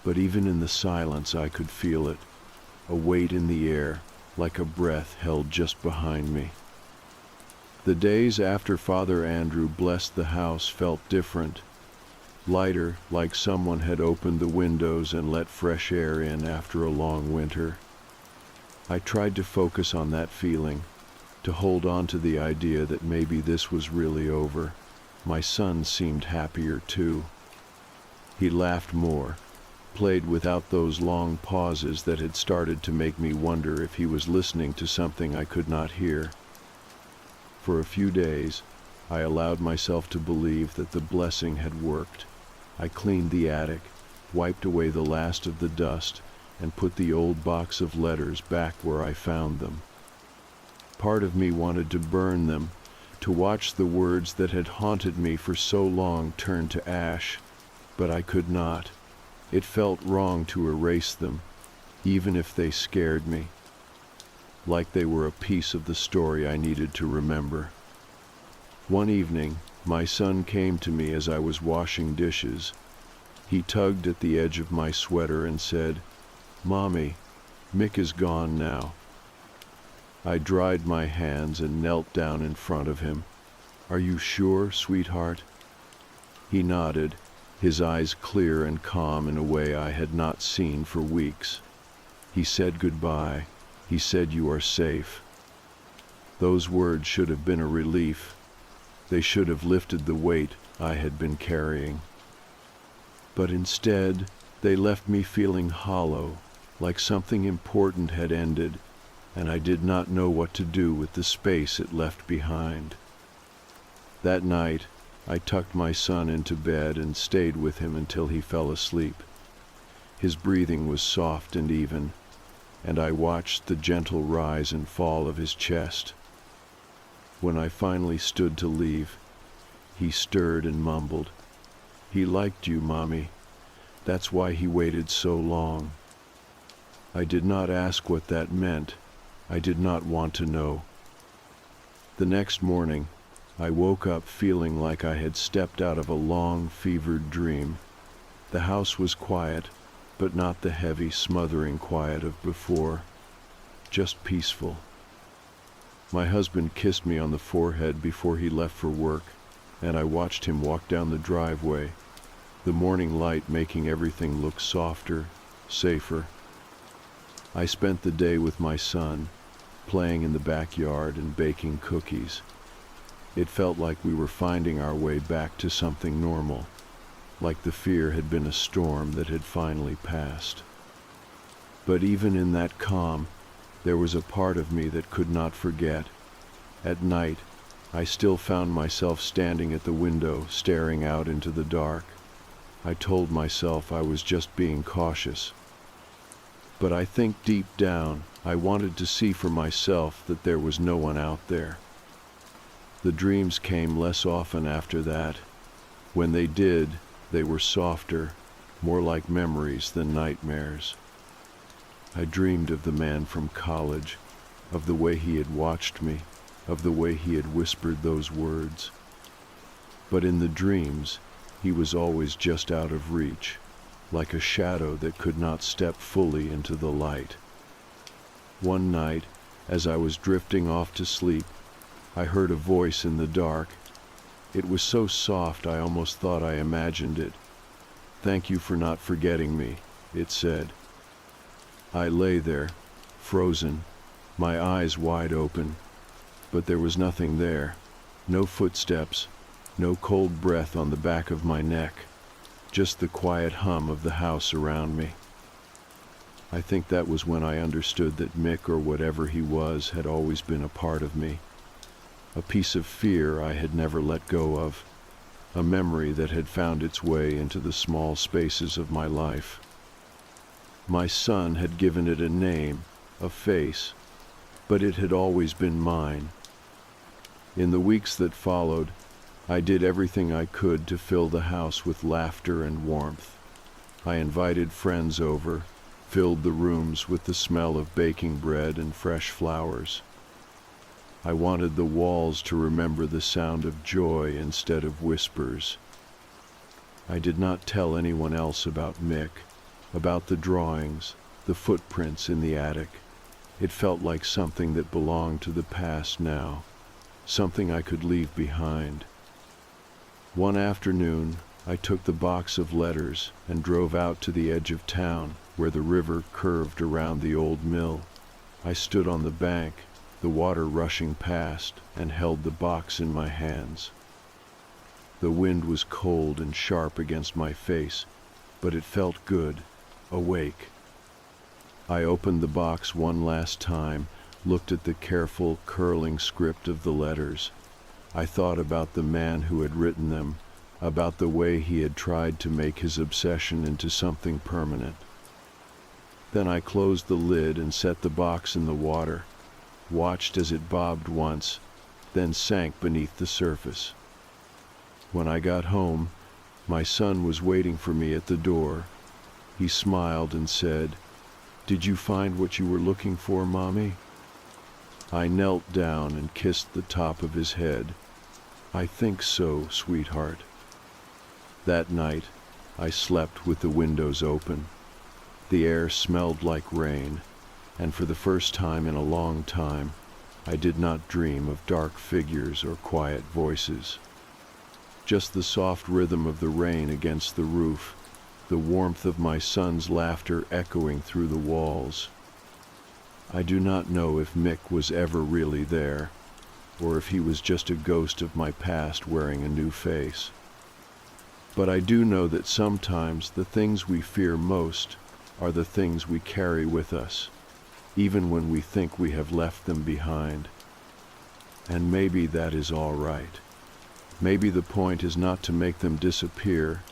But even in the silence I could feel it, a weight in the air, like a breath held just behind me. The days after Father Andrew blessed the house felt different. lighter, like someone had opened the windows and let fresh air in after a long winter. I tried to focus on that feeling, to hold on to the idea that maybe this was really over. My son seemed happier too. He laughed more, played without those long pauses that had started to make me wonder if he was listening to something I could not hear. For a few days, I allowed myself to believe that the blessing had worked. I cleaned the attic, wiped away the last of the dust, and put the old box of letters back where I found them. Part of me wanted to burn them, to watch the words that had haunted me for so long turn to ash, but I could not. It felt wrong to erase them, even if they scared me, like they were a piece of the story I needed to remember. One evening, my son came to me as I was washing dishes. He tugged at the edge of my sweater and said, "Mommy, Mick is gone now." I dried my hands and knelt down in front of him. "Are you sure, sweetheart?" He nodded, his eyes clear and calm in a way I had not seen for weeks. He said goodbye. He said you are safe. Those words should have been a relief. They should have lifted the weight I had been carrying. But instead, they left me feeling hollow, like something important had ended, and I did not know what to do with the space it left behind. That night, I tucked my son into bed and stayed with him until he fell asleep. His breathing was soft and even, and I watched the gentle rise and fall of his chest. When I finally stood to leave, he stirred and mumbled, "He liked you, Mommy. That's why he waited so long." I did not ask what that meant. I did not want to know. The next morning, I woke up feeling like I had stepped out of a long, fevered dream. The house was quiet, but not the heavy, smothering quiet of before. Just peaceful. My husband kissed me on the forehead before he left for work, and I watched him walk down the driveway, the morning light making everything look softer, safer. I spent the day with my son, playing in the backyard and baking cookies. It felt like we were finding our way back to something normal, like the fear had been a storm that had finally passed. But even in that calm, there was a part of me that could not forget. At night, I still found myself standing at the window, staring out into the dark. I told myself I was just being cautious. But I think deep down, I wanted to see for myself that there was no one out there. The dreams came less often after that. When they did, they were softer, more like memories than nightmares. I dreamed of the man from college, of the way he had watched me, of the way he had whispered those words. But in the dreams, he was always just out of reach, like a shadow that could not step fully into the light. One night, as I was drifting off to sleep, I heard a voice in the dark. It was so soft I almost thought I imagined it. "Thank you for not forgetting me," it said. I lay there, frozen, my eyes wide open, but there was nothing there. No footsteps, no cold breath on the back of my neck, just the quiet hum of the house around me. I think that was when I understood that Mick, or whatever he was, had always been a part of me. A piece of fear I had never let go of, a memory that had found its way into the small spaces of my life. My son had given it a name, a face, but it had always been mine. In the weeks that followed, I did everything I could to fill the house with laughter and warmth. I invited friends over, filled the rooms with the smell of baking bread and fresh flowers. I wanted the walls to remember the sound of joy instead of whispers. I did not tell anyone else about Mick, about the drawings, the footprints in the attic. It felt like something that belonged to the past now, something I could leave behind. One afternoon, I took the box of letters and drove out to the edge of town where the river curved around the old mill. I stood on the bank, the water rushing past, and held the box in my hands. The wind was cold and sharp against my face, but it felt good, awake. I opened the box one last time, looked at the careful, curling script of the letters. I thought about the man who had written them, about the way he had tried to make his obsession into something permanent. Then I closed the lid and set the box in the water, watched as it bobbed once, then sank beneath the surface. When I got home, my son was waiting for me at the door. He smiled and said, "Did you find what you were looking for, Mommy?" I knelt down and kissed the top of his head. "I think so, sweetheart." That night, I slept with the windows open. The air smelled like rain, and for the first time in a long time, I did not dream of dark figures or quiet voices. Just the soft rhythm of the rain against the roof, the warmth of my son's laughter echoing through the walls. I do not know if Mick was ever really there, or if he was just a ghost of my past wearing a new face. But I do know that sometimes the things we fear most are the things we carry with us, even when we think we have left them behind. And maybe that is all right. Maybe the point is not to make them disappear,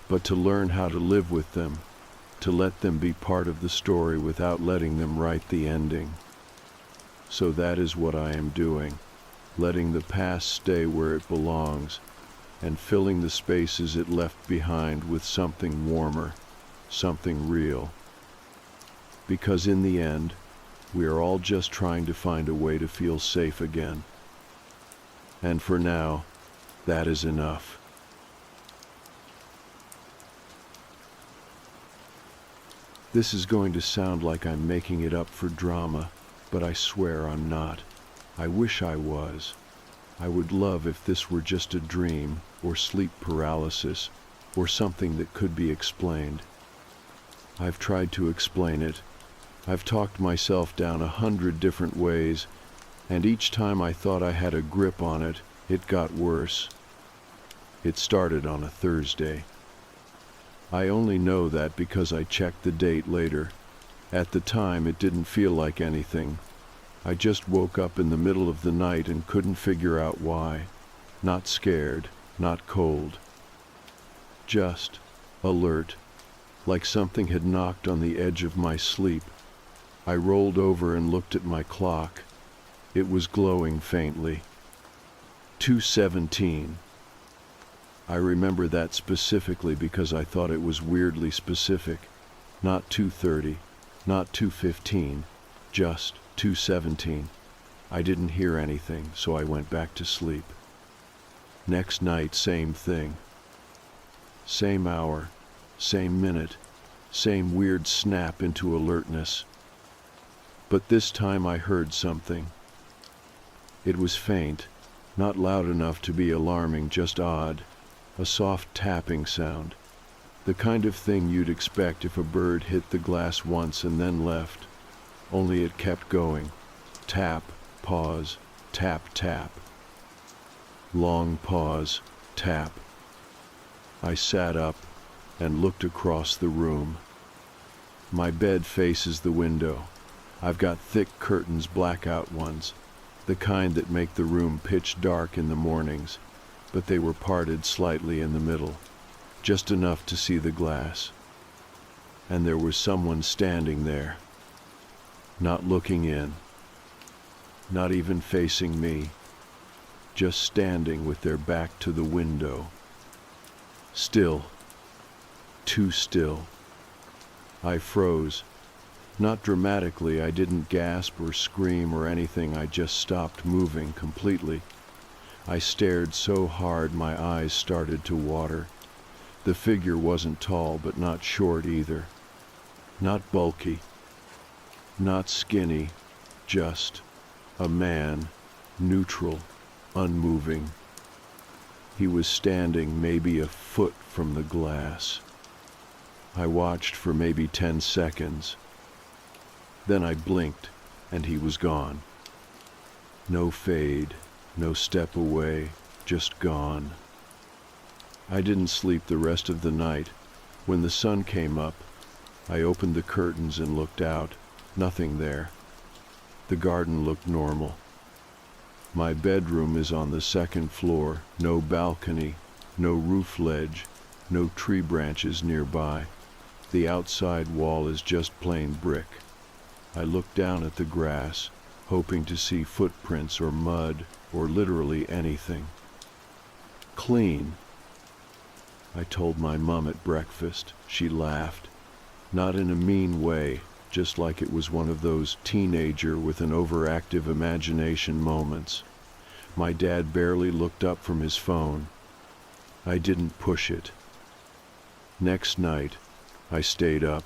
but to learn how to live with them, to let them be part of the story without letting them write the ending. So that is what I am doing, letting the past stay where it belongs, and filling the spaces it left behind with something warmer, something real. Because in the end, we are all just trying to find a way to feel safe again. And for now, that is enough. This is going to sound like I'm making it up for drama, but I swear I'm not. I wish I was. I would love if this were just a dream, or sleep paralysis, or something that could be explained. I've tried to explain it. I've talked myself down 100 different ways, and each time I thought I had a grip on it, it got worse. It started on a Thursday. I only know that because I checked the date later. At the time, it didn't feel like anything. I just woke up in the middle of the night and couldn't figure out why. Not scared, not cold. Just alert, like something had knocked on the edge of my sleep. I rolled over and looked at my clock. It was glowing faintly. 2:17. I remember that specifically because I thought it was weirdly specific. Not 2:30, not 2:15, just 2:17. I didn't hear anything, so I went back to sleep. Next night, same thing. Same hour, same minute, same weird snap into alertness. But this time I heard something. It was faint, not loud enough to be alarming, just odd. A soft tapping sound. The kind of thing you'd expect if a bird hit the glass once and then left. Only it kept going. Tap, pause, tap, tap. Long pause, tap. I sat up and looked across the room. My bed faces the window. I've got thick curtains, blackout ones, the kind that make the room pitch dark in the mornings, but they were parted slightly in the middle, just enough to see the glass. And there was someone standing there, not looking in, not even facing me, just standing with their back to the window. Still, too still. I froze. Not dramatically, I didn't gasp or scream or anything, I just stopped moving completely. I stared so hard my eyes started to water. The figure wasn't tall, but not short either. Not bulky. Not skinny. Just a man, neutral, unmoving. He was standing maybe a foot from the glass. I watched for maybe 10 seconds. Then I blinked, and he was gone. No fade, no step away, just gone. I didn't sleep the rest of the night. When the sun came up, I opened the curtains and looked out. Nothing there. The garden looked normal. My bedroom is on the 2nd floor, no balcony, no roof ledge, no tree branches nearby. The outside wall is just plain brick. I look down at the grass, hoping to see footprints or mud or literally anything. Clean. I told my mom at breakfast. She laughed. Not in a mean way, just like it was one of those teenager with an overactive imagination moments. My dad barely looked up from his phone. I didn't push it. Next night, I stayed up.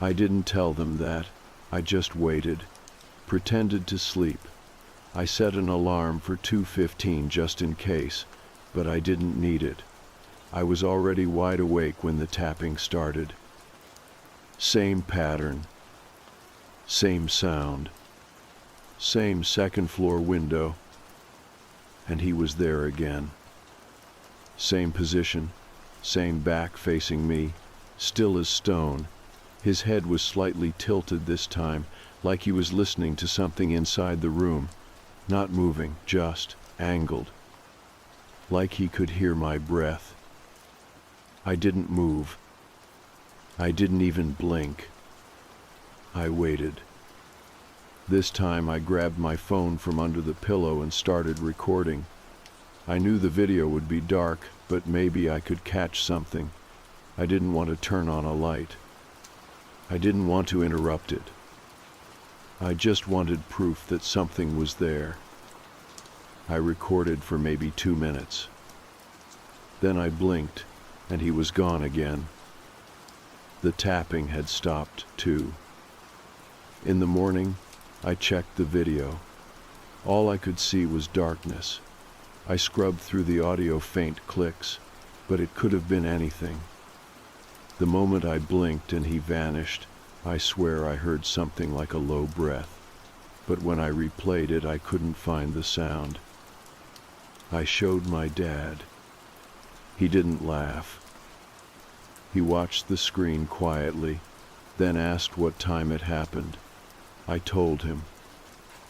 I didn't tell them that. I just waited, pretended to sleep. I set an alarm for 2:15 just in case, but I didn't need it. I was already wide awake when the tapping started. Same pattern, same sound, same 2nd floor window, and he was there again. Same position, same back facing me, still as stone. His head was slightly tilted this time, like he was listening to something inside the room, not moving, just angled, like he could hear my breath. I didn't move. I didn't even blink. I waited. This time I grabbed my phone from under the pillow and started recording. I knew the video would be dark, but maybe I could catch something. I didn't want to turn on a light. I didn't want to interrupt it. I just wanted proof that something was there. I recorded for maybe 2 minutes. Then I blinked, and he was gone again. The tapping had stopped, too. In the morning, I checked the video. All I could see was darkness. I scrubbed through the audio faint clicks, but it could have been anything. The moment I blinked and he vanished, I swear I heard something like a low breath. But when I replayed it, I couldn't find the sound. I showed my dad. He didn't laugh. He watched the screen quietly, then asked what time it happened. I told him.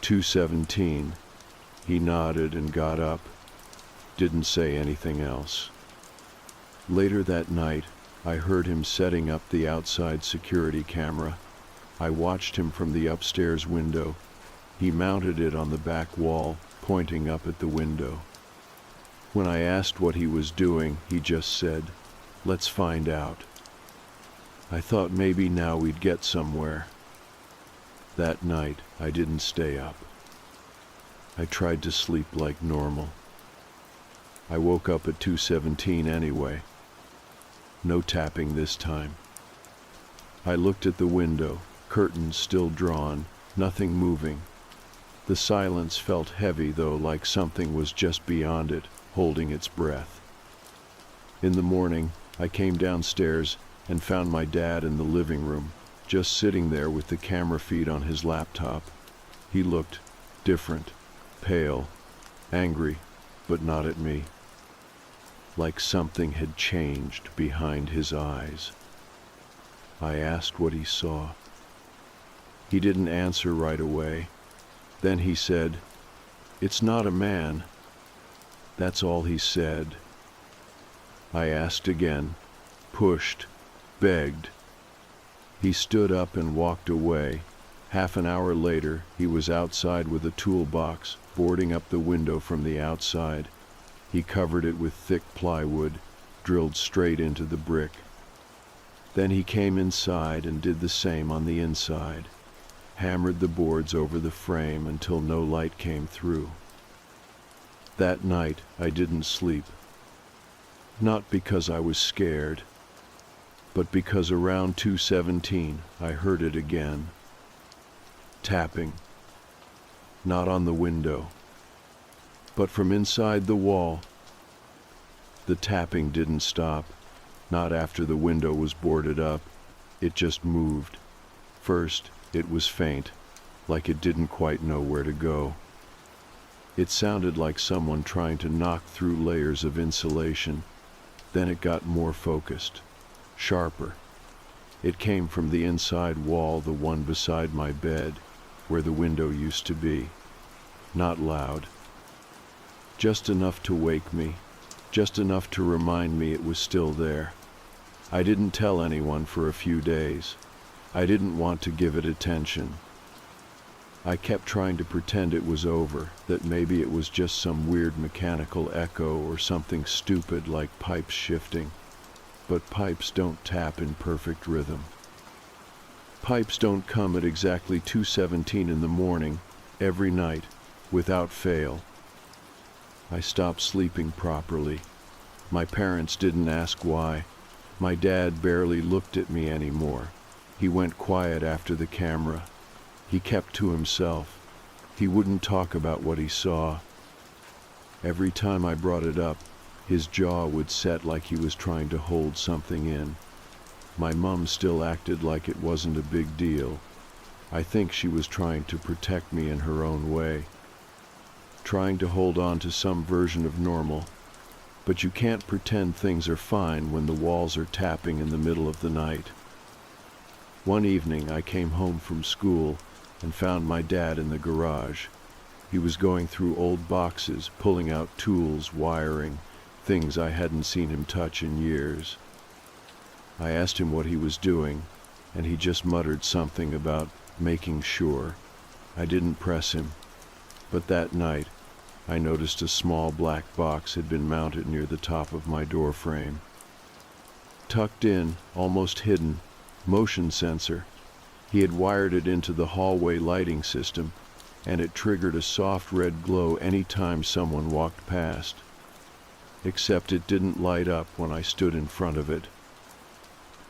2:17. He nodded and got up. Didn't say anything else. Later that night, I heard him setting up the outside security camera. I watched him from the upstairs window. He mounted it on the back wall, pointing up at the window. When I asked what he was doing, he just said, "Let's find out." I thought maybe now we'd get somewhere. That night, I didn't stay up. I tried to sleep like normal. I woke up at 2:17 anyway. No tapping this time. I looked at the window, curtains still drawn, nothing moving. The silence felt heavy though, like something was just beyond it, holding its breath. In the morning, I came downstairs and found my dad in the living room, just sitting there with the camera feed on his laptop. He looked different, pale, angry, but not at me. Like something had changed behind his eyes. I asked what he saw. He didn't answer right away. Then he said, "It's not a man." That's all he said. I asked again, pushed, begged. He stood up and walked away. Half an hour later, he was outside with a toolbox, boarding up the window from the outside. He covered it with thick plywood, drilled straight into the brick. Then he came inside and did the same on the inside, hammered the boards over the frame until no light came through. That night, I didn't sleep. Not because I was scared, but because around 2:17 I heard it again. Tapping. Not on the window, but from inside the wall, The tapping didn't stop, not after the window was boarded up. It just moved. First, it was faint, like it didn't quite know where to go. It sounded like someone trying to knock through layers of insulation. Then it got more focused, sharper. It came from the inside wall, the one beside my bed, where the window used to be. Not loud. Just enough to wake me, just enough to remind me it was still there. I didn't tell anyone for a few days. I didn't want to give it attention. I kept trying to pretend it was over, that maybe it was just some weird mechanical echo or something stupid like pipes shifting. But pipes don't tap in perfect rhythm. Pipes don't come at exactly 2:17 in the morning, every night, without fail. I stopped sleeping properly. My parents didn't ask why. My dad barely looked at me anymore. He went quiet after the camera. He kept to himself. He wouldn't talk about what he saw. Every time I brought it up, his jaw would set like he was trying to hold something in. My mom still acted like it wasn't a big deal. I think she was trying to protect me in her own way, trying to hold on to some version of normal. But you can't pretend things are fine when the walls are tapping in the middle of the night. One evening I came home from school and found my dad in the garage. He was going through old boxes, pulling out tools, wiring, things I hadn't seen him touch in years. I asked him what he was doing, and he just muttered something about making sure. I didn't press him, but that night I noticed a small black box had been mounted near the top of my door frame. Tucked in, almost hidden, motion sensor. He had wired it into the hallway lighting system, and it triggered a soft red glow any time someone walked past. Except it didn't light up when I stood in front of it.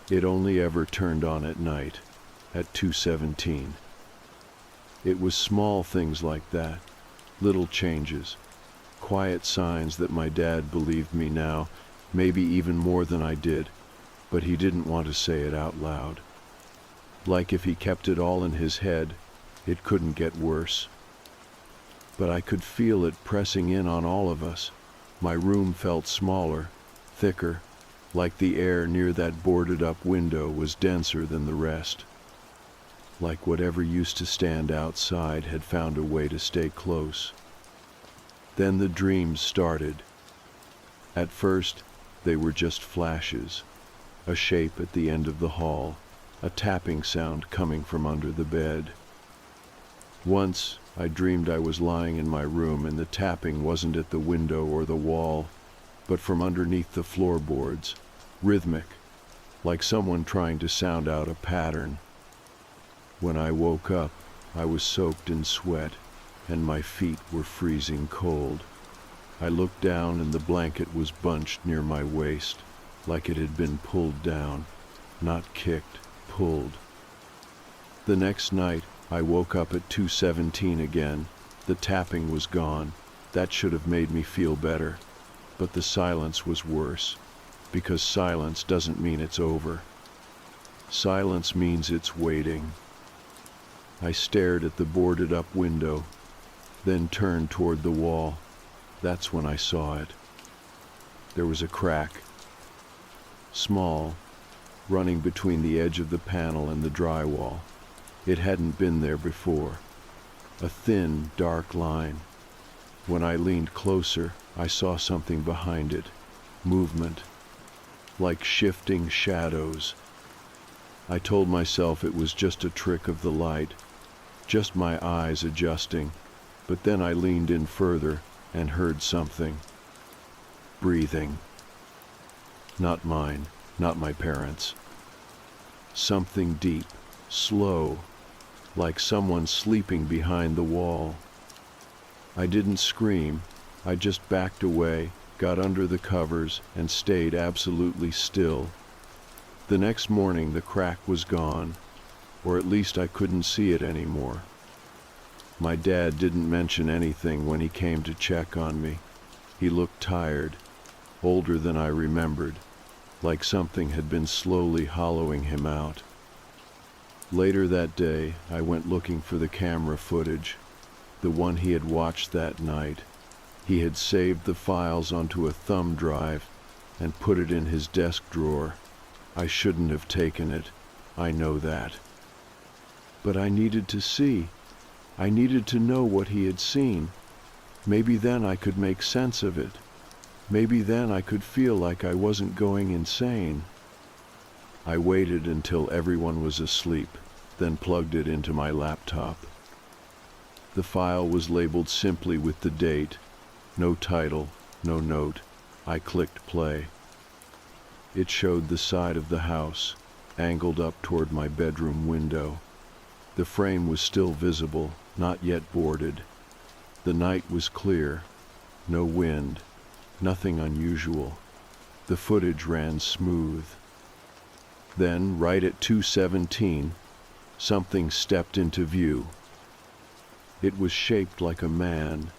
It only ever turned on at night, at 2:17. It was small things like that, little changes, quiet signs that my dad believed me now, maybe even more than I did, but he didn't want to say it out loud. Like if he kept it all in his head, it couldn't get worse. But I could feel it pressing in on all of us. My room felt smaller, thicker, like the air near that boarded-up window was denser than the rest. Like whatever used to stand outside had found a way to stay close. Then the dreams started. At first, they were just flashes, a shape at the end of the hall, a tapping sound coming from under the bed. Once, I dreamed I was lying in my room and the tapping wasn't at the window or the wall, but from underneath the floorboards, rhythmic, like someone trying to sound out a pattern. When I woke up, I was soaked in sweat, and my feet were freezing cold. I looked down and the blanket was bunched near my waist, like it had been pulled down, not kicked, pulled. The next night, I woke up at 2:17 again. The tapping was gone. That should have made me feel better. But the silence was worse, because silence doesn't mean it's over. Silence means it's waiting. I stared at the boarded-up window, then turned toward the wall. That's when I saw it. There was a crack, small, running between the edge of the panel and the drywall. It hadn't been there before. A thin, dark line. When I leaned closer, I saw something behind it. Movement. Like shifting shadows. I told myself it was just a trick of the light, just my eyes adjusting, but then I leaned in further and heard something. Breathing. Not mine, not my parents'. Something deep, slow, like someone sleeping behind the wall. I didn't scream. I just backed away, got under the covers, and stayed absolutely still. The next morning the crack was gone, or at least I couldn't see it anymore. My dad didn't mention anything when he came to check on me. He looked tired. older than I remembered, like something had been slowly hollowing him out. Later that day, I went looking for the camera footage, the one he had watched that night. He had saved the files onto a thumb drive and put it in his desk drawer. I shouldn't have taken it, I know that. But I needed to see. I needed to know what he had seen. Maybe then I could make sense of it. Maybe then I could feel like I wasn't going insane. I waited until everyone was asleep, then plugged it into my laptop. The file was labeled simply with the date. No title, no note. I clicked play. It showed the side of the house, angled up toward my bedroom window. The frame was still visible, not yet boarded. The night was clear, no wind, nothing unusual. The footage ran smooth. Then, right at 2:17, something stepped into view. It was shaped like a man,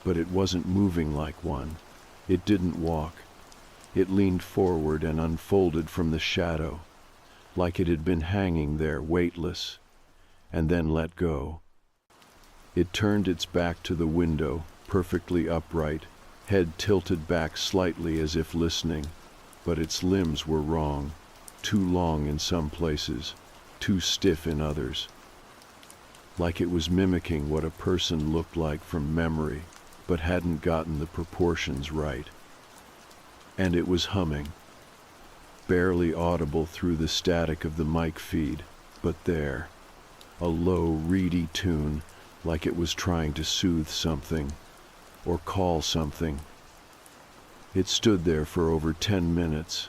but it wasn't moving like one. It didn't walk. It leaned forward and unfolded from the shadow, like it had been hanging there, weightless, and then let go. It turned its back to the window, perfectly upright, head tilted back slightly as if listening, but its limbs were wrong, too long in some places, too stiff in others. Like it was mimicking what a person looked like from memory, but hadn't gotten the proportions right. And it was humming, barely audible through the static of the mic feed, but there, a low, reedy tune, like it was trying to soothe something, or call something. It stood there for over 10 minutes,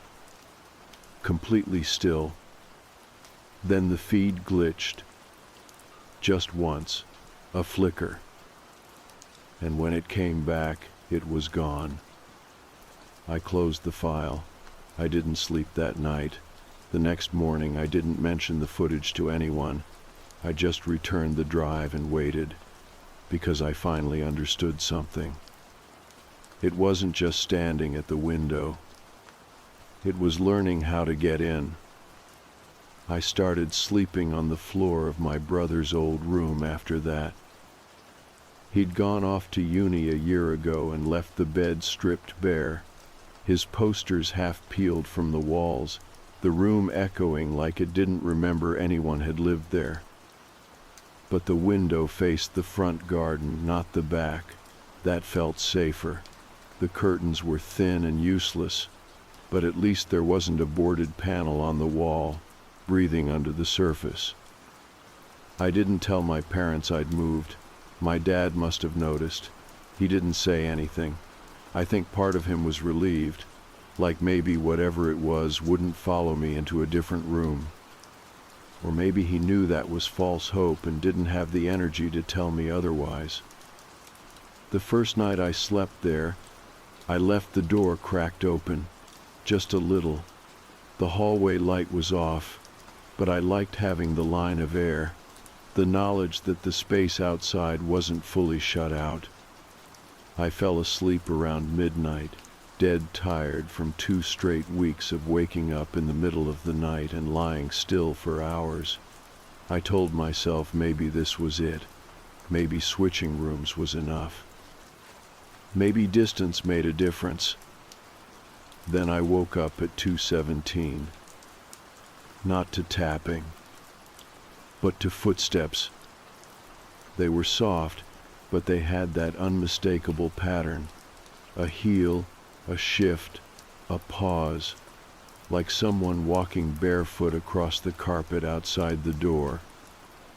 completely still. Then the feed glitched, just once, a flicker. And when it came back, it was gone. I closed the file. I didn't sleep that night. The next morning, I didn't mention the footage to anyone. I just returned the drive and waited, because I finally understood something. It wasn't just standing at the window. It was learning how to get in. I started sleeping on the floor of my brother's old room after that. He'd gone off to uni a year ago and left the bed stripped bare, his posters half peeled from the walls, the room echoing like it didn't remember anyone had lived there. But the window faced the front garden, not the back. That felt safer. The curtains were thin and useless, but at least there wasn't a boarded panel on the wall, breathing under the surface. I didn't tell my parents I'd moved. My dad must have noticed. He didn't say anything. I think part of him was relieved, like maybe whatever it was wouldn't follow me into a different room. Or maybe he knew that was false hope and didn't have the energy to tell me otherwise. The first night I slept there, I left the door cracked open, just a little. The hallway light was off, but I liked having the line of air, the knowledge that the space outside wasn't fully shut out. I fell asleep around midnight, dead tired from 2 straight weeks of waking up in the middle of the night and lying still for hours. I told myself maybe this was it. Maybe switching rooms was enough. Maybe distance made a difference. Then I woke up at 2:17. Not to tapping, but to footsteps. They were soft, but they had that unmistakable pattern. A heel, a shift, a pause, like someone walking barefoot across the carpet outside the door.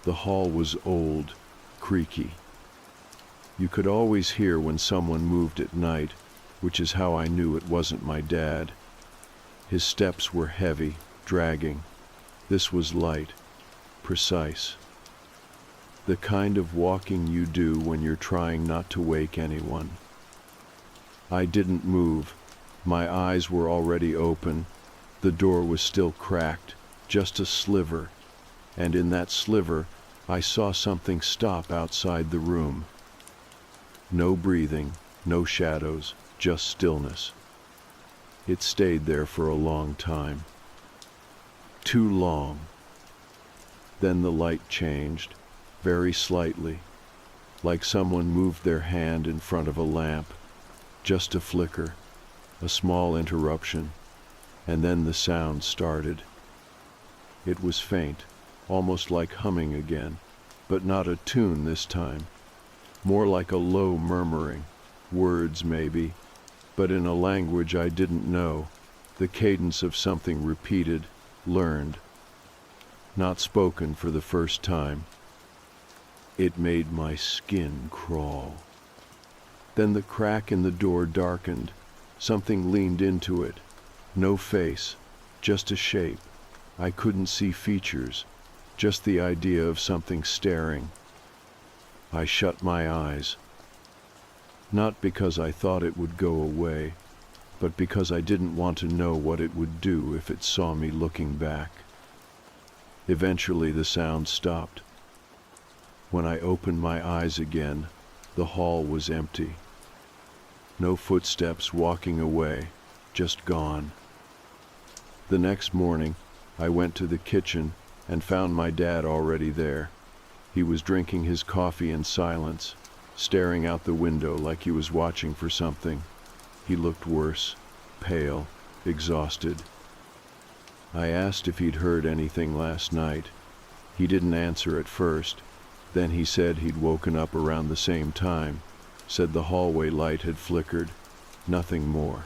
The hall was old, creaky. You could always hear when someone moved at night, which is how I knew it wasn't my dad. His steps were heavy, dragging. This was light, precise. The kind of walking you do when you're trying not to wake anyone. I didn't move. My eyes were already open. The door was still cracked, just a sliver. And in that sliver, I saw something stop outside the room. No breathing, no shadows, just stillness. It stayed there for a long time. Too long. Then the light changed, very slightly, like someone moved their hand in front of a lamp. Just a flicker, a small interruption, and then the sound started. It was faint, almost like humming again, but not a tune this time. More like a low murmuring, words maybe, but in a language I didn't know, the cadence of something repeated, learned, not spoken for the first time. It made my skin crawl. Then the crack in the door darkened. Something leaned into it. No face, just a shape. I couldn't see features, just the idea of something staring. I shut my eyes. Not because I thought it would go away, but because I didn't want to know what it would do if it saw me looking back. Eventually the sound stopped. When I opened my eyes again, the hall was empty. No footsteps walking away, just gone. The next morning, I went to the kitchen and found my dad already there. He was drinking his coffee in silence, staring out the window like he was watching for something. He looked worse, pale, exhausted. I asked if he'd heard anything last night. He didn't answer at first. Then he said he'd woken up around the same time, said the hallway light had flickered, nothing more.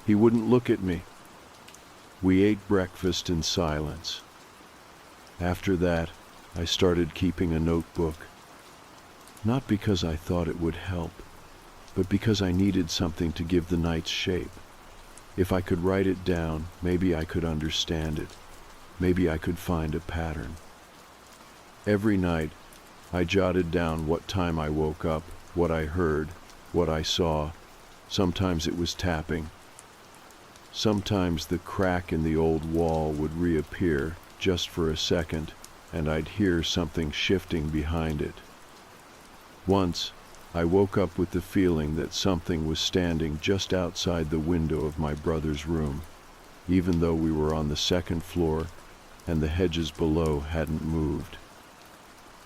He wouldn't look at me. We ate breakfast in silence. After that, I started keeping a notebook. Not because I thought it would help, but because I needed something to give the nights shape. If I could write it down, maybe I could understand it. Maybe I could find a pattern. Every night, I jotted down what time I woke up, what I heard, what I saw. Sometimes it was tapping. Sometimes the crack in the old wall would reappear just for a second, and I'd hear something shifting behind it. Once, I woke up with the feeling that something was standing just outside the window of my brother's room, even though we were on the second floor and the hedges below hadn't moved.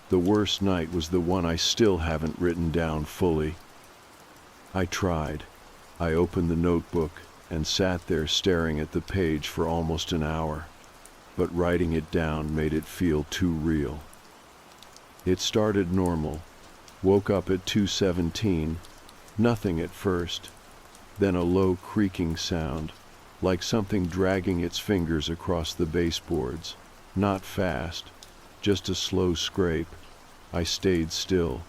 The worst night was the one I still haven't written down fully. I tried. I opened the notebook and sat there staring at the page for almost an hour, but writing it down made it feel too real. It started normal. Woke up at 2:17, nothing at first, then a low creaking sound, like something dragging its fingers across the baseboards. Not fast, just a slow scrape. I stayed still,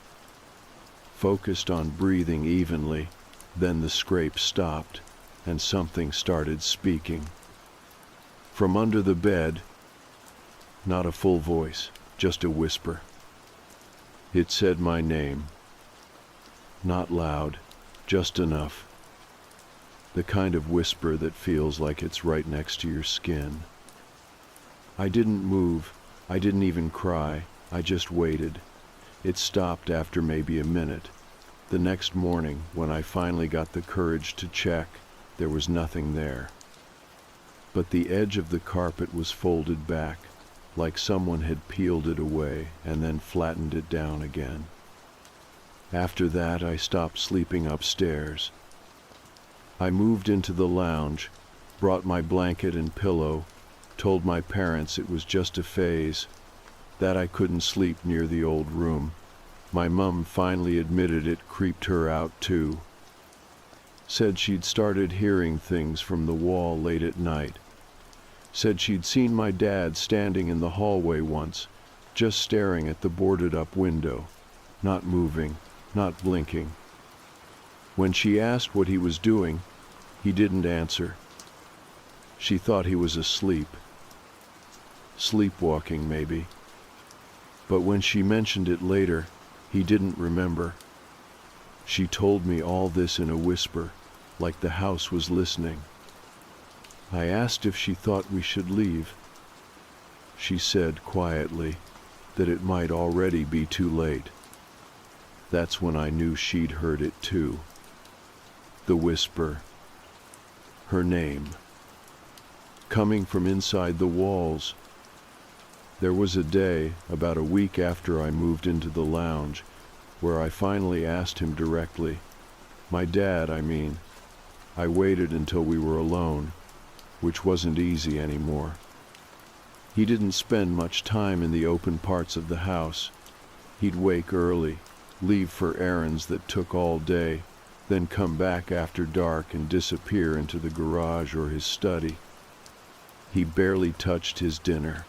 focused on breathing evenly. Then the scrape stopped, and something started speaking. From under the bed, not a full voice, just a whisper. It said my name. Not loud, just enough. The kind of whisper that feels like it's right next to your skin. I didn't move. I didn't even cry. I just waited. It stopped after maybe a minute. The next morning, when I finally got the courage to check, there was nothing there. But the edge of the carpet was folded back, like someone had peeled it away and then flattened it down again. After that, I stopped sleeping upstairs. I moved into the lounge, brought my blanket and pillow, told my parents it was just a phase, that I couldn't sleep near the old room. My mum finally admitted it creeped her out too. Said she'd started hearing things from the wall late at night. Said she'd seen my dad standing in the hallway once, just staring at the boarded-up window, not moving, not blinking. When she asked what he was doing, he didn't answer. She thought he was asleep. Sleepwalking, maybe. But when she mentioned it later, he didn't remember. She told me all this in a whisper, like the house was listening. I asked if she thought we should leave. She said quietly that it might already be too late. That's when I knew she'd heard it too. The whisper. her name, coming from inside the walls. There was a day, about a week after I moved into the lounge, where I finally asked him directly. My dad, I mean. I waited until we were alone, which wasn't easy anymore. He didn't spend much time in the open parts of the house. He'd wake early, leave for errands that took all day, then come back after dark and disappear into the garage or his study. He barely touched his dinner.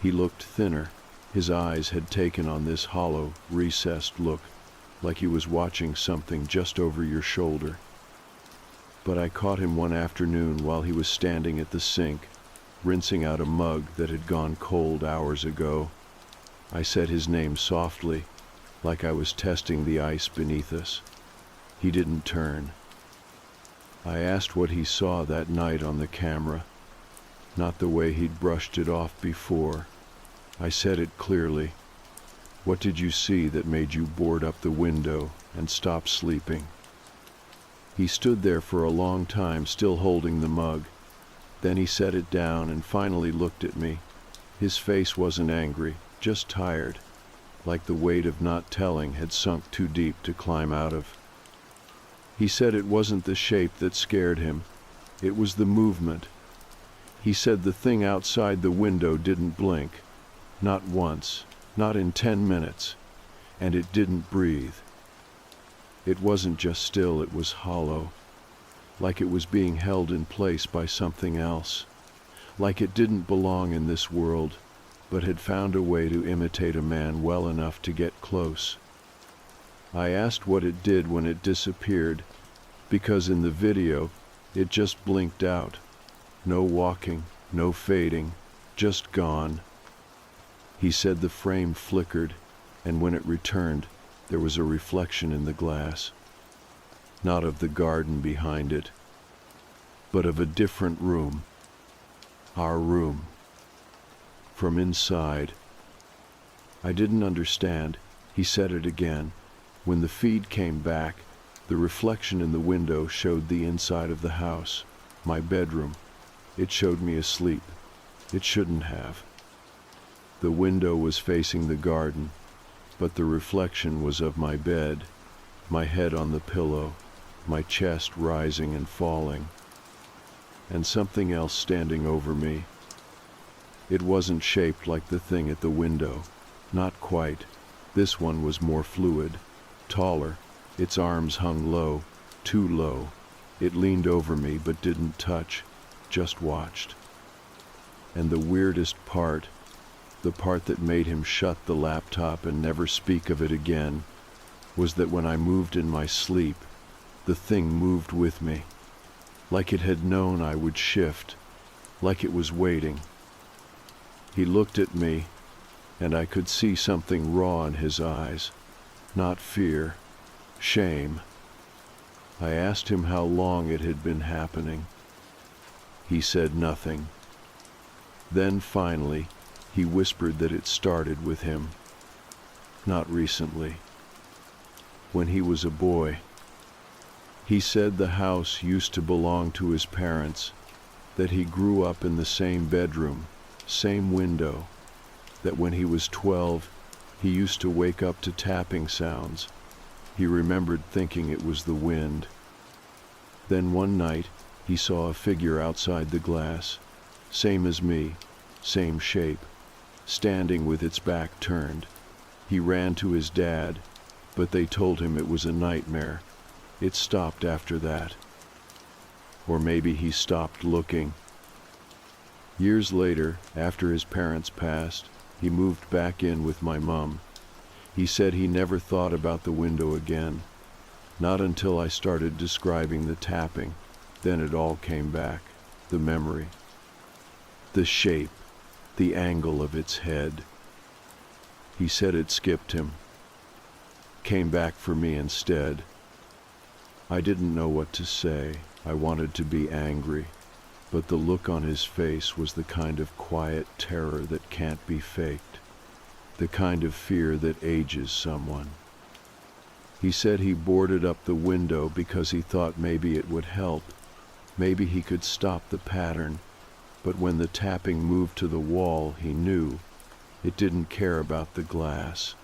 He looked thinner. His eyes had taken on this hollow, recessed look, like he was watching something just over your shoulder. But I caught him one afternoon while he was standing at the sink, rinsing out a mug that had gone cold hours ago. I said his name softly, like I was testing the ice beneath us. He didn't turn. I asked what he saw that night on the camera, not the way he'd brushed it off before. I said it clearly. What did you see that made you board up the window and stop sleeping? He stood there for a long time, still holding the mug. Then he set it down and finally looked at me. His face wasn't angry, just tired, like the weight of not telling had sunk too deep to climb out of. He said it wasn't the shape that scared him, it was the movement. He said the thing outside the window didn't blink, not once, not in 10 minutes, and it didn't breathe. It wasn't just still, it was hollow, like it was being held in place by something else, like it didn't belong in this world, but had found a way to imitate a man well enough to get close. I asked what it did when it disappeared, because in the video, it just blinked out. No walking, no fading, just gone. He said the frame flickered, and when it returned, there was a reflection in the glass. Not of the garden behind it, but of a different room. Our room. From inside. I didn't understand. He said it again. When the feed came back, the reflection in the window showed the inside of the house, my bedroom. It showed me asleep. It shouldn't have. The window was facing the garden, but the reflection was of my bed, my head on the pillow, my chest rising and falling, and something else standing over me. It wasn't shaped like the thing at the window, not quite. This one was more fluid, taller. Its arms hung low, too low. It leaned over me but didn't touch, just watched. And the weirdest part, the part that made him shut the laptop and never speak of it again, was that when I moved in my sleep, the thing moved with me, like it had known I would shift, like it was waiting. He looked at me, and I could see something raw in his eyes, not fear, shame. I asked him how long it had been happening. He said nothing. Then finally, he whispered that it started with him. Not recently. When he was a boy. He said the house used to belong to his parents, that he grew up in the same bedroom, same window, that when he was 12, he used to wake up to tapping sounds. He remembered thinking it was the wind. Then one night, he saw a figure outside the glass, same as me, same shape, standing with its back turned. He ran to his dad, but they told him it was a nightmare. It stopped after that. Or maybe he stopped looking. Years later, after his parents passed, he moved back in with my mom. He said he never thought about the window again. Not until I started describing the tapping. Then it all came back. The memory. The shape. The angle of its head. He said it skipped him. Came back for me instead. I didn't know what to say. I wanted to be angry. But the look on his face was the kind of quiet terror that can't be faked. The kind of fear that ages someone. He said he boarded up the window because he thought maybe it would help. Maybe he could stop the pattern, but when the tapping moved to the wall, he knew it didn't care about the glass.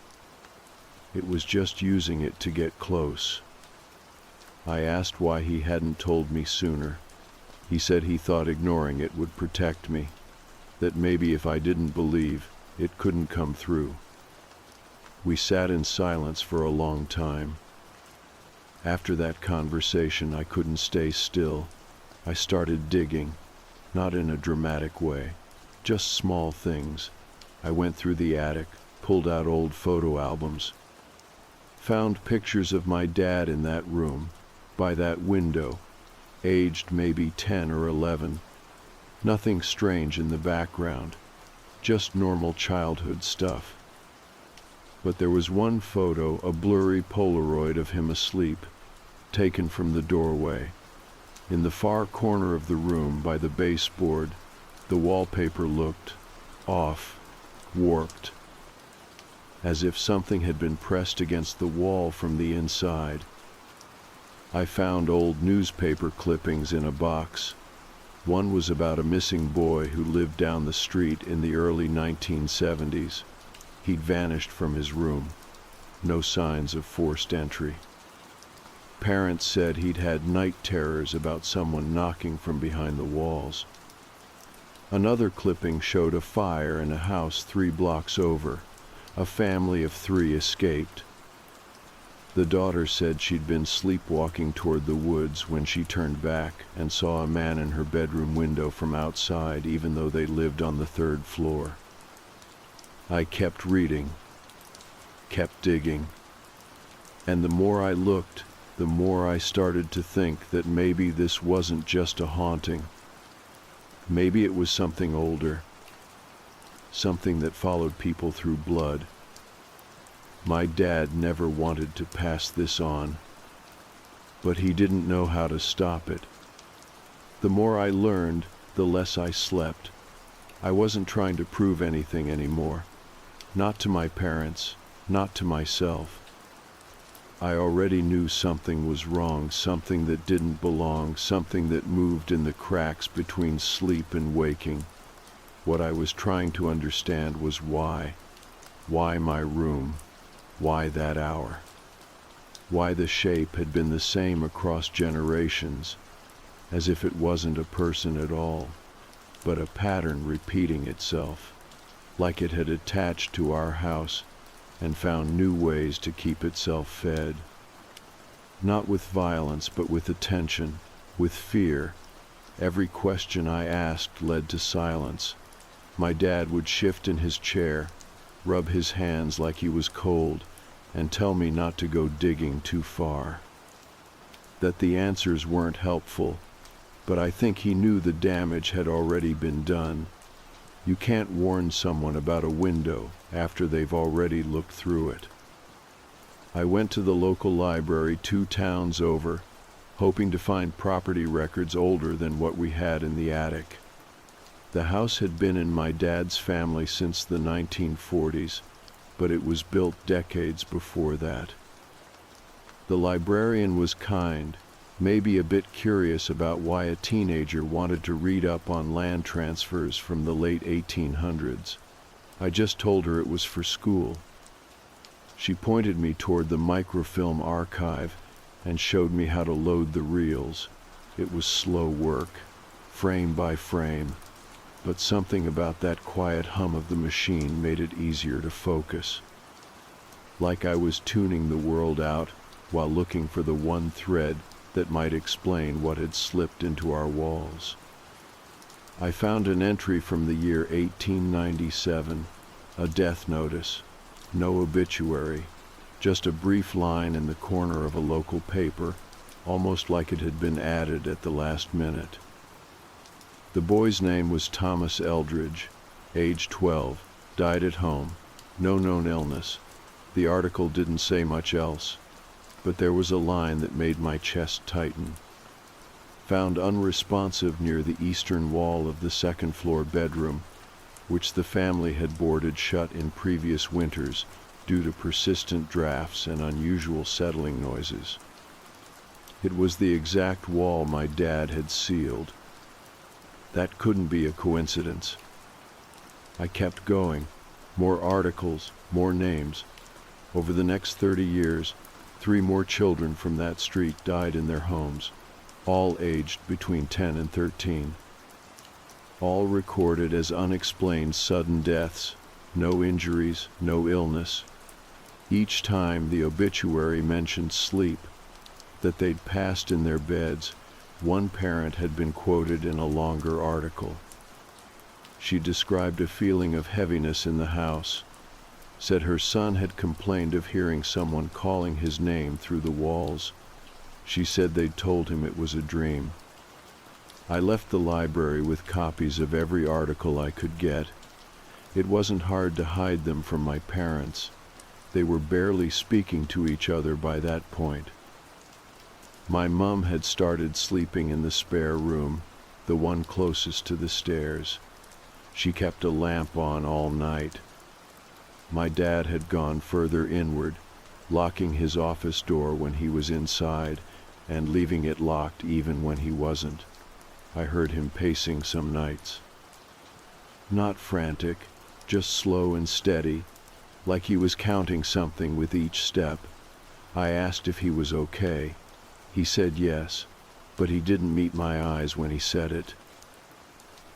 It was just using it to get close. I asked why he hadn't told me sooner. He said he thought ignoring it would protect me, that maybe if I didn't believe, it couldn't come through. We sat in silence for a long time. After that conversation, I couldn't stay still. I started digging, not in a dramatic way, just small things. I went through the attic, pulled out old photo albums, found pictures of my dad in that room, by that window, aged maybe 10 or 11. Nothing strange in the background, just normal childhood stuff. But there was one photo, a blurry Polaroid of him asleep, taken from the doorway. In the far corner of the room, by the baseboard, the wallpaper looked off, warped, as if something had been pressed against the wall from the inside. I found old newspaper clippings in a box. One was about a missing boy who lived down the street in the early 1970s. He'd vanished from his room. No signs of forced entry. Parents said he'd had night terrors about someone knocking from behind the walls. Another clipping showed a fire in a house 3 blocks over. A family of 3 escaped. The daughter said she'd been sleepwalking toward the woods when she turned back and saw a man in her bedroom window from outside, even though they lived on the 3rd floor. I kept reading, kept digging, and the more I looked, the more I started to think that maybe this wasn't just a haunting. Maybe it was something older, something that followed people through blood. My dad never wanted to pass this on, but he didn't know how to stop it. The more I learned, the less I slept. I wasn't trying to prove anything anymore. Not to my parents, not to myself. I already knew something was wrong, something that didn't belong, something that moved in the cracks between sleep and waking. What I was trying to understand was why. Why my room? Why that hour? Why the shape had been the same across generations, as if it wasn't a person at all, but a pattern repeating itself, like it had attached to our house and found new ways to keep itself fed. Not with violence, but with attention, with fear. Every question I asked led to silence. My dad would shift in his chair, rub his hands like he was cold, and tell me not to go digging too far. That the answers weren't helpful, but I think he knew the damage had already been done. You can't warn someone about a window after they've already looked through it. I went to the local library 2 towns over, hoping to find property records older than what we had in the attic. The house had been in my dad's family since the 1940s, but it was built decades before that. The librarian was kind, maybe a bit curious about why a teenager wanted to read up on land transfers from the late 1800s. I just told her it was for school. She pointed me toward the microfilm archive and showed me how to load the reels. It was slow work, frame by frame, but something about that quiet hum of the machine made it easier to focus. Like I was tuning the world out while looking for the one thread that might explain what had slipped into our walls. I found an entry from the year 1897, a death notice, no obituary, just a brief line in the corner of a local paper, almost like it had been added at the last minute. The boy's name was Thomas Eldridge, age 12, died at home, no known illness. The article didn't say much else, but there was a line that made my chest tighten. Found unresponsive near the eastern wall of the 2nd floor bedroom, which the family had boarded shut in previous winters due to persistent drafts and unusual settling noises. It was the exact wall my dad had sealed. That couldn't be a coincidence. I kept going. More articles, more names. Over the next 30 years, 3 more children from that street died in their homes, all aged between 10 and 13. All recorded as unexplained sudden deaths, no injuries, no illness. Each time the obituary mentioned sleep, that they'd passed in their beds, one parent had been quoted in a longer article. She described a feeling of heaviness in the house, said her son had complained of hearing someone calling his name through the walls. She said they'd told him it was a dream. I left the library with copies of every article I could get. It wasn't hard to hide them from my parents. They were barely speaking to each other by that point. My mom had started sleeping in the spare room, the one closest to the stairs. She kept a lamp on all night. My dad had gone further inward, locking his office door when he was inside and leaving it locked even when he wasn't. I heard him pacing some nights. Not frantic, just slow and steady, like he was counting something with each step. I asked if he was okay. He said yes, but he didn't meet my eyes when he said it.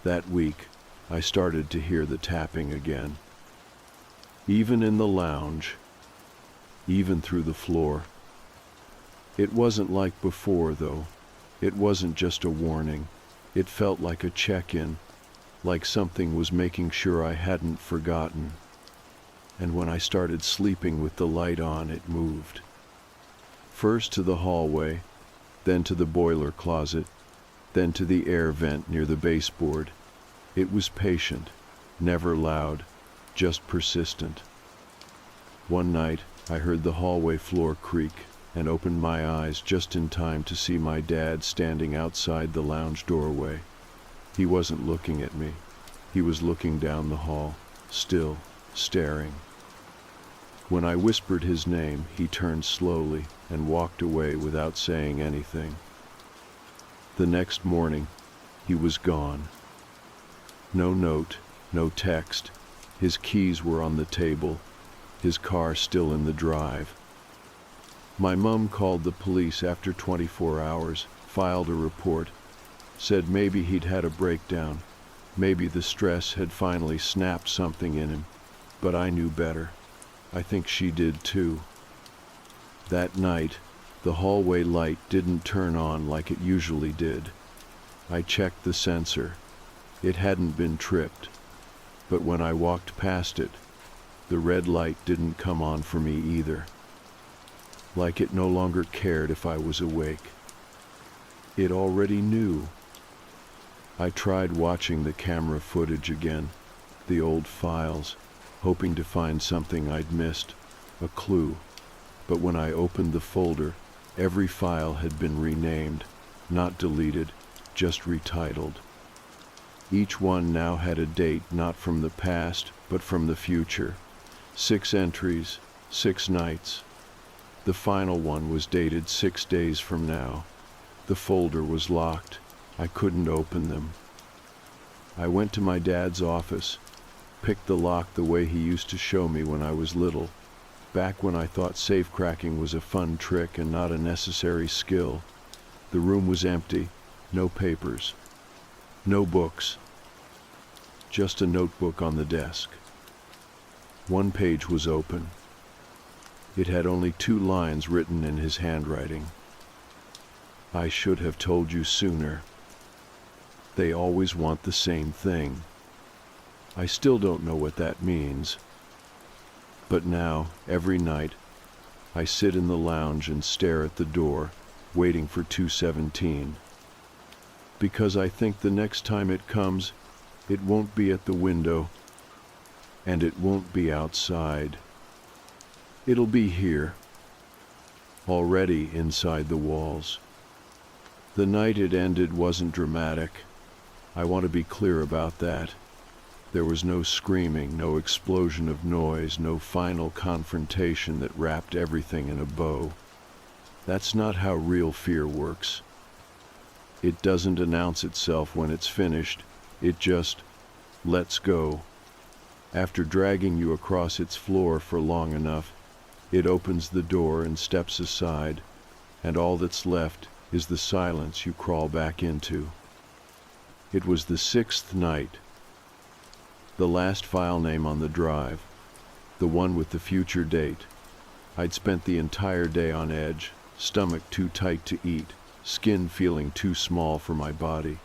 That week, I started to hear the tapping again. Even in the lounge, even through the floor. It wasn't like before, though. It wasn't just a warning. It felt like a check-in, like something was making sure I hadn't forgotten. And when I started sleeping with the light on, it moved. First to the hallway, then to the boiler closet, then to the air vent near the baseboard. It was patient, never loud, just persistent. One night, I heard the hallway floor creak and opened my eyes just in time to see my dad standing outside the lounge doorway. He wasn't looking at me. He was looking down the hall, still, staring. When I whispered his name, he turned slowly and walked away without saying anything. The next morning, he was gone. No note, no text. His keys were on the table, his car still in the drive. My mom called the police after 24 hours, filed a report, said maybe he'd had a breakdown, maybe the stress had finally snapped something in him, but I knew better. I think she did too. That night, the hallway light didn't turn on like it usually did. I checked the sensor. It hadn't been tripped, but when I walked past it, the red light didn't come on for me either. Like it no longer cared if I was awake. It already knew. I tried watching the camera footage again, the old files, hoping to find something I'd missed, a clue. But when I opened the folder, every file had been renamed, not deleted, just retitled. Each one now had a date not from the past, but from the future. 6 entries, 6 nights. The final one was dated 6 days from now. The folder was locked. I couldn't open them. I went to my dad's office, picked the lock the way he used to show me when I was little, back when I thought safecracking was a fun trick and not a necessary skill. The room was empty, no papers, no books, just a notebook on the desk. One page was open. It had only 2 lines written in his handwriting. I should have told you sooner. They always want the same thing. I still don't know what that means. But now, every night, I sit in the lounge and stare at the door, waiting for 217. Because I think the next time it comes, it won't be at the window, and it won't be outside. It'll be here, already inside the walls. The night it ended wasn't dramatic. I want to be clear about that. There was no screaming, no explosion of noise, no final confrontation that wrapped everything in a bow. That's not how real fear works. It doesn't announce itself when it's finished. It just lets go. After dragging you across its floor for long enough, it opens the door and steps aside, and all that's left is the silence you crawl back into. It was the 6th night. The last file name on the drive, the one with the future date. I'd spent the entire day on edge, stomach too tight to eat, skin feeling too small for my body.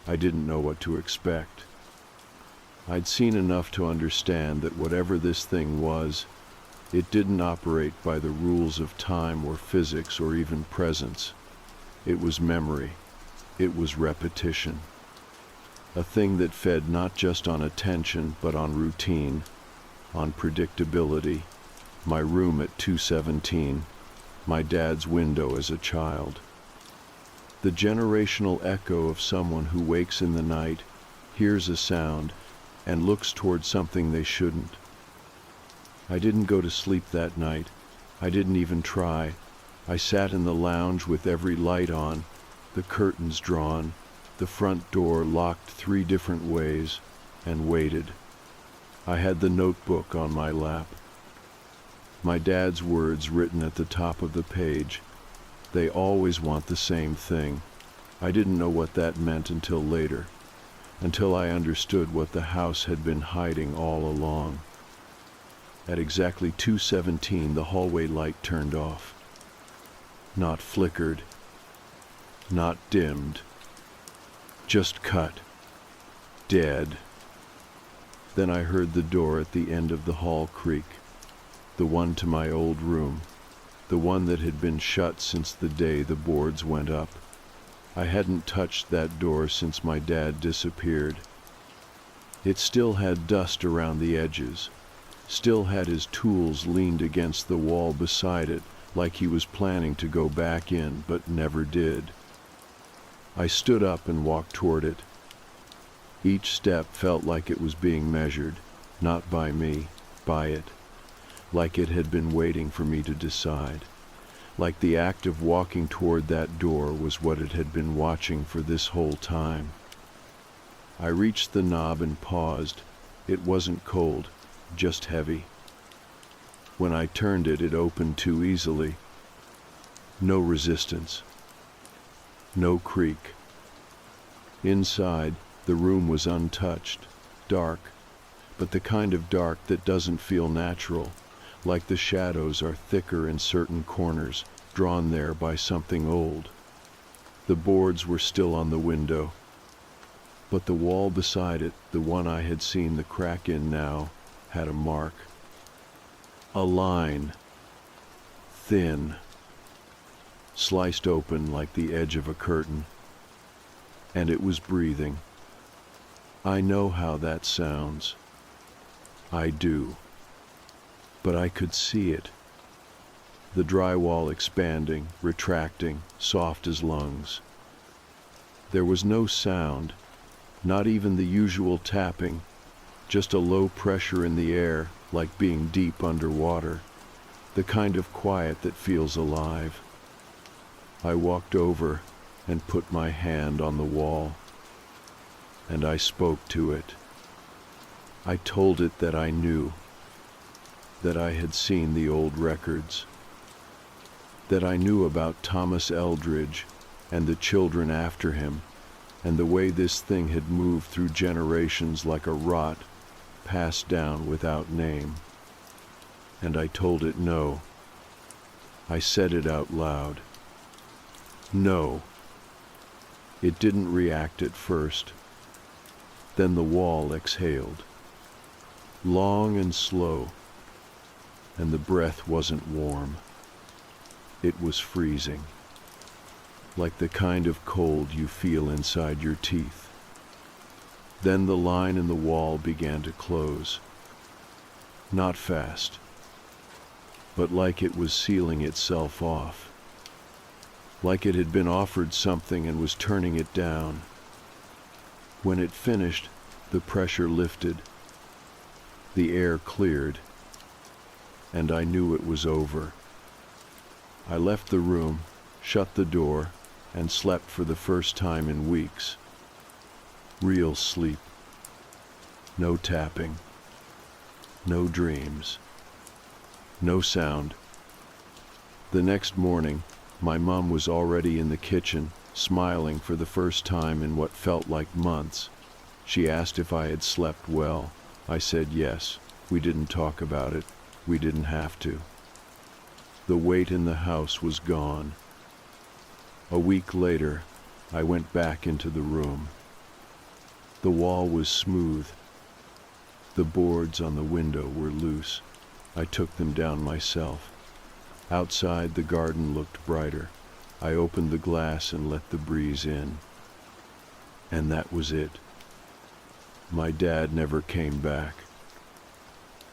I didn't know what to expect. I'd seen enough to understand that whatever this thing was, it didn't operate by the rules of time or physics or even presence. It was memory. It was repetition. A thing that fed not just on attention, but on routine, on predictability. My room at 217, my dad's window as a child. The generational echo of someone who wakes in the night, hears a sound, and looks toward something they shouldn't. I didn't go to sleep that night. I didn't even try. I sat in the lounge with every light on, the curtains drawn, the front door locked 3 different ways, and waited. I had the notebook on my lap. My dad's words written at the top of the page. They always want the same thing. I didn't know what that meant until later, until I understood what the house had been hiding all along. At exactly 2:17, the hallway light turned off. Not flickered, not dimmed, just cut, dead. Then I heard the door at the end of the hall creak, the one to my old room, the one that had been shut since the day the boards went up. I hadn't touched that door since my dad disappeared. It still had dust around the edges, still had his tools leaned against the wall beside it, like he was planning to go back in, but never did. I stood up and walked toward it. Each step felt like it was being measured, not by me, by it, like it had been waiting for me to decide. Like the act of walking toward that door was what it had been watching for this whole time. I reached the knob and paused. It wasn't cold, just heavy. When I turned it, it opened too easily. No resistance. No creak. Inside, the room was untouched, dark, but the kind of dark that doesn't feel natural, like the shadows are thicker in certain corners, drawn there by something old. The boards were still on the window, but the wall beside it, the one I had seen the crack in now, had a mark. A line, thin, sliced open like the edge of a curtain, and it was breathing. I know how that sounds. I do. But I could see it. The drywall expanding, retracting, soft as lungs. There was no sound, not even the usual tapping, just a low pressure in the air, like being deep underwater, the kind of quiet that feels alive. I walked over and put my hand on the wall, and I spoke to it. I told it that I knew, that I had seen the old records, that I knew about Thomas Eldridge and the children after him, and the way this thing had moved through generations like a rot, passed down without name. And I told it no. I said it out loud. No. It didn't react at first. Then the wall exhaled, long and slow, and the breath wasn't warm. It was freezing, like the kind of cold you feel inside your teeth. Then the line in the wall began to close. Not fast, but like it was sealing itself off. Like it had been offered something and was turning it down. When it finished, the pressure lifted, the air cleared, and I knew it was over. I left the room, shut the door, and slept for the first time in weeks. Real sleep. No tapping. No dreams. No sound. The next morning, my mom was already in the kitchen, smiling for the first time in what felt like months. She asked if I had slept well. I said yes. We didn't talk about it. We didn't have to. The weight in the house was gone. A week later, I went back into the room. The wall was smooth. The boards on the window were loose. I took them down myself. Outside, the garden looked brighter. I opened the glass and let the breeze in. And that was it. My dad never came back.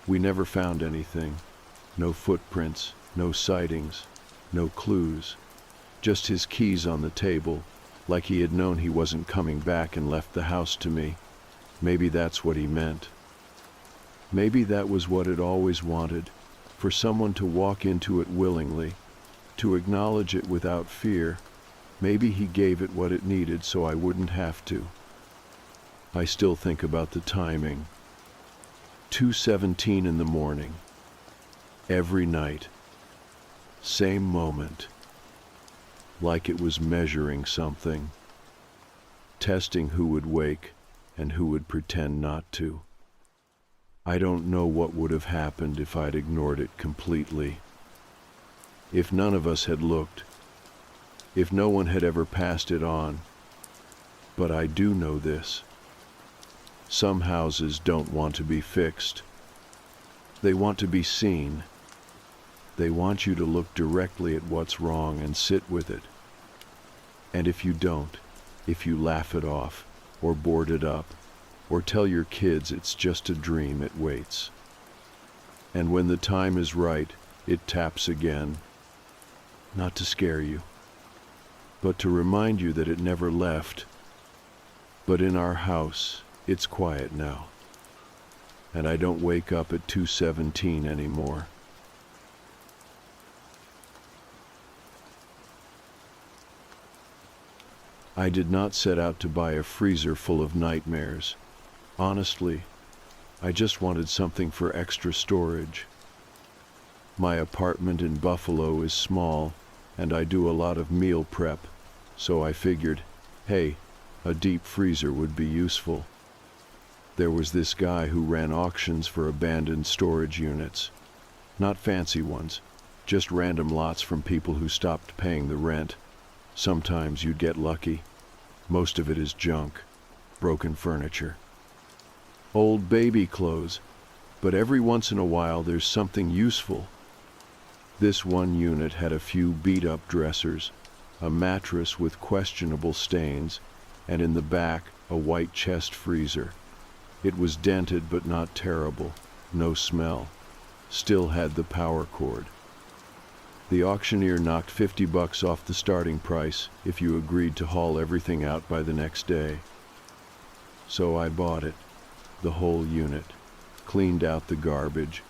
We never found anything. No footprints, no sightings, no clues. Just his keys on the table, like he had known he wasn't coming back and left the house to me. Maybe that's what he meant. Maybe that was what it always wanted, for someone to walk into it willingly, to acknowledge it without fear. Maybe he gave it what it needed so I wouldn't have to. I still think about the timing. 2:17 in the morning. Every night. Same moment. Like it was measuring something. Testing who would wake and who would pretend not to. I don't know what would have happened if I'd ignored it completely. If none of us had looked. If no one had ever passed it on. But I do know this. Some houses don't want to be fixed. They want to be seen. They want you to look directly at what's wrong and sit with it. And if you don't, if you laugh it off, or board it up, or tell your kids it's just a dream, it waits. And when the time is right, it taps again. Not to scare you, but to remind you that it never left. But in our house, it's quiet now. And I don't wake up at 2:17 anymore. I did not set out to buy a freezer full of nightmares. Honestly, I just wanted something for extra storage. My apartment in Buffalo is small, and I do a lot of meal prep, so I figured, hey, a deep freezer would be useful. There was this guy who ran auctions for abandoned storage units. Not fancy ones, just random lots from people who stopped paying the rent. Sometimes you'd get lucky. Most of it is junk, broken furniture, old baby clothes, but every once in a while there's something useful. This one unit had a few beat-up dressers, a mattress with questionable stains, and in the back, a white chest freezer. It was dented but not terrible, no smell, still had the power cord. The auctioneer knocked $50 off the starting price if you agreed to haul everything out by the next day. So I bought it, the whole unit, cleaned out the garbage,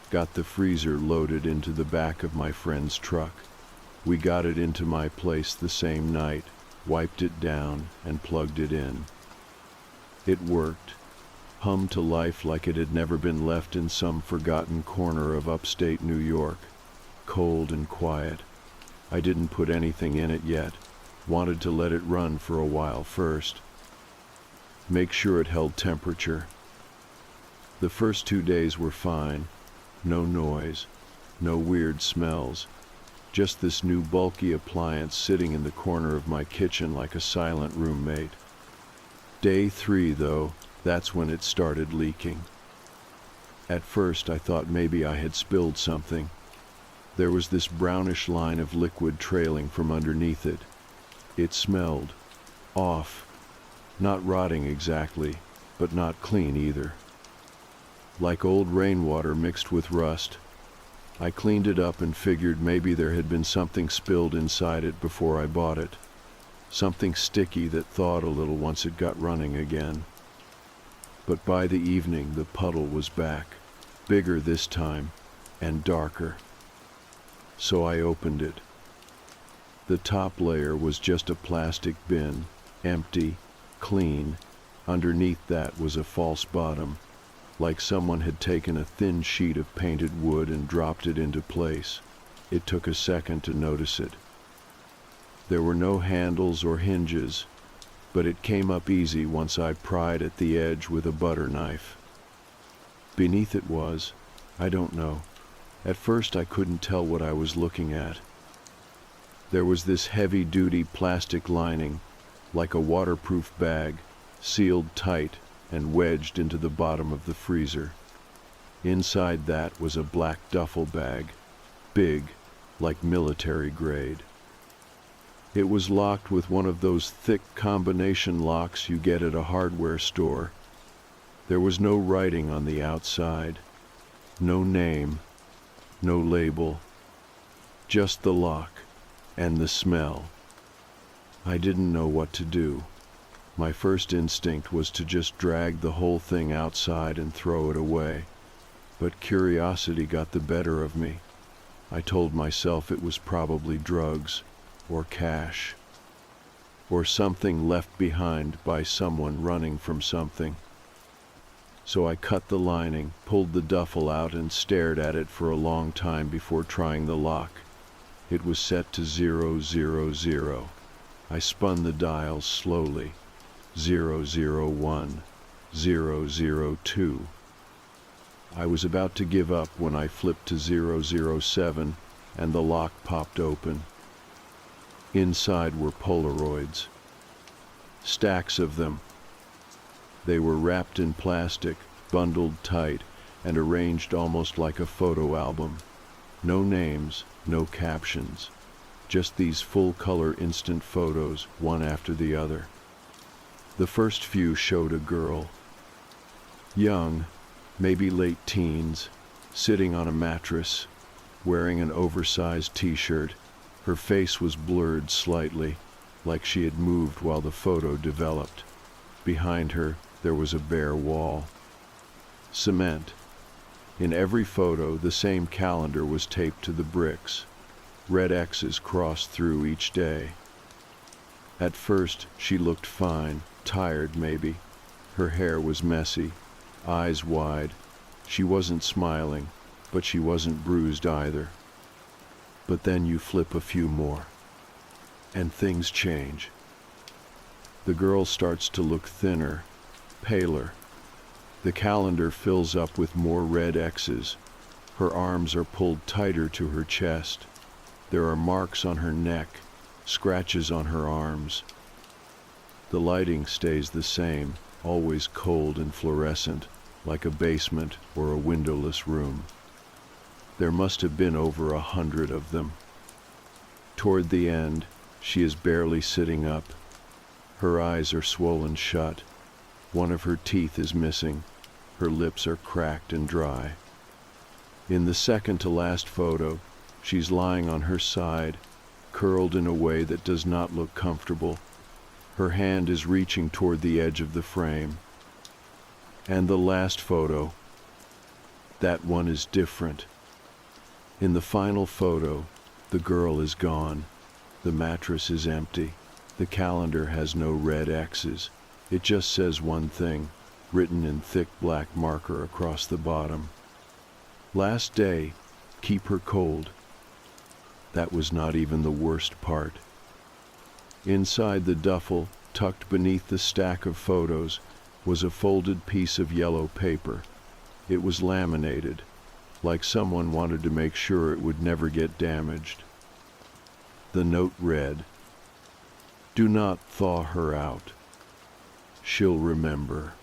got the freezer loaded into the back of my friend's truck. We got it into my place the same night, wiped it down, and plugged it in. It worked, hummed to life like it had never been left in some forgotten corner of upstate New York, cold and quiet. I didn't put anything in it yet, wanted to let it run for a while first. Make sure it held temperature. The first 2 days were fine, no noise, no weird smells, just this new bulky appliance sitting in the corner of my kitchen like a silent roommate. Day 3, though, that's when it started leaking. At first I thought maybe I had spilled something. There was this brownish line of liquid trailing from underneath it. It smelled off, not rotting exactly, but not clean either. Like old rainwater mixed with rust. I cleaned it up and figured maybe there had been something spilled inside it before I bought it. Something sticky that thawed a little once it got running again. But by the evening the puddle was back, bigger this time, and darker. So I opened it, The top layer was just a plastic bin, empty, clean. Underneath that was a false bottom, like someone had taken a thin sheet of painted wood and dropped it into place. It took a second to notice it. There were no handles or hinges, but it came up easy once I pried at the edge with a butter knife. Beneath it was, I don't know. At first I couldn't tell what I was looking at. There was this heavy-duty plastic lining, like a waterproof bag, sealed tight and wedged into the bottom of the freezer. Inside that was a black duffel bag, big, like military grade. It was locked with one of those thick combination locks you get at a hardware store. There was no writing on the outside, no name, no label, just the lock and the smell. I didn't know what to do. My first instinct was to just drag the whole thing outside and throw it away, but curiosity got the better of me. I told myself it was probably drugs, or cash, or something left behind by someone running from something. So I cut the lining, pulled the duffel out, and stared at it for a long time before trying the lock. It was set to 000. I spun the dials slowly. 001, 002. I was about to give up when I flipped to 007 and the lock popped open. Inside were Polaroids. Stacks of them. They were wrapped in plastic, bundled tight, and arranged almost like a photo album. No names, no captions. Just these full-color instant photos, one after the other. The first few showed a girl. Young, maybe late teens, sitting on a mattress, wearing an oversized t-shirt. Her face was blurred slightly, like she had moved while the photo developed. Behind her, there was a bare wall. Cement. In every photo, the same calendar was taped to the bricks. Red X's crossed through each day. At first, she looked fine, tired maybe. Her hair was messy, eyes wide. She wasn't smiling, but she wasn't bruised either. But then you flip a few more, and things change. The girl starts to look thinner, paler. The calendar fills up with more red X's. Her arms are pulled tighter to her chest. There are marks on her neck, scratches on her arms. The lighting stays the same, always cold and fluorescent, like a basement or a windowless room. There must have been over 100 of them. Toward the end, she is barely sitting up. Her eyes are swollen shut. One of her teeth is missing. Her lips are cracked and dry. In the second to last photo, she's lying on her side, curled in a way that does not look comfortable. Her hand is reaching toward the edge of the frame. And the last photo, that one is different. In the final photo, the girl is gone. The mattress is empty. The calendar has no red X's. It just says one thing, written in thick black marker across the bottom. Last day, keep her cold. That was not even the worst part. Inside the duffel, tucked beneath the stack of photos, was a folded piece of yellow paper. It was laminated, like someone wanted to make sure it would never get damaged. The note read, "Do not thaw her out. She'll remember."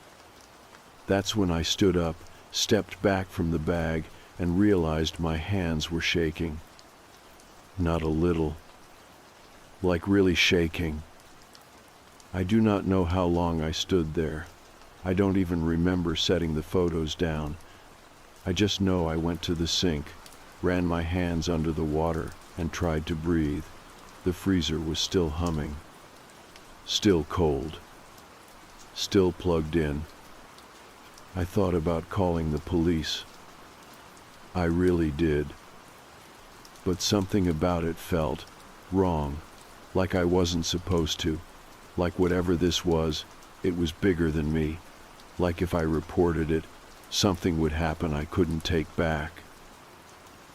That's when I stood up, stepped back from the bag, and realized my hands were shaking. Not a little. Like really shaking. I do not know how long I stood there. I don't even remember setting the photos down. I just know I went to the sink, ran my hands under the water, and tried to breathe. The freezer was still humming. Still cold. Still plugged in. I thought about calling the police. I really did. But something about it felt wrong, like I wasn't supposed to, like whatever this was, it was bigger than me, like if I reported it, something would happen I couldn't take back.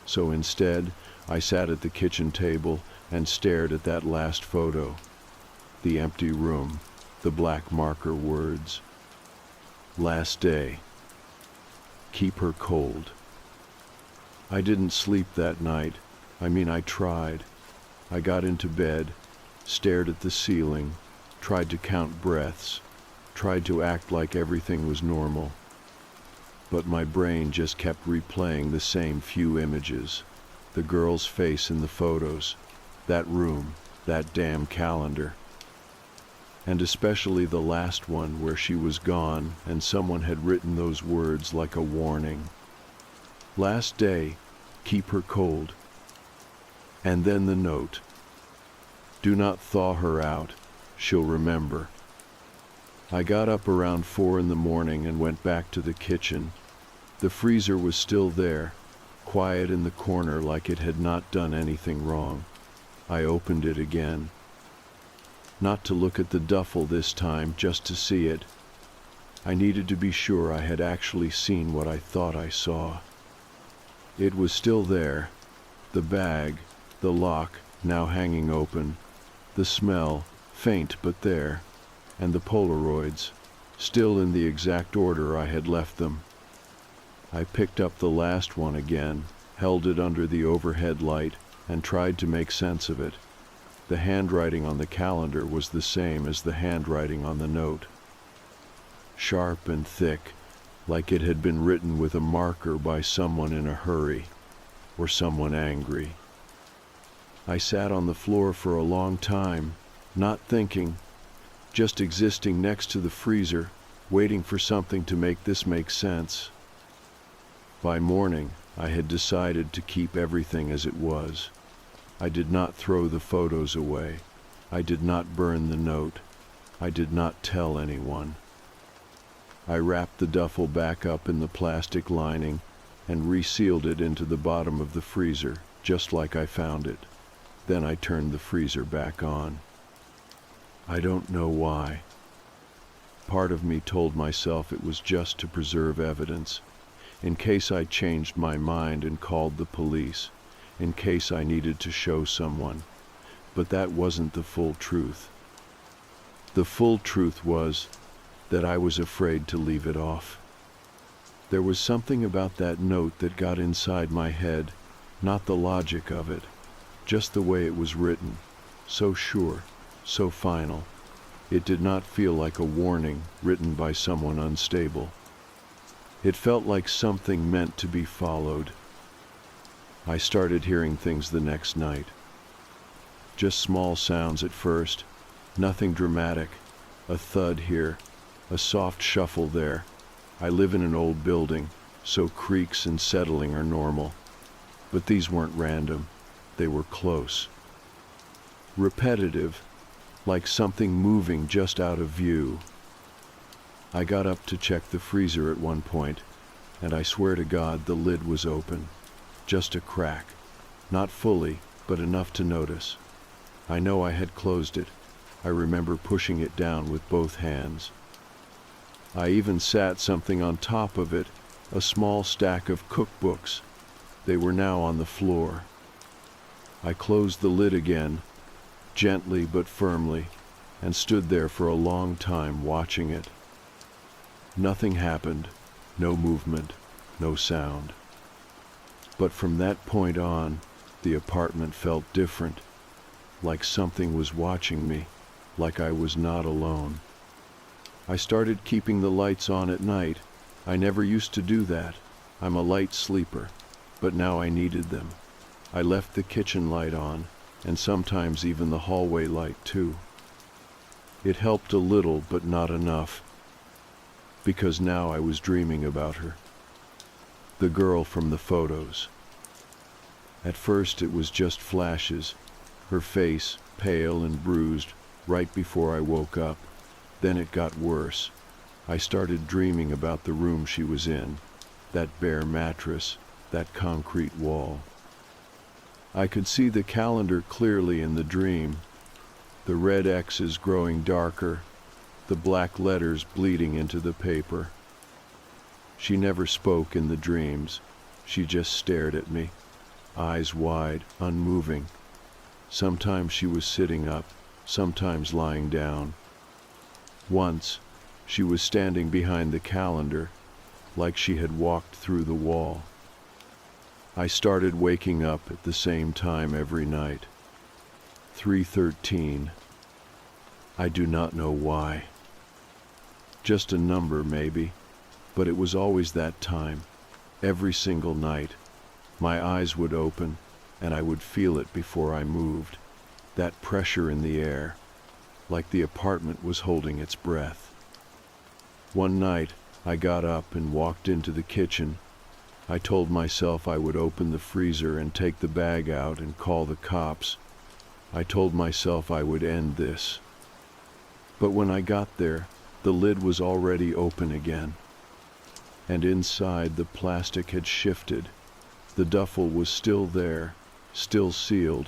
So instead, I sat at the kitchen table and stared at that last photo, the empty room, the black marker words. Last day. Keep her cold. I didn't sleep that night. I tried. I got into bed, stared at the ceiling, tried to count breaths, tried to act like everything was normal. But my brain just kept replaying the same few images. The girl's face in the photos, that room, that damn calendar. And especially the last one where she was gone and someone had written those words like a warning. Last day, keep her cold. And then the note. Do not thaw her out, she'll remember. I got up around 4 in the morning and went back to the kitchen. The freezer was still there, quiet in the corner like it had not done anything wrong. I opened it again. Not to look at the duffel this time, just to see it. I needed to be sure I had actually seen what I thought I saw. It was still there. The bag, the lock, now hanging open. The smell, faint but there. And the Polaroids, still in the exact order I had left them. I picked up the last one again, held it under the overhead light, and tried to make sense of it. The handwriting on the calendar was the same as the handwriting on the note. Sharp and thick, like it had been written with a marker by someone in a hurry, or someone angry. I sat on the floor for a long time, not thinking, just existing next to the freezer, waiting for something to make this make sense. By morning, I had decided to keep everything as it was. I did not throw the photos away. I did not burn the note. I did not tell anyone. I wrapped the duffel back up in the plastic lining and resealed it into the bottom of the freezer, just like I found it. Then I turned the freezer back on. I don't know why. Part of me told myself it was just to preserve evidence, in case I changed my mind and called the police, in case I needed to show someone. But that wasn't the full truth. The full truth was that I was afraid to leave it off. There was something about that note that got inside my head, not the logic of it, just the way it was written, so sure, so final. It did not feel like a warning written by someone unstable. It felt like something meant to be followed. I started hearing things the next night. Just small sounds at first, nothing dramatic. A thud here, a soft shuffle there. I live in an old building, so creaks and settling are normal. But these weren't random. They were close. Repetitive, like something moving just out of view. I got up to check the freezer at one point, and I swear to God the lid was open. Just a crack. Not fully, but enough to notice. I know I had closed it. I remember pushing it down with both hands. I even sat something on top of it, a small stack of cookbooks. They were now on the floor. I closed the lid again, gently but firmly, and stood there for a long time watching it. Nothing happened, no movement, no sound. But from that point on, the apartment felt different, like something was watching me, like I was not alone. I started keeping the lights on at night. I never used to do that. I'm a light sleeper, but now I needed them. I left the kitchen light on, and sometimes even the hallway light too. It helped a little, but not enough, because now I was dreaming about her. The girl from the photos. At first it was just flashes, her face, pale and bruised, right before I woke up. Then it got worse. I started dreaming about the room she was in, that bare mattress, that concrete wall. I could see the calendar clearly in the dream, the red X's growing darker, the black letters bleeding into the paper. She never spoke in the dreams. She just stared at me, eyes wide, unmoving. Sometimes she was sitting up, sometimes lying down. Once, she was standing behind the calendar, like she had walked through the wall. I started waking up at the same time every night. 3:13. I do not know why. Just a number, maybe, but it was always that time, every single night. My eyes would open, and I would feel it before I moved, that pressure in the air, like the apartment was holding its breath. One night, I got up and walked into the kitchen. I told myself I would open the freezer and take the bag out and call the cops. I told myself I would end this. But when I got there, the lid was already open again. And inside, the plastic had shifted. The duffel was still there, still sealed,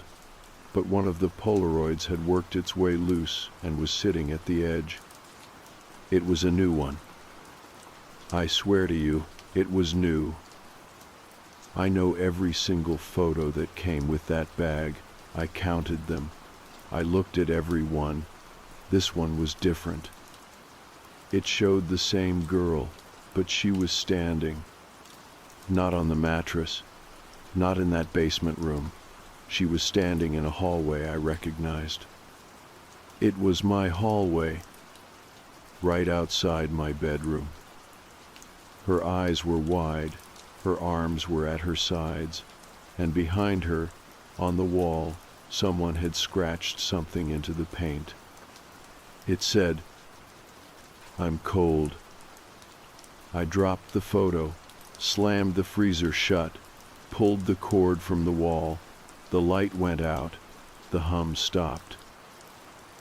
but one of the Polaroids had worked its way loose and was sitting at the edge. It was a new one. I swear to you, it was new. I know every single photo that came with that bag. I counted them. I looked at every one. This one was different. It showed the same girl, but she was standing. Not on the mattress, not in that basement room. She was standing in a hallway I recognized. It was my hallway, right outside my bedroom. Her eyes were wide, her arms were at her sides, and behind her, on the wall, someone had scratched something into the paint. It said, "I'm cold." I dropped the photo, slammed the freezer shut, pulled the cord from the wall. The light went out, the hum stopped.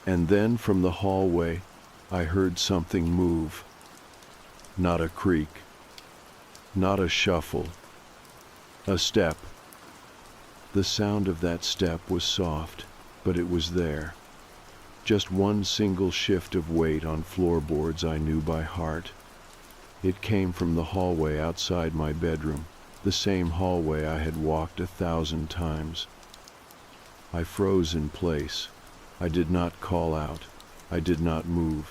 And then from the hallway, I heard something move. Not a creak, not a shuffle, a step. The sound of that step was soft, but it was there. Just one single shift of weight on floorboards I knew by heart. It came from the hallway outside my bedroom, the same hallway I had walked 1,000 times. I froze in place. I did not call out. I did not move.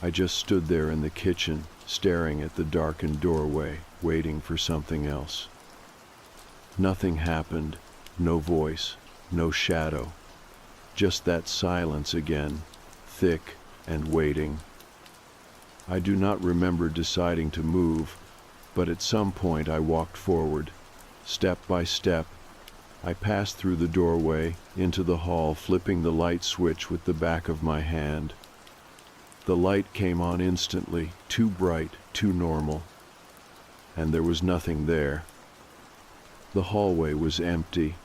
I just stood there in the kitchen, staring at the darkened doorway, waiting for something else. Nothing happened, no voice, no shadow. Just that silence again, thick and waiting. I do not remember deciding to move, but at some point I walked forward, step by step. I passed through the doorway, into the hall, flipping the light switch with the back of my hand. The light came on instantly, too bright, too normal. And there was nothing there. The hallway was empty.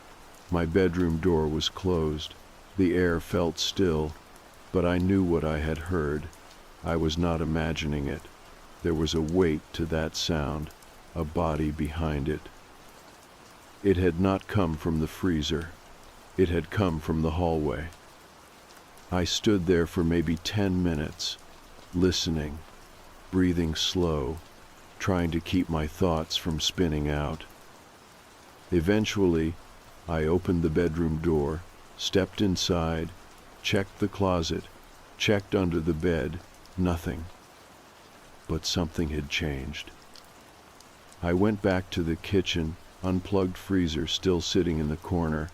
My bedroom door was closed. The air felt still, but I knew what I had heard. I was not imagining it. There was a weight to that sound, a body behind it. It had not come from the freezer. It had come from the hallway. I stood there for maybe 10 minutes, listening, breathing slow, trying to keep my thoughts from spinning out. Eventually, I opened the bedroom door, stepped inside, checked the closet, checked under the bed, nothing. But something had changed. I went back to the kitchen, unplugged freezer still sitting in the corner.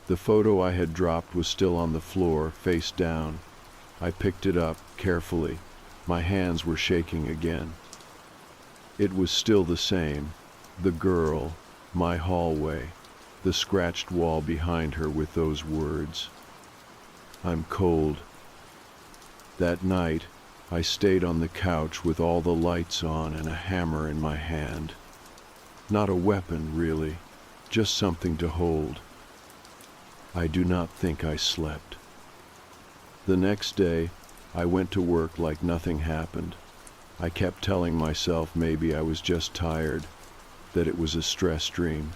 The photo I had dropped was still on the floor, face down. I picked it up, carefully. My hands were shaking again. It was still the same. The girl, my hallway, the scratched wall behind her with those words. "I'm cold." That night, I stayed on the couch with all the lights on and a hammer in my hand. Not a weapon, really, just something to hold. I do not think I slept. The next day, I went to work like nothing happened. I kept telling myself maybe I was just tired, that it was a stress dream,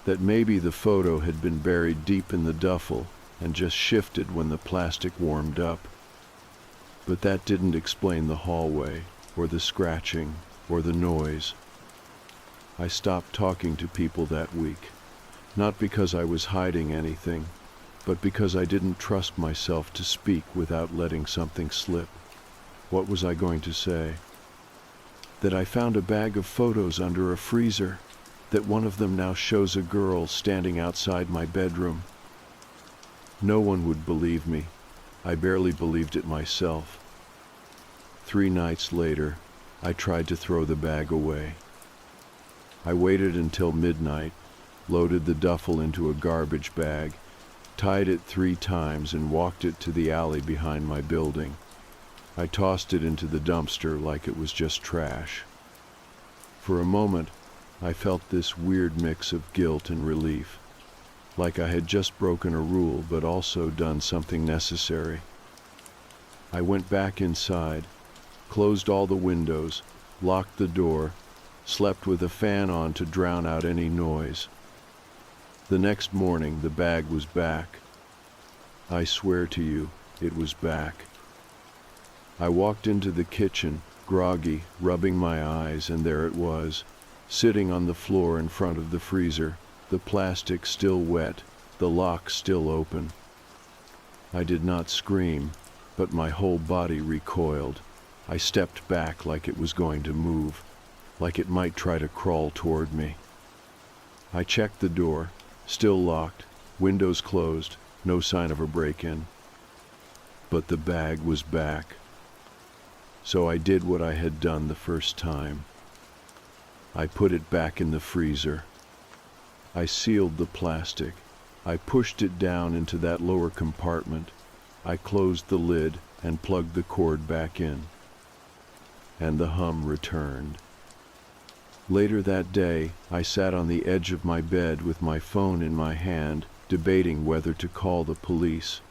that maybe the photo had been buried deep in the duffel and just shifted when the plastic warmed up. But that didn't explain the hallway, or the scratching, or the noise. I stopped talking to people that week, not because I was hiding anything, but because I didn't trust myself to speak without letting something slip. What was I going to say? That I found a bag of photos under a freezer, that one of them now shows a girl standing outside my bedroom. No one would believe me. I barely believed it myself. 3 nights later, I tried to throw the bag away. I waited until midnight, loaded the duffel into a garbage bag, tied it 3 times and walked it to the alley behind my building. I tossed it into the dumpster like it was just trash. For a moment, I felt this weird mix of guilt and relief, like I had just broken a rule but also done something necessary. I went back inside, closed all the windows, locked the door, slept with a fan on to drown out any noise. The next morning, the bag was back. I swear to you, it was back. I walked into the kitchen, groggy, rubbing my eyes, and there it was, sitting on the floor in front of the freezer, the plastic still wet, the lock still open. I did not scream, but my whole body recoiled. I stepped back like it was going to move, like it might try to crawl toward me. I checked the door, still locked, windows closed, no sign of a break-in. But the bag was back. So I did what I had done the first time. I put it back in the freezer. I sealed the plastic. I pushed it down into that lower compartment. I closed the lid and plugged the cord back in. And the hum returned. Later that day, I sat on the edge of my bed with my phone in my hand, debating whether to call the police.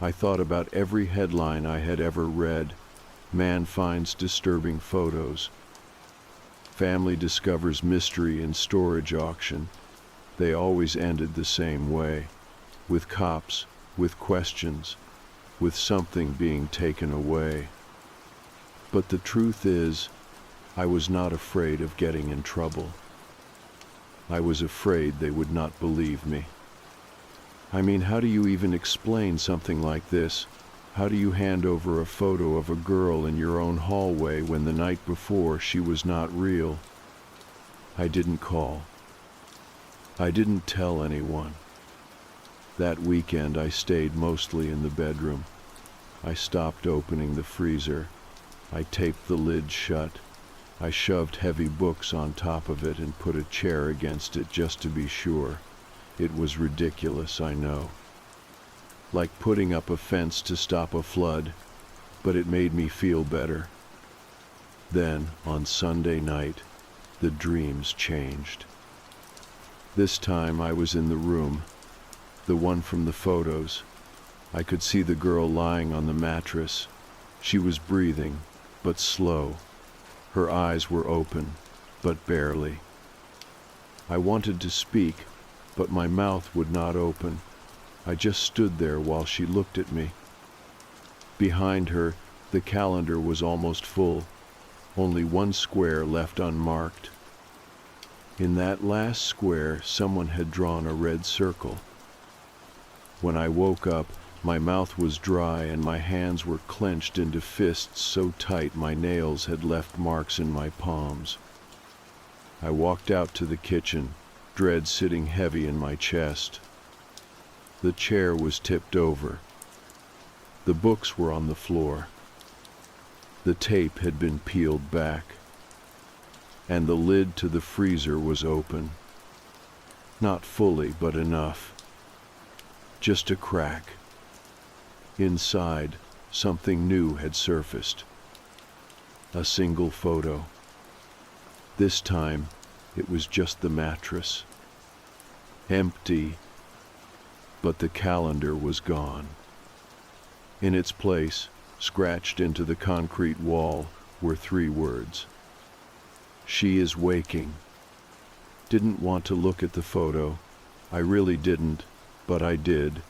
I thought about every headline I had ever read. Man finds disturbing photos. Family discovers mystery in storage auction. They always ended the same way, with cops, with questions, with something being taken away. But the truth is, I was not afraid of getting in trouble. I was afraid they would not believe me. I mean, how do you even explain something like this? How do you hand over a photo of a girl in your own hallway when the night before she was not real? I didn't call. I didn't tell anyone. That weekend I stayed mostly in the bedroom. I stopped opening the freezer. I taped the lid shut. I shoved heavy books on top of it and put a chair against it just to be sure. It was ridiculous, I know. Like putting up a fence to stop a flood, but it made me feel better. Then, on Sunday night, the dreams changed. This time I was in the room, the one from the photos. I could see the girl lying on the mattress. She was breathing, but slow. Her eyes were open, but barely. I wanted to speak, but my mouth would not open. I just stood there while she looked at me. Behind her, the calendar was almost full, only one square left unmarked. In that last square, someone had drawn a red circle. When I woke up, my mouth was dry and my hands were clenched into fists so tight my nails had left marks in my palms. I walked out to the kitchen, dread sitting heavy in my chest. The chair was tipped over. The books were on the floor. The tape had been peeled back. And the lid to the freezer was open. Not fully, but enough. Just a crack. Inside, something new had surfaced. A single photo. This time, it was just the mattress. Empty, but the calendar was gone. In its place, scratched into the concrete wall, were 3 words. She is waking. Didn't want to look at the photo. I really didn't, but I did.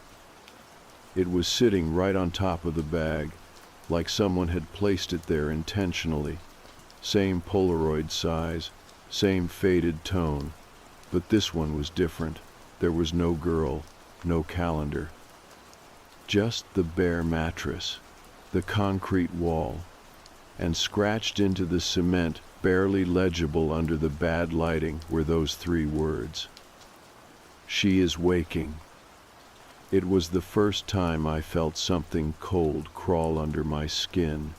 It was sitting right on top of the bag, like someone had placed it there intentionally. Same Polaroid size, same faded tone, but this one was different. There was no girl, no calendar. Just the bare mattress, the concrete wall, and scratched into the cement, barely legible under the bad lighting, were those 3 words. She is waking. It was the first time I felt something cold crawl under my skin,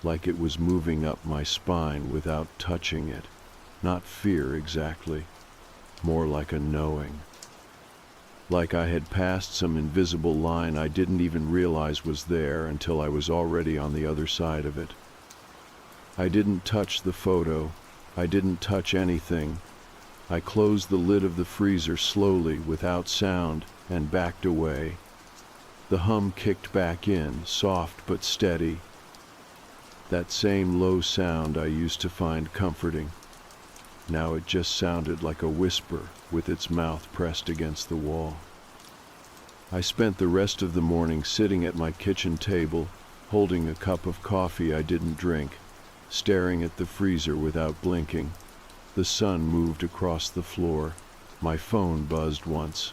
like it was moving up my spine without touching it. Not fear exactly, more like a knowing. Like I had passed some invisible line I didn't even realize was there until I was already on the other side of it. I didn't touch the photo. I didn't touch anything. I closed the lid of the freezer slowly, without sound, and backed away. The hum kicked back in, soft but steady. That same low sound I used to find comforting. Now it just sounded like a whisper with its mouth pressed against the wall. I spent the rest of the morning sitting at my kitchen table, holding a cup of coffee I didn't drink, staring at the freezer without blinking. The sun moved across the floor. My phone buzzed once.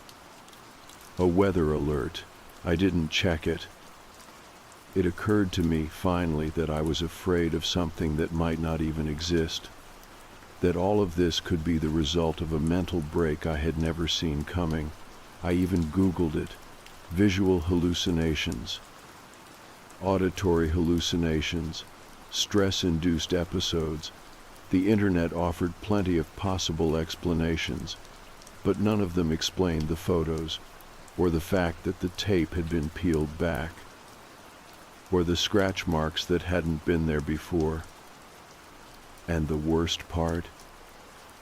A weather alert. I didn't check it. It occurred to me finally that I was afraid of something that might not even exist. That all of this could be the result of a mental break I had never seen coming. I even Googled it. Visual hallucinations, auditory hallucinations, stress-induced episodes. The internet offered plenty of possible explanations, but none of them explained the photos, or the fact that the tape had been peeled back, or the scratch marks that hadn't been there before. And the worst part?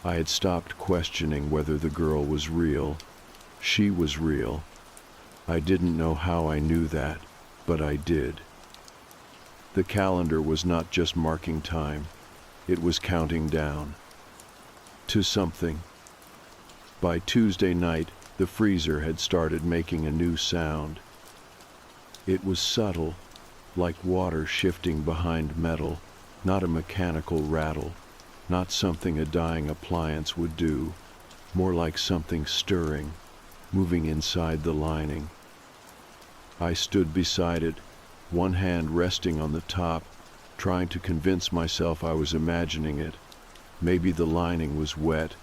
I had stopped questioning whether the girl was real. She was real. I didn't know how I knew that, but I did. The calendar was not just marking time. It was counting down to something. By Tuesday night, the freezer had started making a new sound. It was subtle, like water shifting behind metal, not a mechanical rattle, not something a dying appliance would do, more like something stirring, moving inside the lining. I stood beside it, one hand resting on the top, trying to convince myself I was imagining it. Maybe the lining was wet.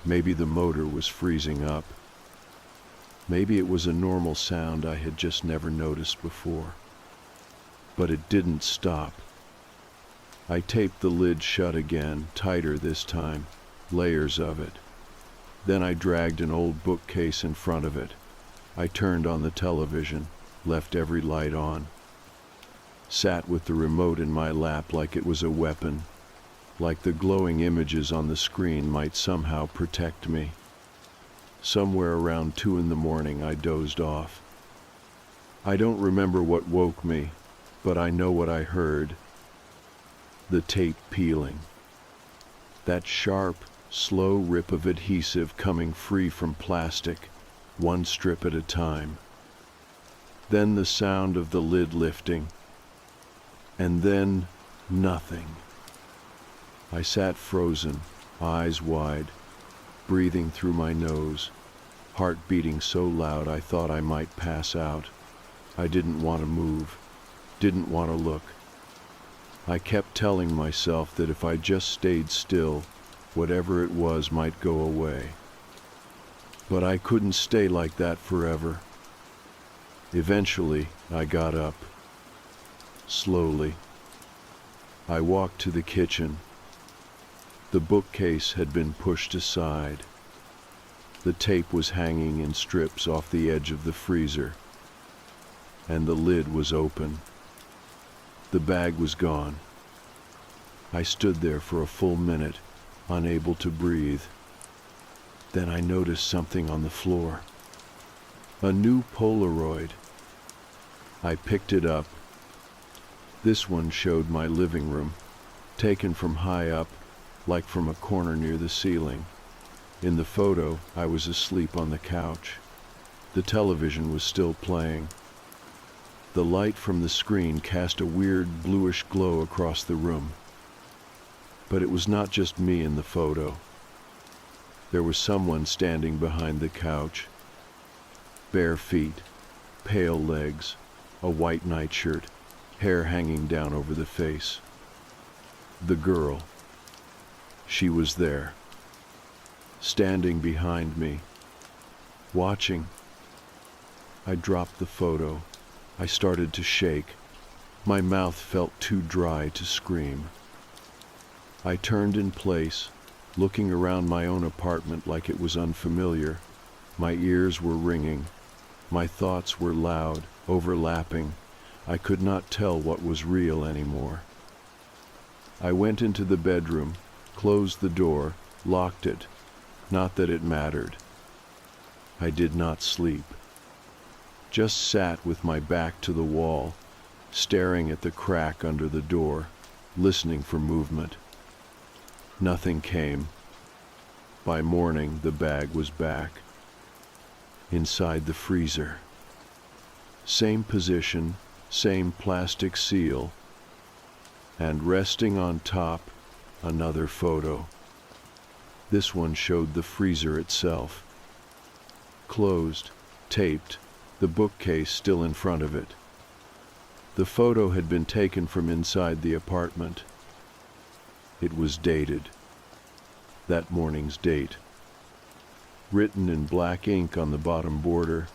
Maybe the motor was freezing up. Maybe it was a normal sound I had just never noticed before. But it didn't stop. I taped the lid shut again, tighter this time, layers of it. Then I dragged an old bookcase in front of it. I turned on the television, left every light on. Sat with the remote in my lap like it was a weapon, like the glowing images on the screen might somehow protect me. Somewhere around 2 a.m, I dozed off. I don't remember what woke me, but I know what I heard. The tape peeling. That sharp, slow rip of adhesive coming free from plastic, one strip at a time. Then the sound of the lid lifting. And then nothing. I sat frozen, eyes wide, breathing through my nose, heart beating so loud I thought I might pass out. I didn't want to move, didn't want to look. I kept telling myself that if I just stayed still, whatever it was might go away. But I couldn't stay like that forever. Eventually, I got up. Slowly. I walked to the kitchen. The bookcase had been pushed aside. The tape was hanging in strips off the edge of the freezer. And the lid was open. The bag was gone. I stood there for a full minute, unable to breathe. Then I noticed something on the floor. A new Polaroid. I picked it up. This one showed my living room, taken from high up, like from a corner near the ceiling. In the photo, I was asleep on the couch. The television was still playing. The light from the screen cast a weird bluish glow across the room. But it was not just me in the photo. There was someone standing behind the couch. Bare feet, pale legs, a white nightshirt, hair hanging down over the face. The girl. She was there, standing behind me, watching. I dropped the photo. I started to shake. My mouth felt too dry to scream. I turned in place, looking around my own apartment like it was unfamiliar. My ears were ringing. My thoughts were loud, overlapping. I could not tell what was real anymore. I went into the bedroom, closed the door, locked it. Not that it mattered. I did not sleep. Just sat with my back to the wall, staring at the crack under the door, listening for movement. Nothing came. By morning, the bag was back. Inside the freezer. Same position, same plastic seal, and resting on top, another photo. This one showed the freezer itself. Closed, taped, the bookcase still in front of it. The photo had been taken from inside the apartment. It was dated. That morning's date. Written in black ink on the bottom border,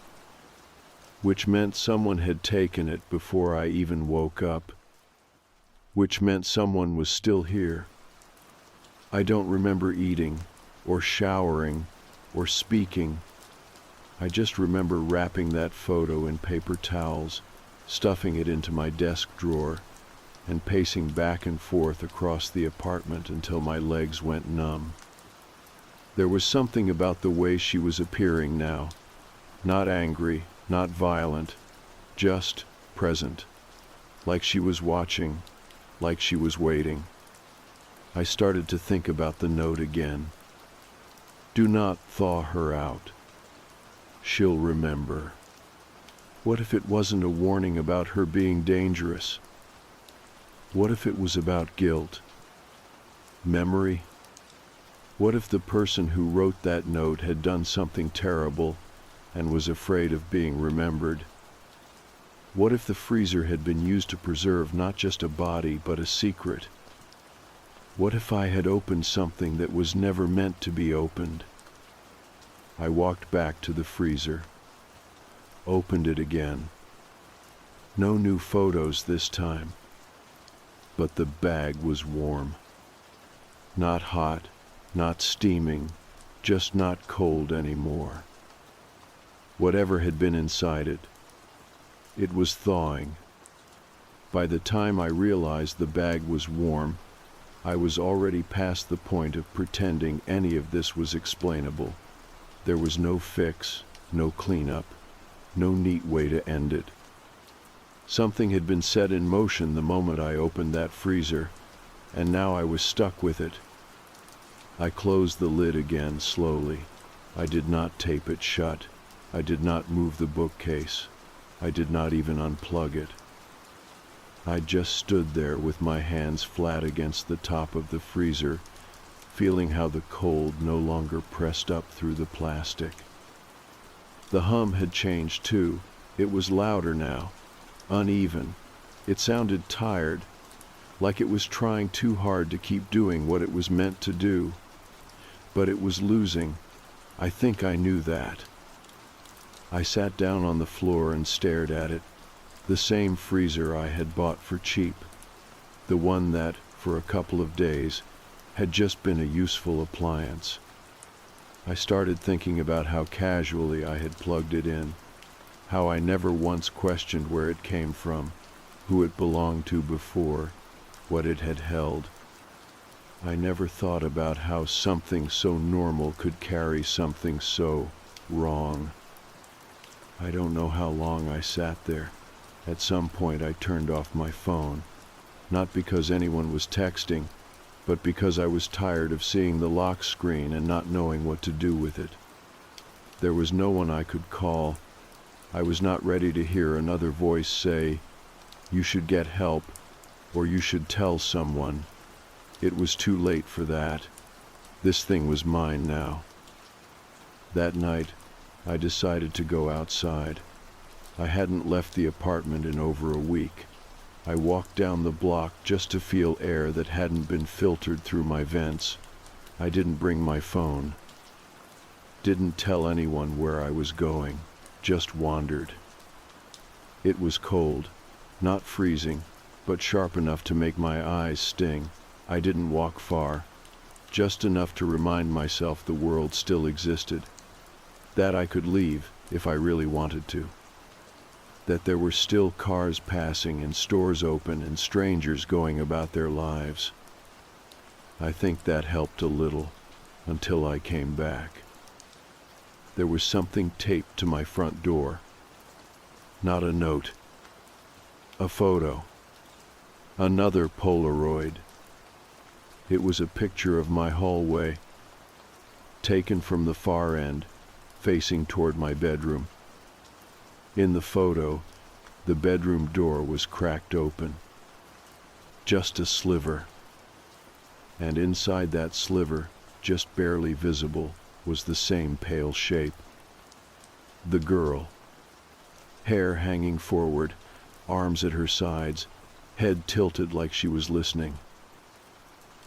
which meant someone had taken it before I even woke up, which meant someone was still here. I don't remember eating, or showering, or speaking. I just remember wrapping that photo in paper towels, stuffing it into my desk drawer, and pacing back and forth across the apartment until my legs went numb. There was something about the way she was appearing now. Not angry, not violent, just present. Like she was watching, like she was waiting. I started to think about the note again. Do not thaw her out. She'll remember. What if it wasn't a warning about her being dangerous? What if it was about guilt? Memory? What if the person who wrote that note had done something terrible and was afraid of being remembered? What if the freezer had been used to preserve not just a body but a secret? What if I had opened something that was never meant to be opened? I walked back to the freezer, opened it again. No new photos this time, but the bag was warm. Not hot, not steaming, just not cold anymore. Whatever had been inside it, it was thawing. By the time I realized the bag was warm, I was already past the point of pretending any of this was explainable. There was no fix, no cleanup, no neat way to end it. Something had been set in motion the moment I opened that freezer, and now I was stuck with it. I closed the lid again slowly. I did not tape it shut. I did not move the bookcase. I did not even unplug it. I just stood there with my hands flat against the top of the freezer, feeling how the cold no longer pressed up through the plastic. The hum had changed too. It was louder now, uneven. It sounded tired, like it was trying too hard to keep doing what it was meant to do. But it was losing. I think I knew that. I sat down on the floor and stared at it. The same freezer I had bought for cheap. The one that, for a couple of days, had just been a useful appliance. I started thinking about how casually I had plugged it in, how I never once questioned where it came from, who it belonged to before, what it had held. I never thought about how something so normal could carry something so wrong. I don't know how long I sat there. At some point I turned off my phone, not because anyone was texting, but because I was tired of seeing the lock screen and not knowing what to do with it. There was no one I could call, I was not ready to hear another voice say, "You should get help," or "You should tell someone." It was too late for that. This thing was mine now. That night, I decided to go outside. I hadn't left the apartment in over a week. I walked down the block just to feel air that hadn't been filtered through my vents. I didn't bring my phone. Didn't tell anyone where I was going. Just wandered. It was cold, not freezing, but sharp enough to make my eyes sting. I didn't walk far, just enough to remind myself the world still existed, that I could leave if I really wanted to, that there were still cars passing and stores open and strangers going about their lives. I think that helped a little, until I came back. There was something taped to my front door. Not a note. A photo. Another Polaroid. It was a picture of my hallway, taken from the far end, facing toward my bedroom. In the photo, the bedroom door was cracked open. Just a sliver. And inside that sliver, just barely visible, was the same pale shape. The girl. Hair hanging forward, arms at her sides, head tilted like she was listening.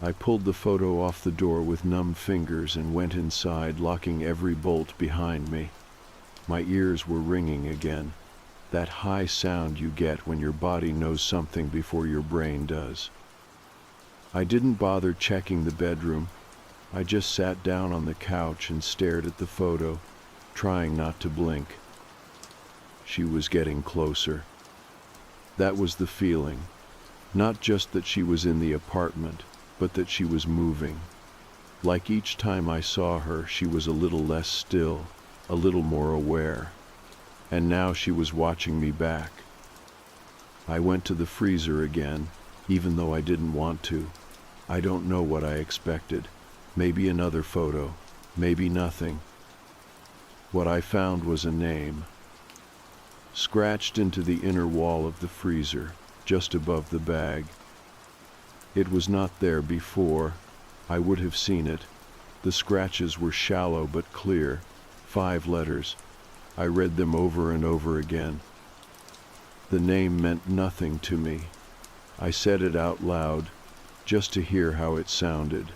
I pulled the photo off the door with numb fingers and went inside, locking every bolt behind me. My ears were ringing again, that high sound you get when your body knows something before your brain does. I didn't bother checking the bedroom. I just sat down on the couch and stared at the photo, trying not to blink. She was getting closer. That was the feeling. Not just that she was in the apartment, but that she was moving. Like each time I saw her, she was a little less still, a little more aware. And now she was watching me back. I went to the freezer again, even though I didn't want to. I don't know what I expected. Maybe another photo, maybe nothing. What I found was a name, scratched into the inner wall of the freezer, just above the bag. It was not there before. I would have seen it. The scratches were shallow but clear, 5 letters. I read them over and over again. The name meant nothing to me. I said it out loud, just to hear how it sounded.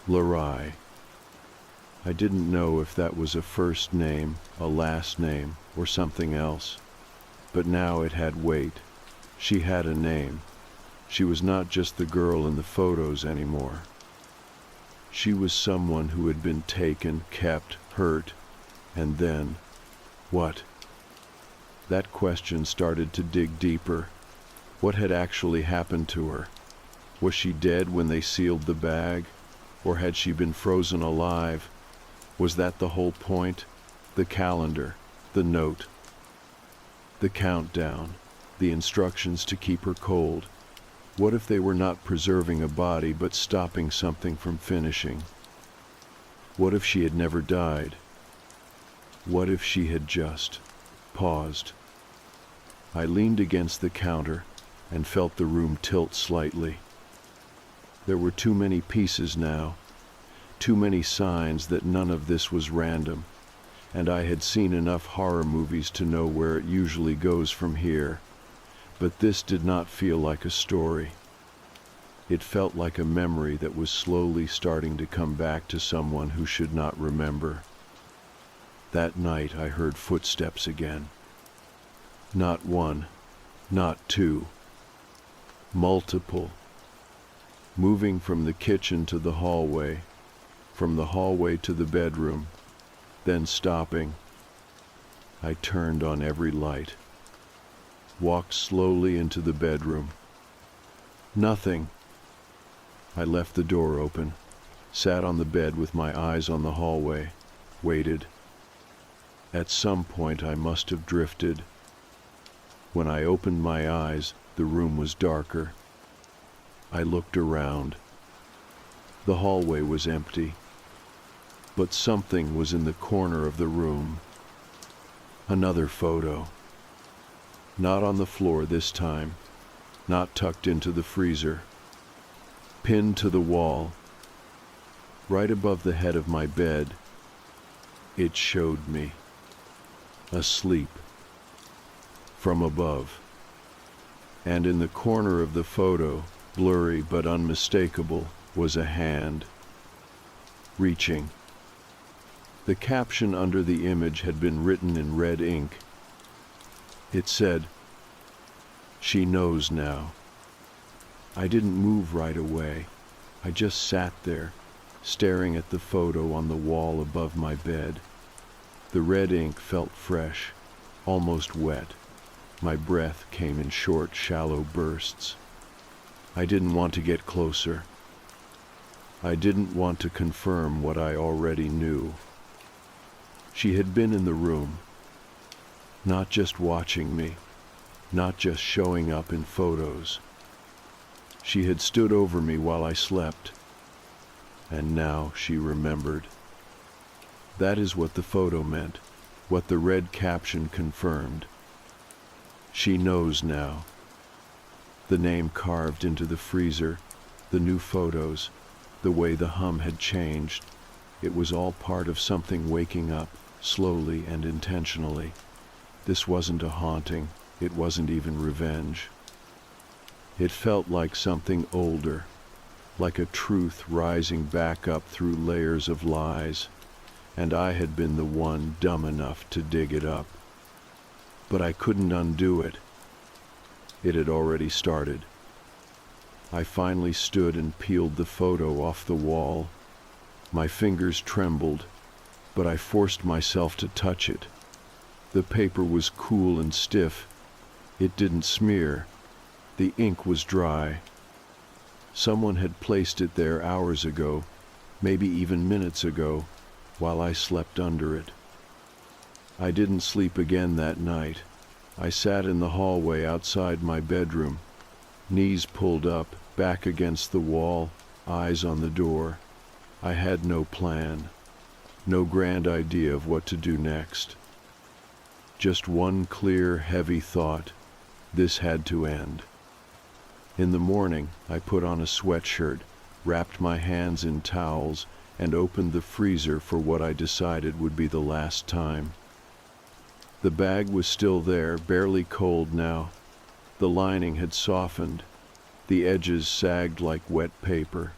Larai. I didn't know if that was a first name, a last name, or something else. But now it had weight. She had a name. She was not just the girl in the photos anymore. She was someone who had been taken, kept, hurt, and then, what? That question started to dig deeper. What had actually happened to her? Was she dead when they sealed the bag? Or had she been frozen alive? Was that the whole point? The calendar, the note, the countdown, the instructions to keep her cold. What if they were not preserving a body but stopping something from finishing? What if she had never died? What if she had just paused? I leaned against the counter and felt the room tilt slightly. There were too many pieces now, too many signs that none of this was random, and I had seen enough horror movies to know where it usually goes from here. But this did not feel like a story. It felt like a memory that was slowly starting to come back to someone who should not remember. That night I heard footsteps again. Not one, not two, multiple. Moving from the kitchen to the hallway, from the hallway to the bedroom, then stopping. I turned on every light, walked slowly into the bedroom. Nothing. I left the door open, sat on the bed with my eyes on the hallway, waited. At some point I must have drifted. When I opened my eyes, the room was darker. I looked around. The hallway was empty, but something was in the corner of the room. Another photo. Not on the floor this time, not tucked into the freezer. Pinned to the wall, right above the head of my bed. It showed me. Asleep. From above. And in the corner of the photo, blurry but unmistakable, was a hand. Reaching. The caption under the image had been written in red ink. It said, "She knows now." I didn't move right away. I just sat there, staring at the photo on the wall above my bed. The red ink felt fresh, almost wet. My breath came in short, shallow bursts. I didn't want to get closer. I didn't want to confirm what I already knew. She had been in the room, not just watching me, not just showing up in photos. She had stood over me while I slept, and now she remembered. That is what the photo meant, what the red caption confirmed. She knows now. The name carved into the freezer, the new photos, the way the hum had changed. It was all part of something waking up, slowly and intentionally. This wasn't a haunting. It wasn't even revenge. It felt like something older, like a truth rising back up through layers of lies, and I had been the one dumb enough to dig it up. But I couldn't undo it. It had already started. I finally stood and peeled the photo off the wall. My fingers trembled, but I forced myself to touch it. The paper was cool and stiff. It didn't smear. The ink was dry. Someone had placed it there hours ago, maybe even minutes ago, while I slept under it. I didn't sleep again that night. I sat in the hallway outside my bedroom, knees pulled up, back against the wall, eyes on the door. I had no plan, no grand idea of what to do next. Just one clear, heavy thought: this had to end. In the morning, I put on a sweatshirt, wrapped my hands in towels, and opened the freezer for what I decided would be the last time. The bag was still there, barely cold now. The lining had softened. The edges sagged like wet paper.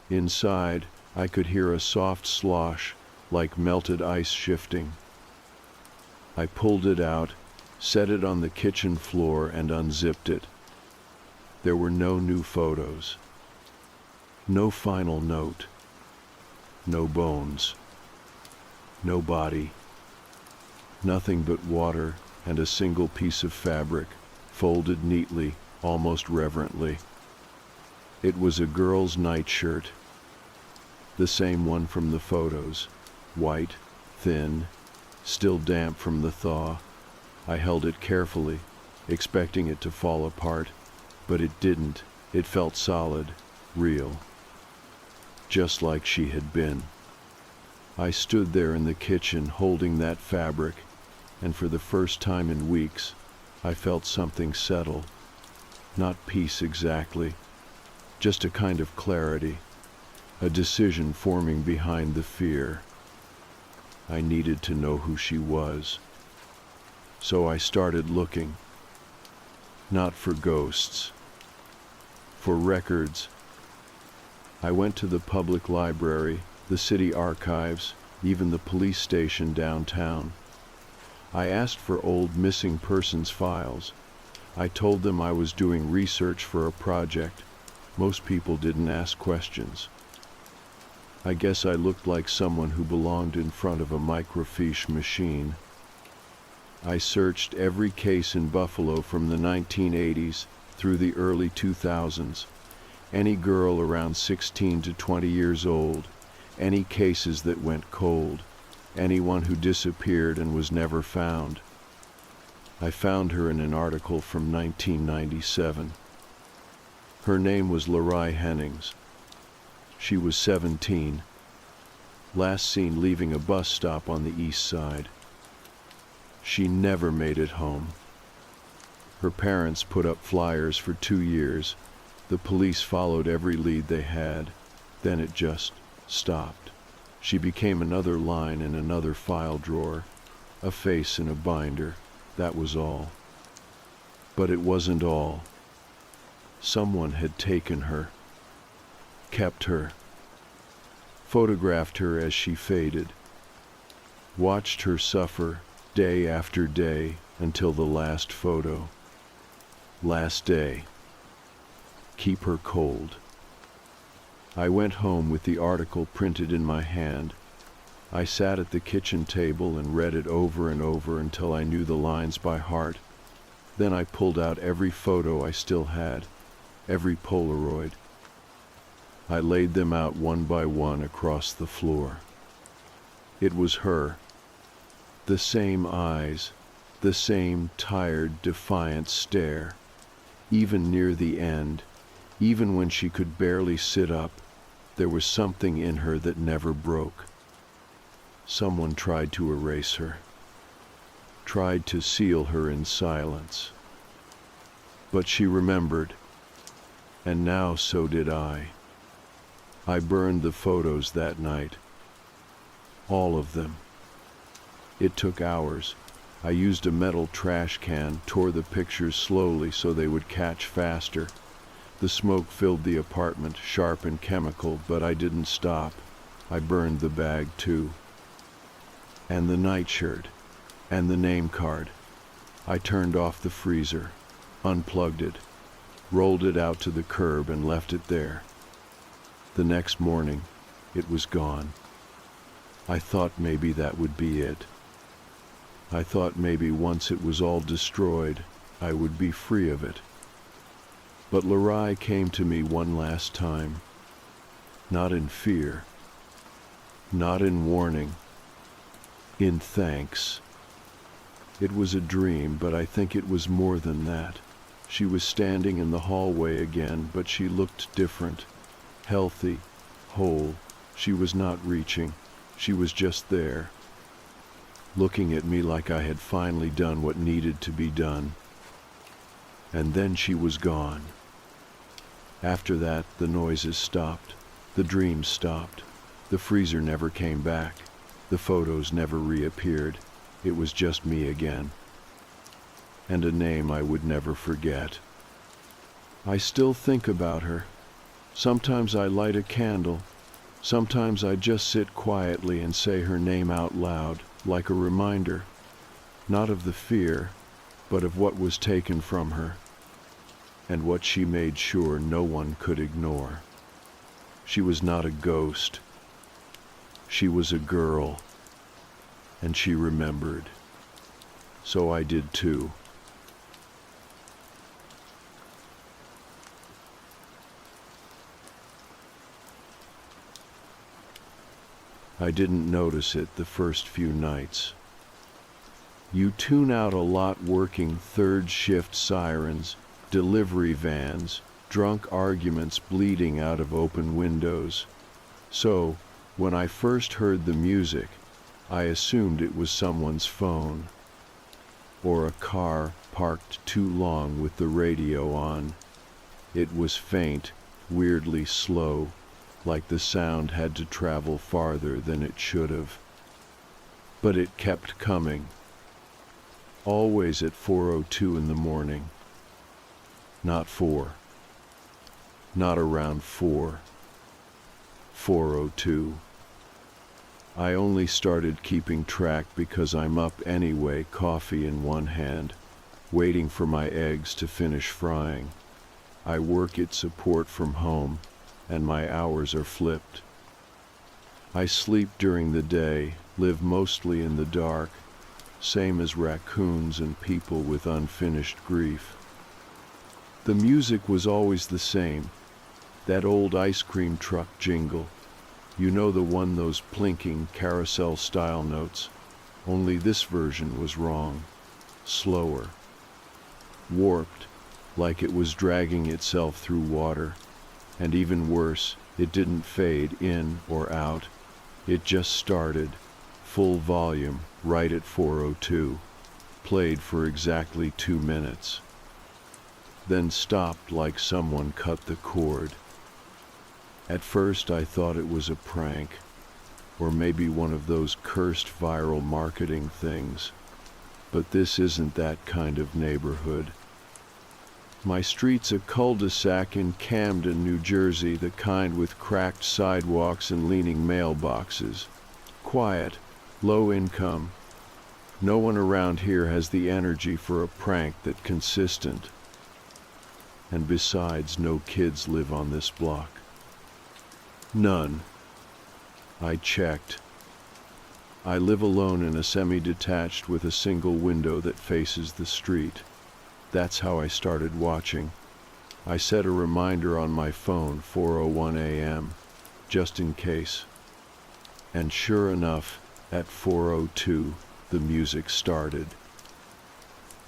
Inside, I could hear a soft slosh, like melted ice shifting. I pulled it out, set it on the kitchen floor, and unzipped it. There were no new photos. No final note. No bones. No body. Nothing but water and a single piece of fabric, folded neatly, almost reverently. It was a girl's nightshirt. The same one from the photos. White, thin, still damp from the thaw. I held it carefully, expecting it to fall apart, but it didn't. It felt solid, real. Just like she had been. I stood there in the kitchen holding that fabric, and for the first time in weeks, I felt something settle. Not peace exactly, just a kind of clarity, a decision forming behind the fear. I needed to know who she was. So I started looking. Not for ghosts. For records. I went to the public library, the city archives, even the police station downtown. I asked for old missing persons files. I told them I was doing research for a project. Most people didn't ask questions. I guess I looked like someone who belonged in front of a microfiche machine. I searched every case in Buffalo from the 1980s through the early 2000s. Any girl around 16 to 20 years old, any cases that went cold, anyone who disappeared and was never found. I found her in an article from 1997. Her name was Lori Hennings. She was 17, last seen leaving a bus stop on the east side. She never made it home. Her parents put up flyers for 2 years. The police followed every lead they had. Then it just stopped. She became another line in another file drawer, a face in a binder. That was all. But it wasn't all. Someone had taken her, kept her, photographed her as she faded, watched her suffer day after day until the last photo. Last day. Keep her cold. I went home with the article printed in my hand. I sat at the kitchen table and read it over and over until I knew the lines by heart. Then I pulled out every photo I still had, every Polaroid. I laid them out one by one across the floor. It was her. The same eyes, the same tired, defiant stare. Even near the end, even when she could barely sit up, there was something in her that never broke. Someone tried to erase her, tried to seal her in silence. But she remembered, and now so did I. I burned the photos that night. All of them. It took hours. I used a metal trash can, tore the pictures slowly so they would catch faster. The smoke filled the apartment, sharp and chemical, but I didn't stop. I burned the bag too. And the nightshirt, and the name card. I turned off the freezer, unplugged it, rolled it out to the curb and left it there. The next morning, it was gone. I thought maybe that would be it. I thought maybe once it was all destroyed, I would be free of it. But Larai came to me one last time, not in fear, not in warning, in thanks. It was a dream, but I think it was more than that. She was standing in the hallway again, but she looked different, healthy, whole. She was not reaching. She was just there, looking at me like I had finally done what needed to be done. And then she was gone. After that, the noises stopped. The dreams stopped. The freezer never came back. The photos never reappeared. It was just me again. And a name I would never forget. I still think about her. Sometimes I light a candle. Sometimes I just sit quietly and say her name out loud, like a reminder, not of the fear, but of what was taken from her, and what she made sure no one could ignore. She was not a ghost. She was a girl, and she remembered. So I did too. I didn't notice it the first few nights. You tune out a lot working third shift sirens, delivery vans, drunk arguments bleeding out of open windows. So, when I first heard the music, I assumed it was someone's phone, or a car parked too long with the radio on. It was faint, weirdly slow, like the sound had to travel farther than it should have. But it kept coming, always at 4:02 in the morning. Not 4. Not around 4. 4:02. I only started keeping track because I'm up anyway, coffee in one hand, waiting for my eggs to finish frying. I work at support from home, and my hours are flipped. I sleep during the day, live mostly in the dark, same as raccoons and people with unfinished grief. The music was always the same, that old ice cream truck jingle. You know, the one, those plinking carousel-style notes. Only this version was wrong, slower, warped, like it was dragging itself through water. And even worse, it didn't fade in or out. It just started, full volume, right at 4:02. played for exactly 2 minutes, then stopped like someone cut the cord. At first I thought it was a prank, or maybe one of those cursed viral marketing things, but this isn't that kind of neighborhood. My street's a cul-de-sac in Camden, New Jersey, the kind with cracked sidewalks and leaning mailboxes. Quiet, low income. No one around here has the energy for a prank that's consistent. And besides, no kids live on this block. None. I checked. I live alone in a semi-detached with a single window that faces the street. That's how I started watching. I set a reminder on my phone, 4:01 a.m., just in case. And sure enough, at 4:02, the music started.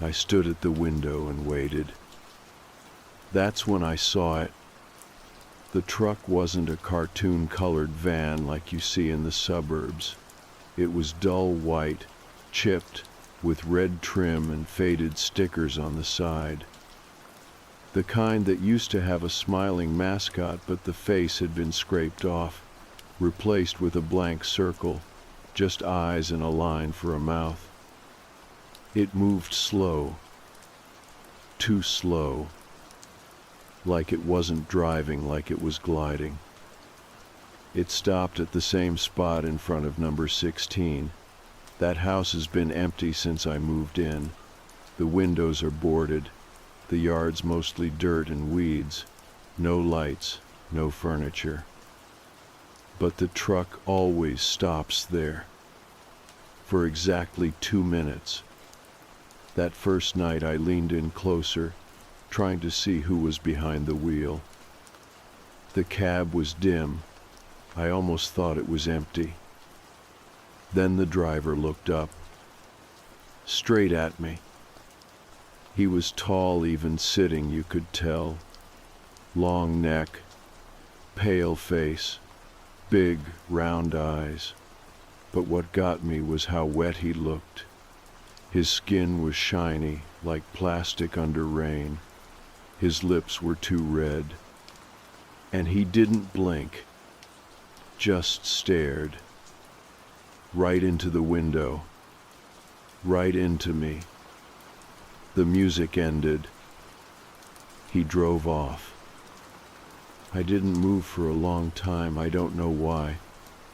I stood at the window and waited. That's when I saw it. The truck wasn't a cartoon-colored van like you see in the suburbs. It was dull white, chipped, with red trim and faded stickers on the side. The kind that used to have a smiling mascot, but the face had been scraped off, replaced with a blank circle, just eyes and a line for a mouth. It moved slow, too slow, like it wasn't driving, like it was gliding. It stopped at the same spot in front of number 16. That house has been empty since I moved in. The windows are boarded, the yard's mostly dirt and weeds, no lights, no furniture. But the truck always stops there, for exactly 2 minutes. That first night I leaned in closer, trying to see who was behind the wheel. The cab was dim. I almost thought it was empty. Then the driver looked up, straight at me. He was tall, even sitting, you could tell. Long neck, pale face, big, round eyes. But what got me was how wet he looked. His skin was shiny, like plastic under rain. His lips were too red. And he didn't blink, just stared. Right into the window, right into me. The music ended. He drove off. I didn't move for a long time, I don't know why.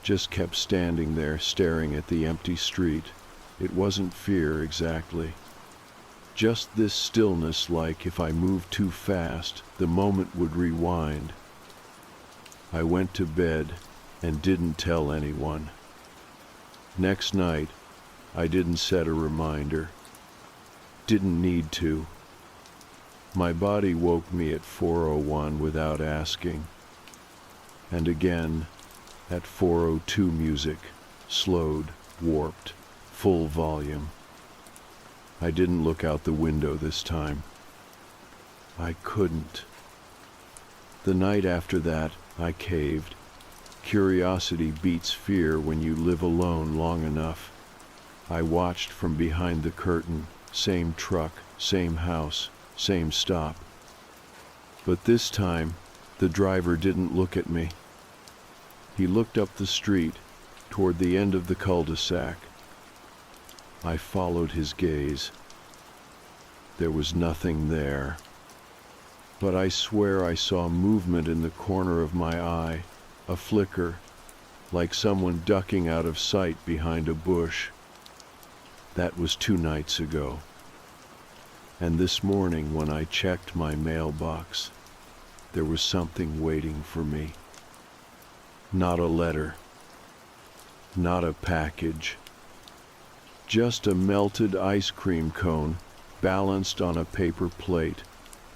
Just kept standing there, staring at the empty street. It wasn't fear exactly. Just this stillness, like if I moved too fast, the moment would rewind. I went to bed and didn't tell anyone. Next night, I didn't set a reminder. Didn't need to. My body woke me at 4:01 without asking. And again, at 4:02 music, slowed, warped, full volume. I didn't look out the window this time. I couldn't. The night after that, I caved. Curiosity beats fear when you live alone long enough. I watched from behind the curtain, same truck, same house, same stop. But this time, the driver didn't look at me. He looked up the street, toward the end of the cul-de-sac. I followed his gaze. There was nothing there. But I swear I saw movement in the corner of my eye, a flicker, like someone ducking out of sight behind a bush. That was 2 nights ago. And this morning when I checked my mailbox, there was something waiting for me. Not a letter, not a package, just a melted ice cream cone balanced on a paper plate,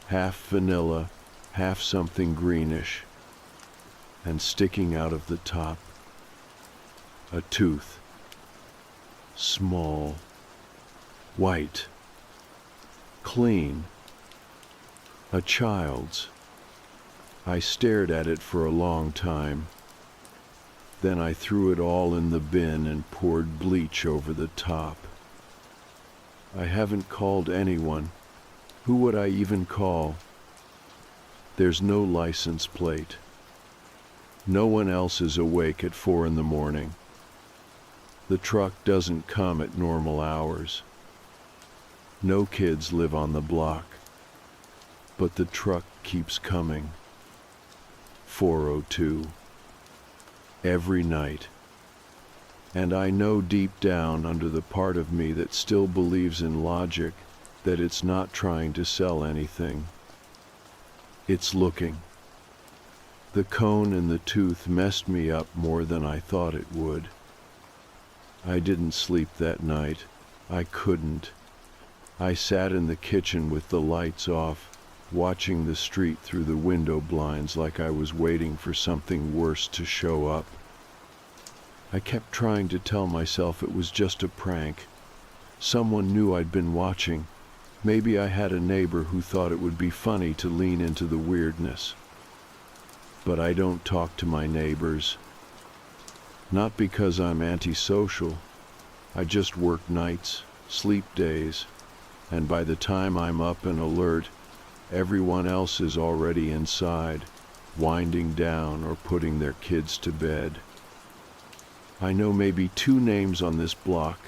half vanilla, half something greenish, and sticking out of the top, a tooth, small, white, clean, a child's. I stared at it for a long time. Then I threw it all in the bin and poured bleach over the top. I haven't called anyone. Who would I even call? There's no license plate. No one else is awake at 4 in the morning. The truck doesn't come at normal hours. No kids live on the block. But the truck keeps coming. 4:02. Every night. And I know deep down under the part of me that still believes in logic that it's not trying to sell anything. It's looking. The cone in the tooth messed me up more than I thought it would. I didn't sleep that night. I couldn't. I sat in the kitchen with the lights off, watching the street through the window blinds like I was waiting for something worse to show up. I kept trying to tell myself it was just a prank. Someone knew I'd been watching. Maybe I had a neighbor who thought it would be funny to lean into the weirdness. But I don't talk to my neighbors. Not because I'm antisocial. I just work nights, sleep days, and by the time I'm up and alert, everyone else is already inside, winding down or putting their kids to bed. I know maybe 2 names on this block.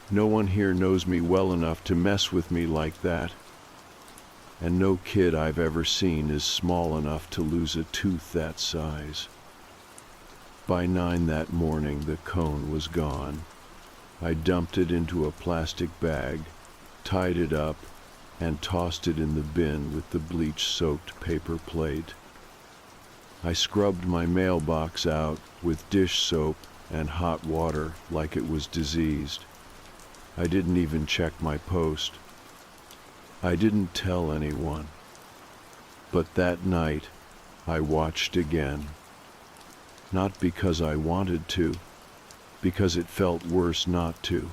No one here knows me well enough to mess with me like that. And no kid I've ever seen is small enough to lose a tooth that size. By 9 that morning, the cone was gone. I dumped it into a plastic bag, tied it up, and tossed it in the bin with the bleach-soaked paper plate. I scrubbed my mailbox out with dish soap and hot water like it was diseased. I didn't even check my post. I didn't tell anyone. But that night, I watched again. Not because I wanted to, because it felt worse not to.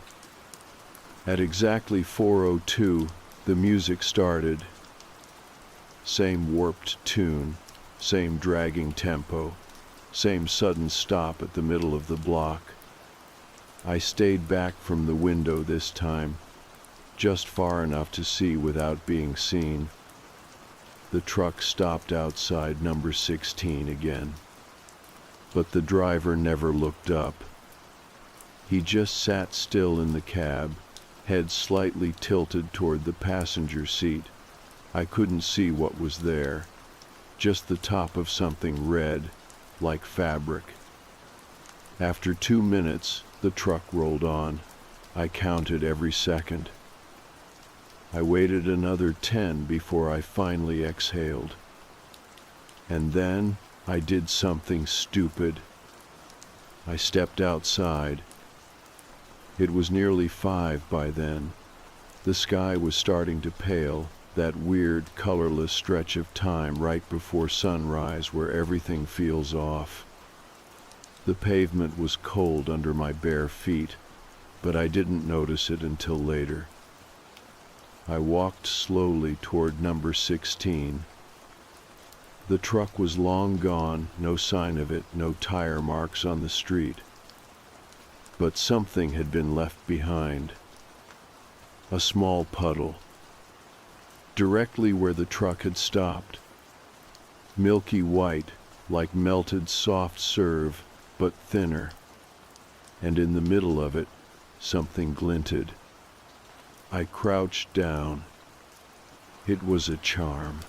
At exactly 4:02, the music started. Same warped tune, same dragging tempo, same sudden stop at the middle of the block. I stayed back from the window this time, just far enough to see without being seen. The truck stopped outside number 16 again. But the driver never looked up. He just sat still in the cab, head slightly tilted toward the passenger seat. I couldn't see what was there, just the top of something red, like fabric. After 2 minutes, the truck rolled on. I counted every second. I waited another 10 before I finally exhaled. And then I did something stupid. I stepped outside. It was nearly 5 by then. The sky was starting to pale, that weird, colorless stretch of time right before sunrise where everything feels off. The pavement was cold under my bare feet, but I didn't notice it until later. I walked slowly toward number 16. The truck was long gone, no sign of it, no tire marks on the street. But something had been left behind. A small puddle. Directly where the truck had stopped. Milky white, like melted soft serve, but thinner. And in the middle of it, something glinted. I crouched down. It was a charm.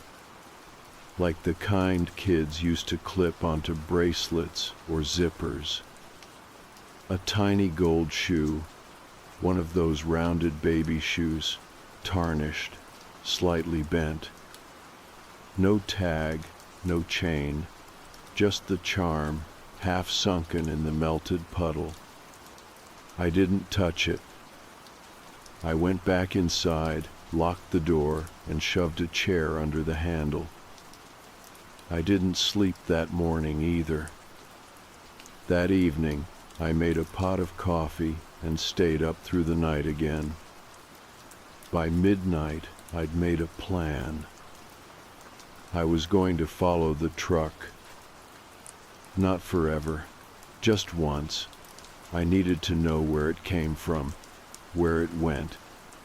Like the kind kids used to clip onto bracelets or zippers. A tiny gold shoe, one of those rounded baby shoes, tarnished, slightly bent. No tag, no chain, just the charm, half sunken in the melted puddle. I didn't touch it. I went back inside, locked the door, and shoved a chair under the handle. I didn't sleep that morning either. That evening, I made a pot of coffee and stayed up through the night again. By midnight, I'd made a plan. I was going to follow the truck. Not forever, just once. I needed to know where it came from, where it went,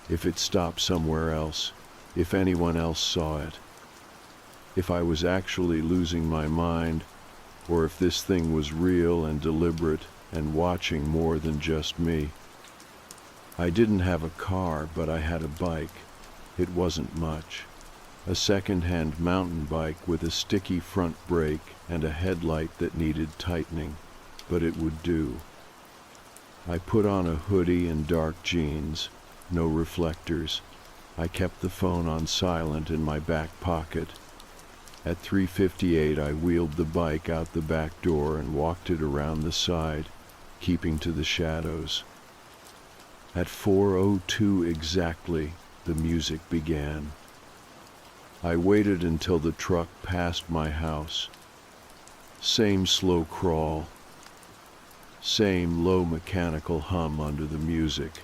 if it stopped somewhere else, if anyone else saw it, if I was actually losing my mind, or if this thing was real and deliberate and watching more than just me. I didn't have a car, but I had a bike. It wasn't much. A second-hand mountain bike with a sticky front brake and a headlight that needed tightening, but it would do. I put on a hoodie and dark jeans, no reflectors. I kept the phone on silent in my back pocket. At 3:58, I wheeled the bike out the back door and walked it around the side, keeping to the shadows. At 4:02 exactly, the music began. I waited until the truck passed my house. Same slow crawl. Same low mechanical hum under the music.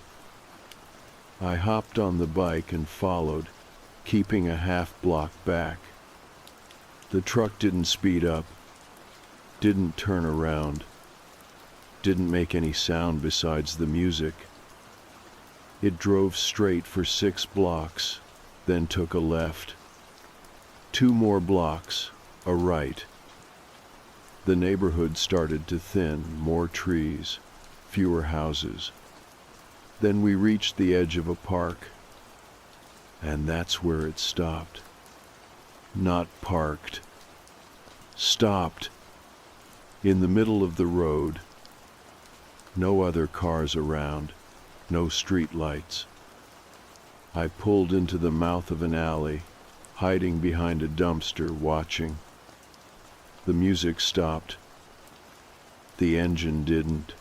I hopped on the bike and followed, keeping a half block back. The truck didn't speed up, didn't turn around, didn't make any sound besides the music. It drove straight for 6 blocks, then took a left. 2 more blocks, a right. The neighborhood started to thin, more trees, fewer houses. Then we reached the edge of a park, and that's where it stopped. Not parked. Stopped. In the middle of the road. No other cars around, no street lights. I pulled into the mouth of an alley, hiding behind a dumpster, watching. The music stopped. The engine didn't.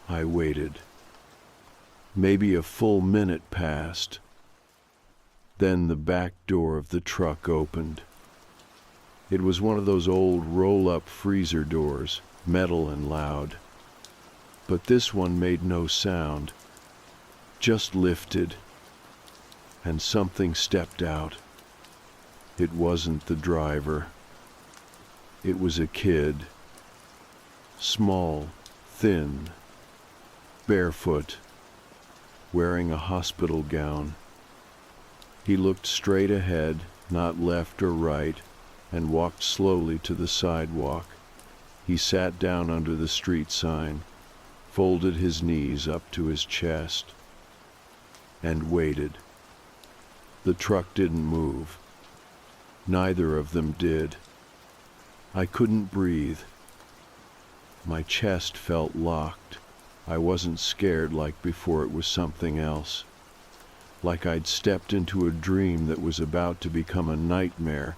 I waited. Maybe a full minute passed. Then the back door of the truck opened. It was one of those old roll-up freezer doors, metal and loud. But this one made no sound, just lifted, and something stepped out. It wasn't the driver. It was a kid. Small, thin, barefoot, wearing a hospital gown. He looked straight ahead, not left or right, and walked slowly to the sidewalk. He sat down under the street sign, folded his knees up to his chest, and waited. The truck didn't move. Neither of them did. I couldn't breathe. My chest felt locked. I wasn't scared like before. It was something else. Like I'd stepped into a dream that was about to become a nightmare,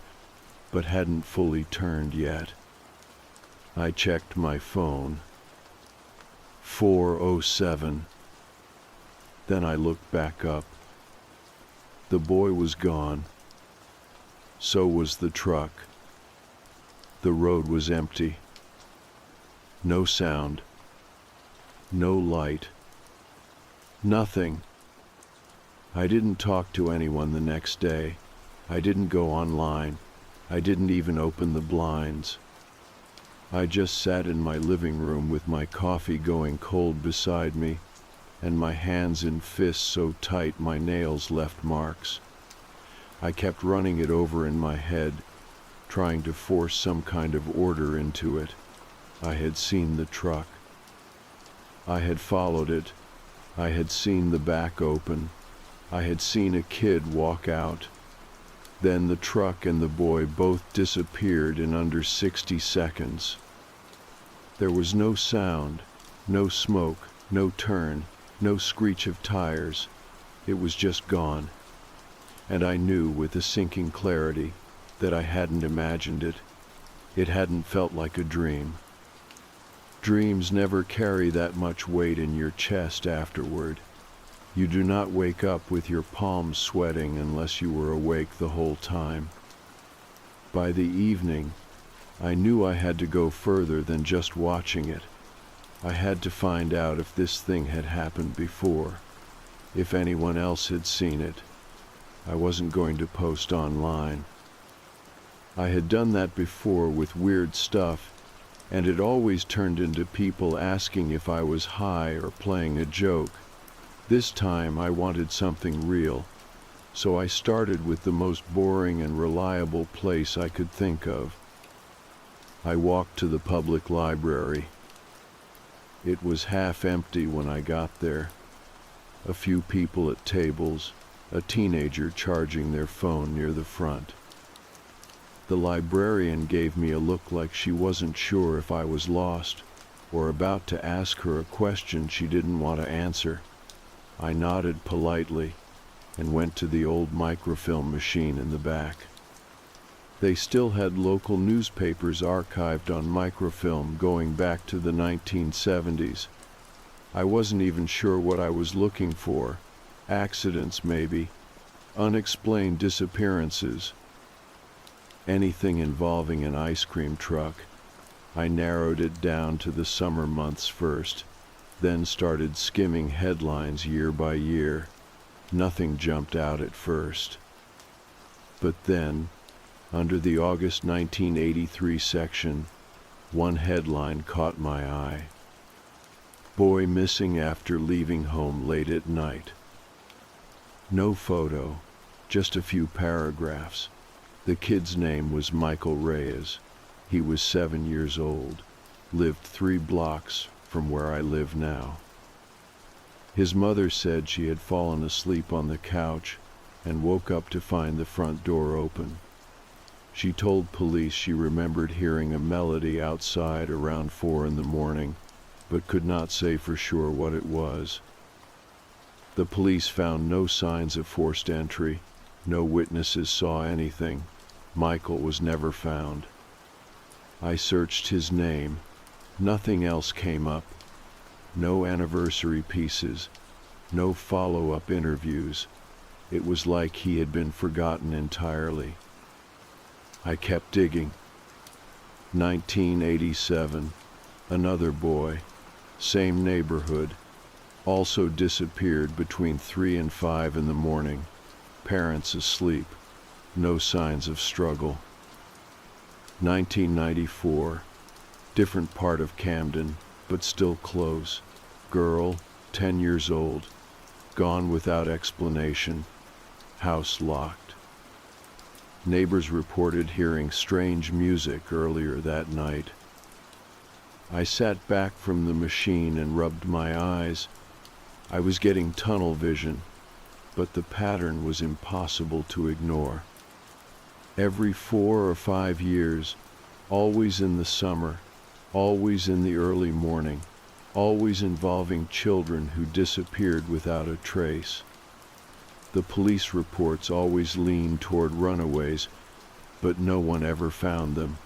but hadn't fully turned yet. I checked my phone. 4:07. Then I looked back up. The boy was gone. So was the truck. The road was empty. No sound. No light. Nothing. I didn't talk to anyone the next day. I didn't go online. I didn't even open the blinds. I just sat in my living room with my coffee going cold beside me, and my hands in fists so tight my nails left marks. I kept running it over in my head, trying to force some kind of order into it. I had seen the truck. I had followed it. I had seen the back open. I had seen a kid walk out. Then the truck and the boy both disappeared in under 60 seconds. There was no sound, no smoke, no turn, no screech of tires. It was just gone. And I knew with a sinking clarity that I hadn't imagined it. It hadn't felt like a dream. Dreams never carry that much weight in your chest afterward. You do not wake up with your palms sweating unless you were awake the whole time. By the evening, I knew I had to go further than just watching it. I had to find out if this thing had happened before, if anyone else had seen it. I wasn't going to post online. I had done that before with weird stuff, and it always turned into people asking if I was high or playing a joke. This time I wanted something real, so I started with the most boring and reliable place I could think of. I walked to the public library. It was half empty when I got there. A few people at tables, a teenager charging their phone near the front. The librarian gave me a look like she wasn't sure if I was lost or about to ask her a question she didn't want to answer. I nodded politely and went to the old microfilm machine in the back. They still had local newspapers archived on microfilm going back to the 1970s. I wasn't even sure what I was looking for. Accidents, maybe. Unexplained disappearances. Anything involving an ice cream truck. I narrowed it down to the summer months first, then started skimming headlines year by year. Nothing jumped out at first. But then, under the August 1983 section, one headline caught my eye. Boy missing after leaving home late at night. No photo, just a few paragraphs. The kid's name was Michael Reyes. He was 7 years old, lived 3 blocks from where I live now. His mother said she had fallen asleep on the couch and woke up to find the front door open. She told police she remembered hearing a melody outside around 4 in the morning, but could not say for sure what it was. The police found no signs of forced entry. No witnesses saw anything. Michael was never found. I searched his name. Nothing else came up. No anniversary pieces. No follow-up interviews. It was like he had been forgotten entirely. I kept digging. 1987. Another boy. Same neighborhood. Also disappeared between 3 and 5 in the morning. Parents asleep. No signs of struggle. 1994. Different part of Camden, but still close. Girl, 10 years old. Gone without explanation. House locked. Neighbors reported hearing strange music earlier that night. I sat back from the machine and rubbed my eyes. I was getting tunnel vision, but the pattern was impossible to ignore. Every 4 or 5 years, always in the summer, always in the early morning, always involving children who disappeared without a trace. The police reports always leaned toward runaways, but no one ever found them.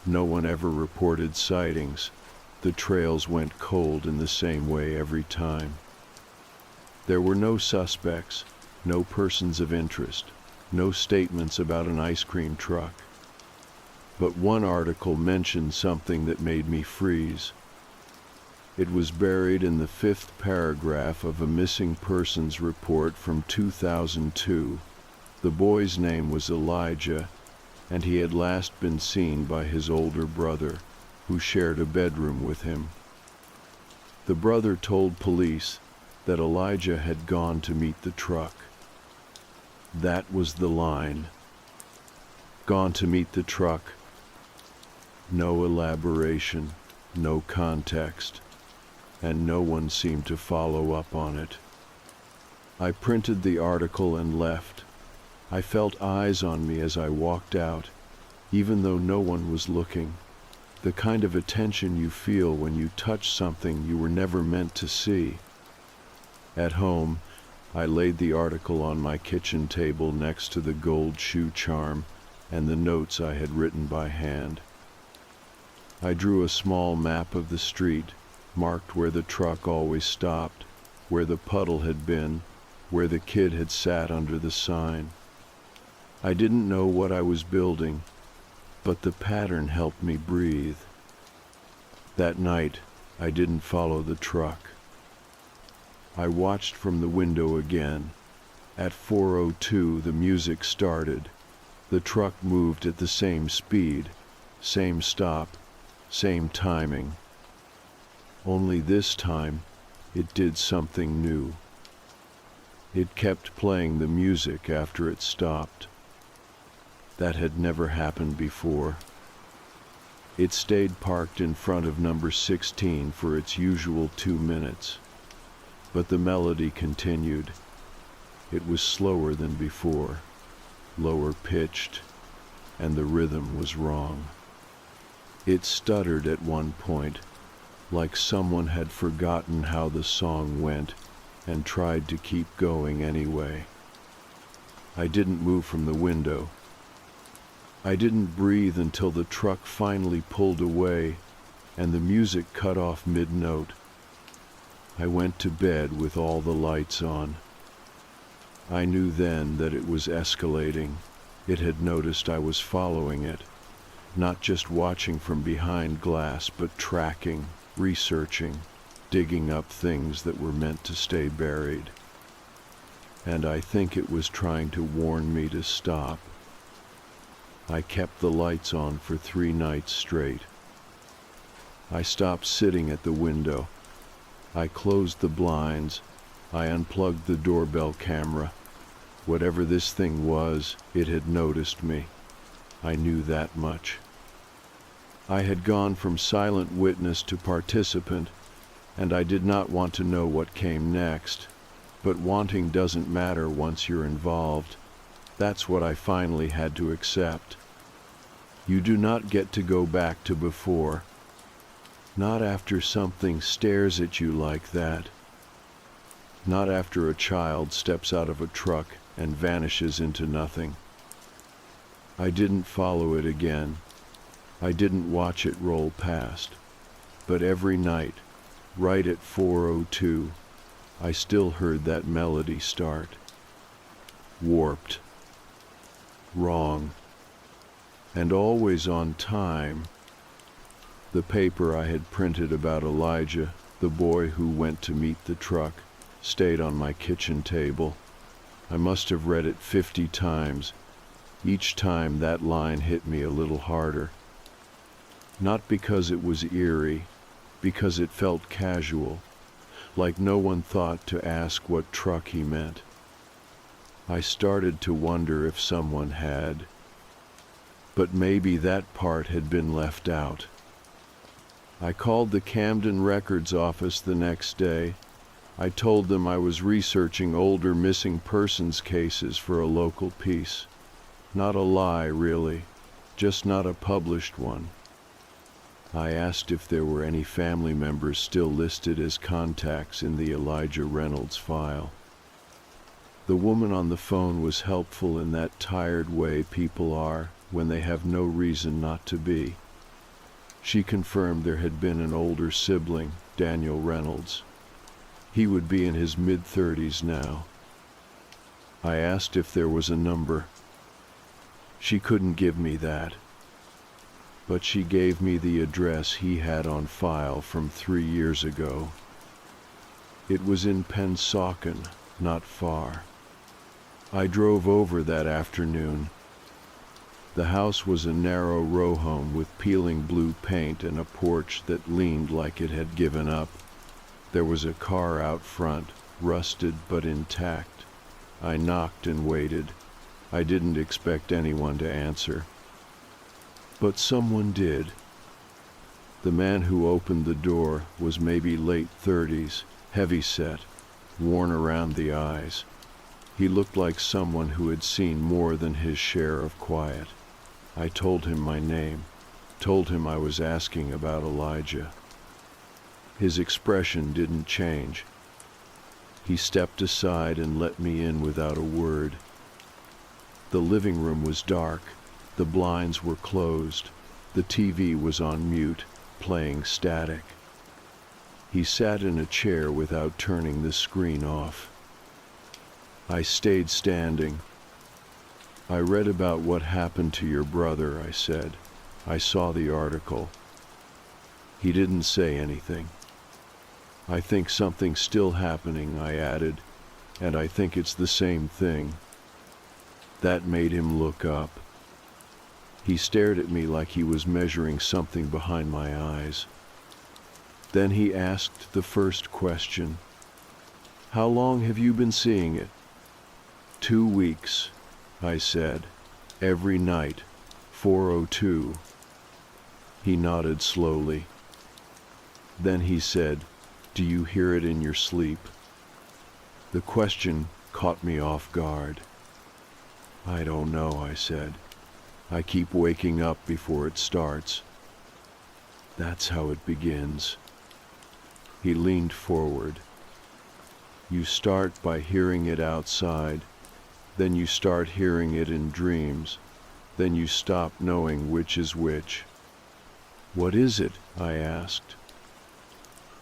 No one ever reported sightings. The trails went cold in the same way every time. There were no suspects, no persons of interest, no statements about an ice cream truck. But one article mentioned something that made me freeze. It was buried in the 5th paragraph of a missing persons report from 2002. The boy's name was Elijah, and he had last been seen by his older brother, who shared a bedroom with him. The brother told police that Elijah had gone to meet the truck. That was the line. Gone to meet the truck. No elaboration, no context, and no one seemed to follow up on it. I printed the article and left. I felt eyes on me as I walked out, even though no one was looking. The kind of attention you feel when you touch something you were never meant to see. At home, I laid the article on my kitchen table next to the gold shoe charm and the notes I had written by hand. I drew a small map of the street, marked where the truck always stopped, where the puddle had been, where the kid had sat under the sign. I didn't know what I was building, but the pattern helped me breathe. That night, I didn't follow the truck. I watched from the window again. At 4:02, the music started. The truck moved at the same speed, same stop, same timing. Only this time, it did something new. It kept playing the music after it stopped. That had never happened before. It stayed parked in front of number 16 for its usual 2 minutes. But the melody continued. It was slower than before, lower pitched, and the rhythm was wrong. It stuttered at one point, like someone had forgotten how the song went and tried to keep going anyway. I didn't move from the window. I didn't breathe until the truck finally pulled away and the music cut off mid-note. I went to bed with all the lights on. I knew then that it was escalating. It had noticed I was following it, not just watching from behind glass, but tracking, researching, digging up things that were meant to stay buried. And I think it was trying to warn me to stop. I kept the lights on for 3 nights straight. I stopped sitting at the window. I closed the blinds. I unplugged the doorbell camera. Whatever this thing was, it had noticed me. I knew that much. I had gone from silent witness to participant, and I did not want to know what came next. But wanting doesn't matter once you're involved. That's what I finally had to accept. You do not get to go back to before. Not after something stares at you like that. Not after a child steps out of a truck and vanishes into nothing. I didn't follow it again. I didn't watch it roll past. But every night, right at 4:02, I still heard that melody start. Warped. Wrong. And always on time. The paper I had printed about Elijah, the boy who went to meet the truck, stayed on my kitchen table. I must have read it 50 times. Each time that line hit me a little harder. Not because it was eerie, because it felt casual, like no one thought to ask what truck he meant. I started to wonder if someone had. But maybe that part had been left out. I called the Camden Records office the next day. I told them I was researching older missing persons cases for a local piece. Not a lie, really, just not a published one. I asked if there were any family members still listed as contacts in the Elijah Reynolds file. The woman on the phone was helpful in that tired way people are when they have no reason not to be. She confirmed there had been an older sibling, Daniel Reynolds. He would be in his mid-30s now. I asked if there was a number. She couldn't give me that. But she gave me the address he had on file from 3 years ago. It was in Pennsauken, not far. I drove over that afternoon. The house was a narrow row home with peeling blue paint and a porch that leaned like it had given up. There was a car out front, rusted but intact. I knocked and waited. I didn't expect anyone to answer. But someone did. The man who opened the door was maybe late 30s, heavy-set, worn around the eyes. He looked like someone who had seen more than his share of quiet. I told him my name, told him I was asking about Elijah. His expression didn't change. He stepped aside and let me in without a word. The living room was dark. The blinds were closed. The TV was on mute, playing static. He sat in a chair without turning the screen off. I stayed standing. I read about what happened to your brother, I said. I saw the article. He didn't say anything. I think something's still happening, I added, and I think it's the same thing. That made him look up. He stared at me like he was measuring something behind my eyes. Then he asked the first question. How long have you been seeing it? 2 weeks, I said. Every night, 4:02. He nodded slowly. Then he said, "Do you hear it in your sleep?" The question caught me off guard. "I don't know," I said. "I keep waking up before it starts." "That's how it begins." He leaned forward. "You start by hearing it outside, then you start hearing it in dreams, then you stop knowing which is which." "What is it?" I asked.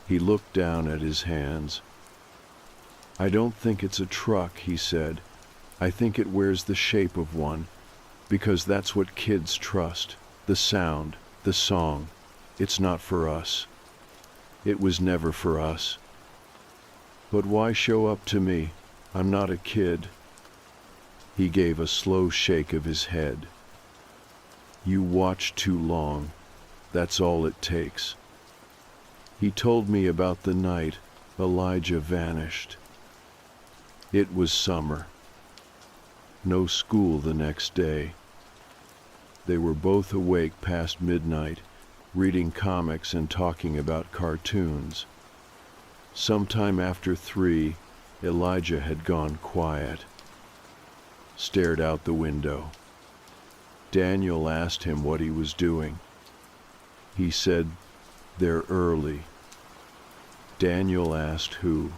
He looked down at his hands. "I don't think it's a truck," he said. "I think it wears the shape of one, because that's what kids trust. The sound, the song. It's not for us. It was never for us." "But why show up to me? I'm not a kid." He gave a slow shake of his head. "You watch too long. That's all it takes." He told me about the night Elijah vanished. It was summer. No school the next day. They were both awake past midnight, reading comics and talking about cartoons. Sometime after 3, Elijah had gone quiet. Stared out the window. Daniel asked him what he was doing. He said, "They're early." Daniel asked who.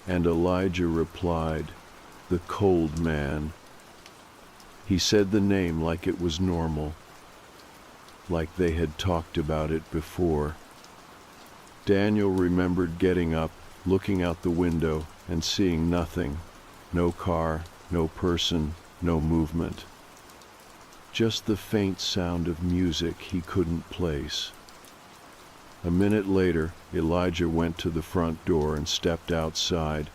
And Elijah replied, "The cold man." He said the name like it was normal, like they had talked about it before. Daniel remembered getting up, looking out the window, and seeing nothing. No car, no person, no movement. Just the faint sound of music he couldn't place. A minute later, Elijah went to the front door and stepped outside.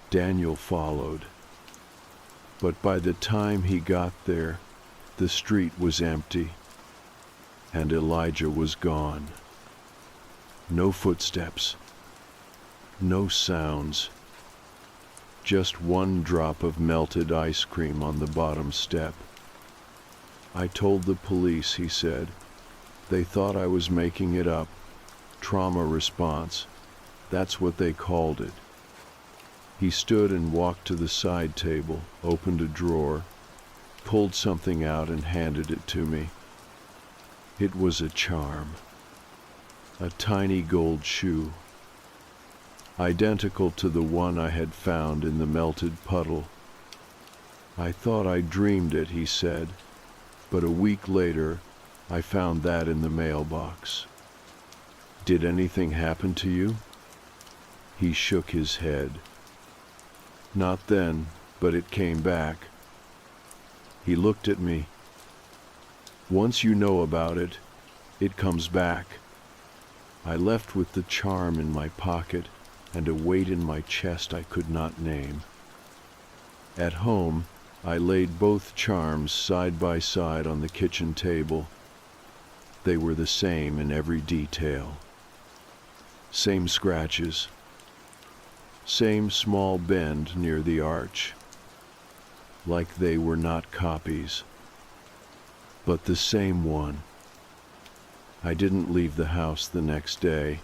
Daniel followed. But by the time he got there, the street was empty, and Elijah was gone. No footsteps. No sounds. Just one drop of melted ice cream on the bottom step. "I told the police," he said. "They thought I was making it up. Trauma response. That's what they called it." He stood and walked to the side table, opened a drawer, pulled something out and handed it to me. It was a charm. A tiny gold shoe. Identical to the one I had found in the melted puddle. "I thought I dreamed it," he said. "But a week later, I found that in the mailbox." "Did anything happen to you?" He shook his head. "Not then, but it came back." He looked at me. "Once you know about it, it comes back." I left with the charm in my pocket and a weight in my chest I could not name. At home, I laid both charms side by side on the kitchen table. They were the same in every detail. Same scratches. Same small bend near the arch. Like they were not copies. But the same one. I didn't leave the house the next day.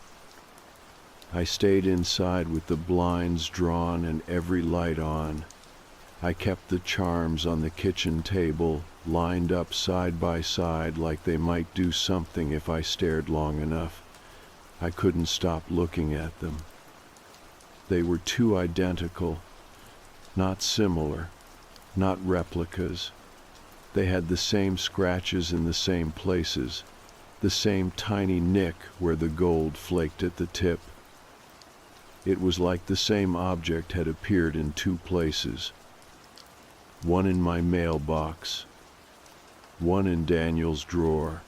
I stayed inside with the blinds drawn and every light on. I kept the charms on the kitchen table, lined up side by side like they might do something if I stared long enough. I couldn't stop looking at them. They were too identical, not similar, not replicas. They had the same scratches in the same places, the same tiny nick where the gold flaked at the tip. It was like the same object had appeared in 2 places. One in my mailbox, one in Daniel's drawer.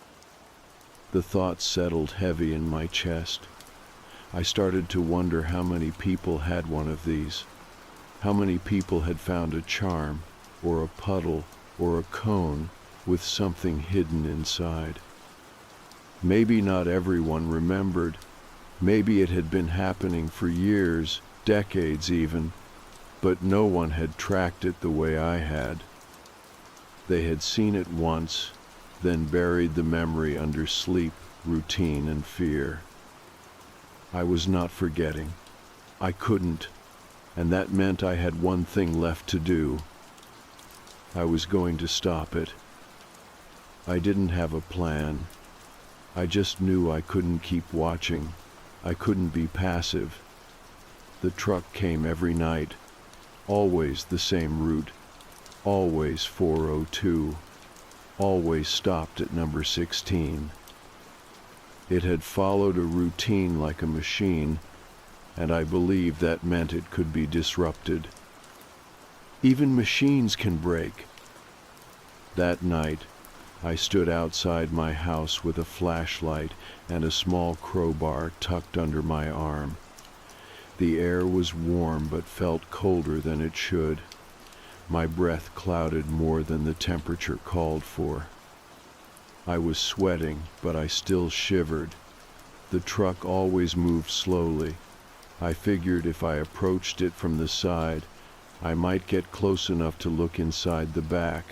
The thought settled heavy in my chest. I started to wonder how many people had one of these. How many people had found a charm, or a puddle, or a cone with something hidden inside. Maybe not everyone remembered. Maybe it had been happening for years, decades even. but no one had tracked it the way I had. They had seen it once, then buried the memory under sleep, routine, and fear. I was not forgetting. I couldn't, and that meant I had one thing left to do. I was going to stop it. I didn't have a plan. I just knew I couldn't keep watching. I couldn't be passive. The truck came every night, always the same route, always 402, always stopped at number 16. It had followed a routine like a machine, and I believed that meant it could be disrupted. Even machines can break. That night, I stood outside my house with a flashlight and a small crowbar tucked under my arm. The air was warm but felt colder than it should. My breath clouded more than the temperature called for. I was sweating, but I still shivered. The truck always moved slowly. I figured if I approached it from the side, I might get close enough to look inside the back,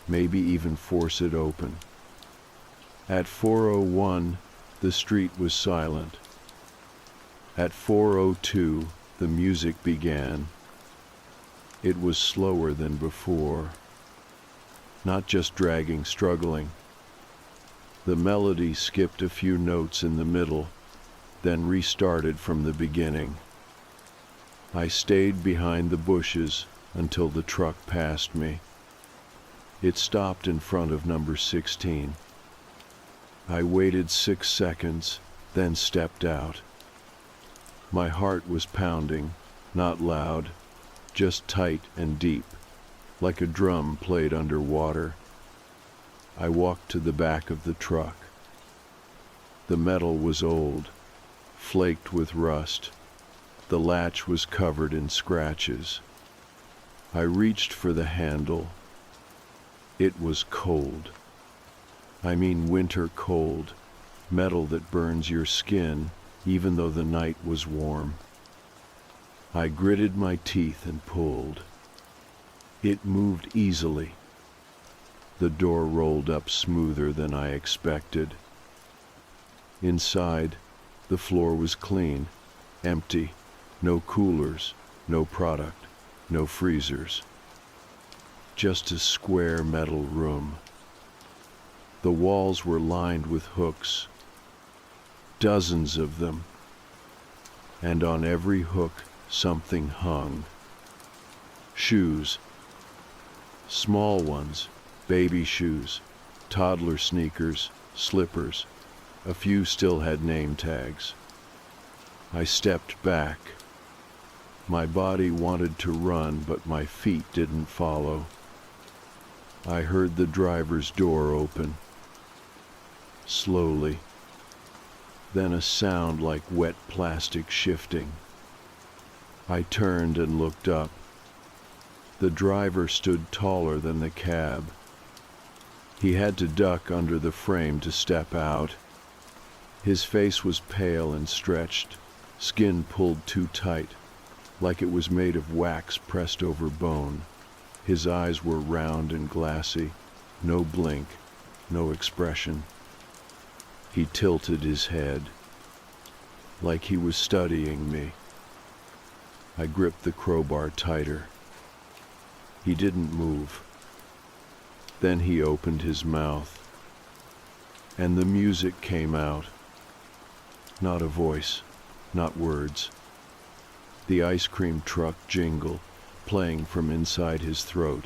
maybe even force it open. At 401, the street was silent. At 402, the music began. It was slower than before. Not just dragging, struggling. The melody skipped a few notes in the middle, then restarted from the beginning. I stayed behind the bushes until the truck passed me. It stopped in front of number 16. I waited 6 seconds, then stepped out. My heart was pounding, not loud, just tight and deep, like a drum played underwater. I walked to the back of the truck. The metal was old, flaked with rust. The latch was covered in scratches. I reached for the handle. It was cold. I mean winter cold, metal that burns your skin even though the night was warm. I gritted my teeth and pulled. It moved easily. The door rolled up smoother than I expected. Inside, the floor was clean, empty, no coolers, no product, no freezers. Just a square metal room. The walls were lined with hooks, dozens of them, and on every hook something hung. Shoes, small ones, baby shoes, toddler sneakers, slippers. A few still had name tags. I stepped back. My body wanted to run, but my feet didn't follow. I heard the driver's door open. Slowly. Then a sound like wet plastic shifting. I turned and looked up. The driver stood taller than the cab. He had to duck under the frame to step out. His face was pale and stretched, skin pulled too tight, like it was made of wax pressed over bone. His eyes were round and glassy, no blink, no expression. He tilted his head, like he was studying me. I gripped the crowbar tighter. He didn't move. Then he opened his mouth, and the music came out. Not a voice, not words. The ice cream truck jingle, playing from inside his throat.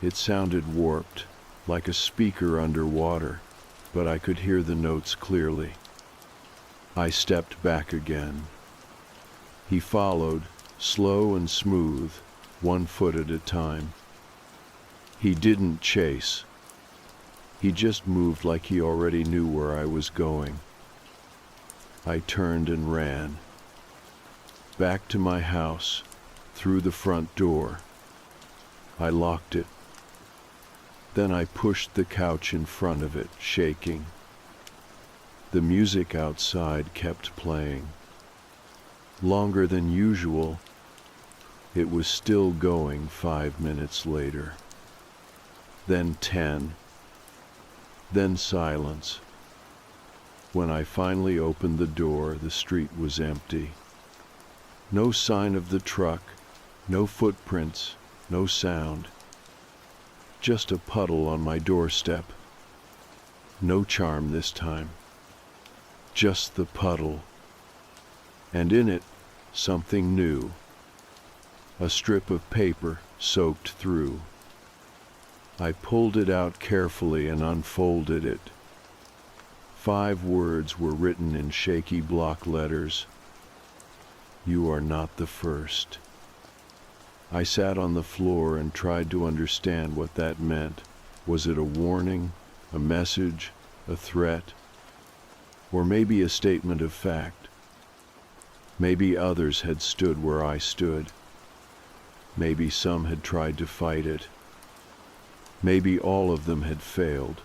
It sounded warped, like a speaker underwater, but I could hear the notes clearly. I stepped back again. He followed, slow and smooth, 1 foot at a time. He didn't chase. He just moved like he already knew where I was going. I turned and ran. Back to my house, through the front door. I locked it. Then I pushed the couch in front of it, shaking. The music outside kept playing. Longer than usual, It was still going 5 minutes later. Then 10. Then silence. When I finally opened the door, the street was empty. No sign of the truck, no footprints, no sound. Just a puddle on my doorstep. No charm this time. Just the puddle. And in it, something new. A strip of paper soaked through. I pulled it out carefully and unfolded it. 5 words were written in shaky block letters. You are not the first. I sat on the floor and tried to understand what that meant. Was it a warning, a message, a threat, or maybe a statement of fact? Maybe others had stood where I stood. Maybe some had tried to fight it. Maybe all of them had failed.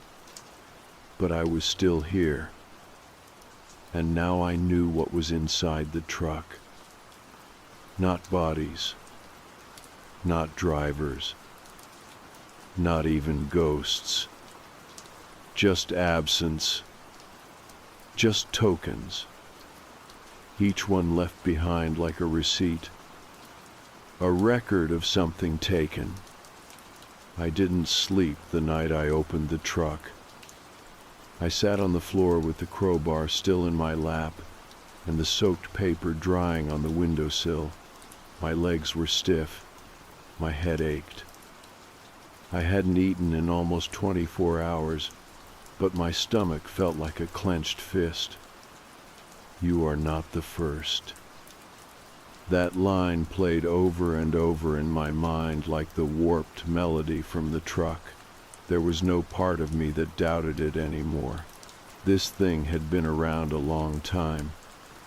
But I was still here. And now I knew what was inside the truck. Not bodies. Not drivers. Not even ghosts. Just absence. Just tokens. Each one left behind like a receipt. A record of something taken. I didn't sleep the night I opened the truck. I sat on the floor with the crowbar still in my lap and the soaked paper drying on the windowsill. My legs were stiff. My head ached. I hadn't eaten in almost 24 hours, but my stomach felt like a clenched fist. You are not the first. That line played over and over in my mind like the warped melody from the truck. There was no part of me that doubted it anymore. This thing had been around a long time,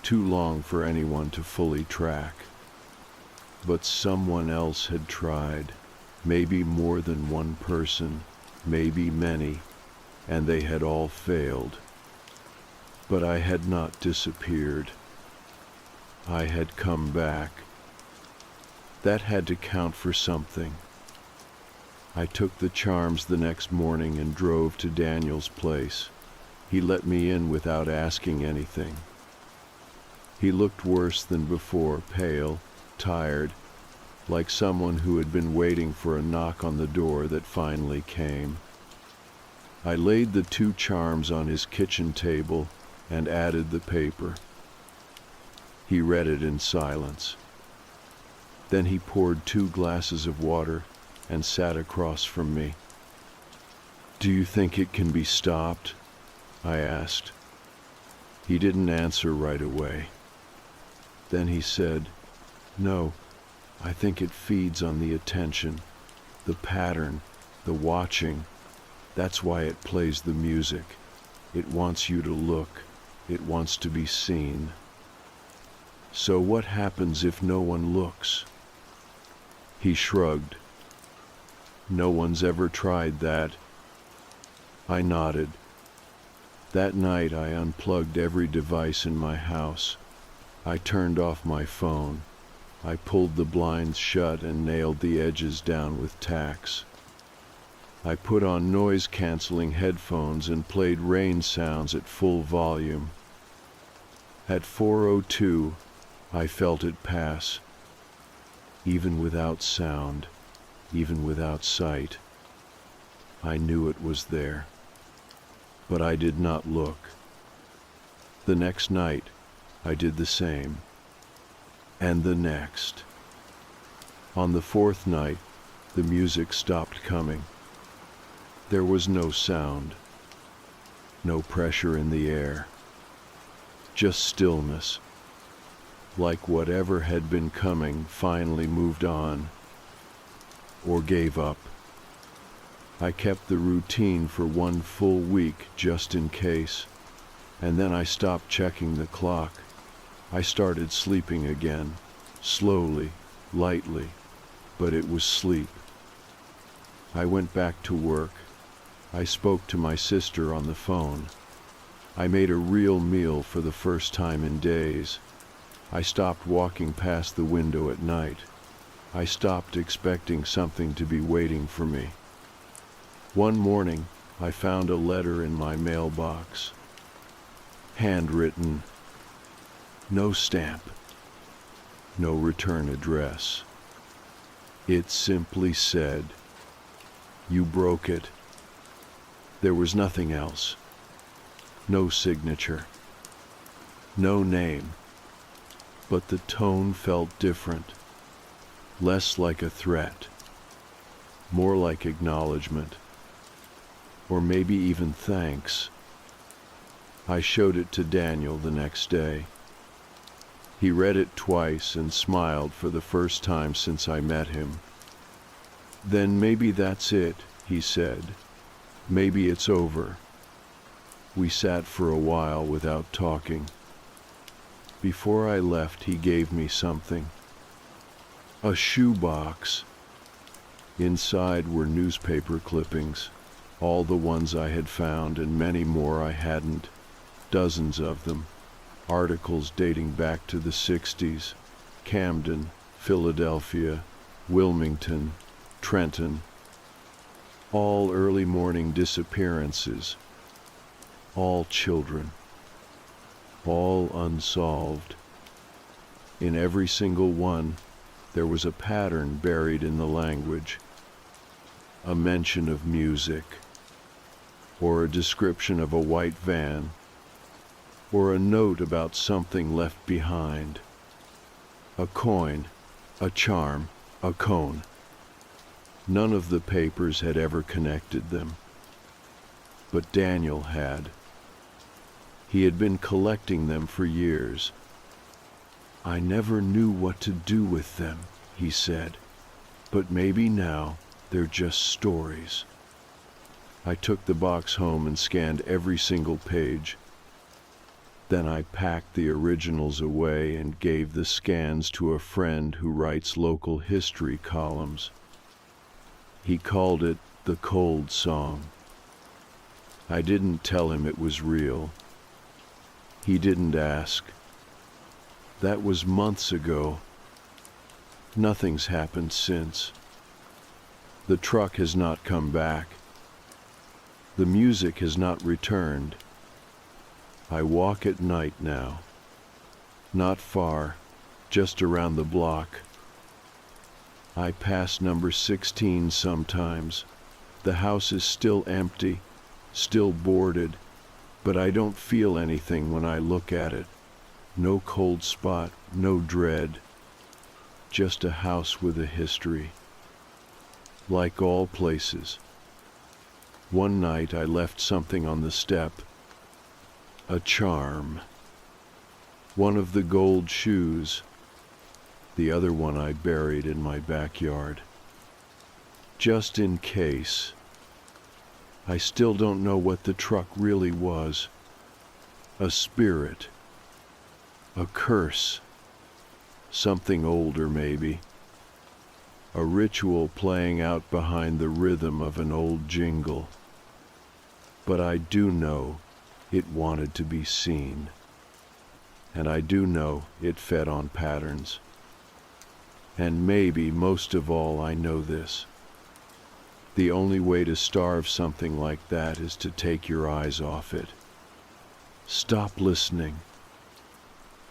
too long for anyone to fully track. But someone else had tried, maybe more than one person, maybe many, and they had all failed. But I had not disappeared. I had come back. That had to count for something. I took the charms the next morning and drove to Daniel's place. He let me in without asking anything. He looked worse than before, pale, tired, like someone who had been waiting for a knock on the door that finally came. I laid the 2 charms on his kitchen table and added the paper. He read it in silence. Then he poured 2 glasses of water and sat across from me. Do you think it can be stopped? I asked. He didn't answer right away. Then he said, No, I think it feeds on the attention, the pattern, the watching. That's why it plays the music. It wants you to look. It wants to be seen. So what happens if no one looks? He shrugged. No one's ever tried that. I nodded. That night I unplugged every device in my house. I turned off my phone. I pulled the blinds shut and nailed the edges down with tacks. I put on noise-canceling headphones and played rain sounds at full volume. At 4:02, I felt it pass. Even without sound, even without sight, I knew it was there. But I did not look. The next night, I did the same. And the next. On the 4th night, the music stopped coming. There was no sound, no pressure in the air, just stillness, like whatever had been coming finally moved on, or gave up. I kept the routine for 1 full week just in case, and then I stopped checking the clock. I started sleeping again, slowly, lightly, but it was sleep. I went back to work. I spoke to my sister on the phone. I made a real meal for the first time in days. I stopped walking past the window at night. I stopped expecting something to be waiting for me. One morning, I found a letter in my mailbox. Handwritten. No stamp. No return address. It simply said, "You broke it." There was nothing else. No signature. No name. But the tone felt different. Less like a threat. More like acknowledgement. Or maybe even thanks. I showed it to Daniel the next day. He read it twice and smiled for the first time since I met him. "Then maybe that's it," he said. "Maybe it's over." We sat for a while without talking. Before I left, he gave me something. A shoebox. Inside were newspaper clippings, all the ones I had found and many more I hadn't, dozens of them. Articles dating back to the 60s, Camden, Philadelphia, Wilmington, Trenton. All early morning disappearances. All children. All unsolved. In every single one, there was a pattern buried in the language. A mention of music, or a description of a white van, or a note about something left behind. A coin, a charm, a cone. None of the papers had ever connected them. But Daniel had. He had been collecting them for years. "I never knew what to do with them," he said, "but maybe now they're just stories." I took the box home and scanned every single page. Then I packed the originals away and gave the scans to a friend who writes local history columns. He called it the Cold Song. I didn't tell him it was real. He didn't ask. That was months ago. Nothing's happened since. The truck has not come back. The music has not returned. I walk at night now. Not far, just around the block. I pass number 16 sometimes. The house is still empty, still boarded, but I don't feel anything when I look at it. No cold spot, no dread. Just a house with a history. Like all places. One night I left something on the step. A charm. One of the gold shoes. The other one I buried in my backyard. Just in case. I still don't know what the truck really was. A spirit. A curse. Something older, maybe. A ritual playing out behind the rhythm of an old jingle. But I do know it wanted to be seen. And I do know it fed on patterns. And maybe most of all I know this. The only way to starve something like that is to take your eyes off it. Stop listening.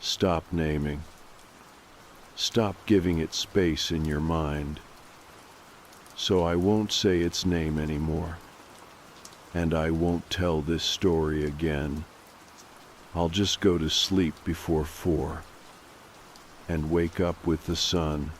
Stop naming. Stop giving it space in your mind. So I won't say its name anymore. And I won't tell this story again. I'll just go to sleep before 4 and wake up with the sun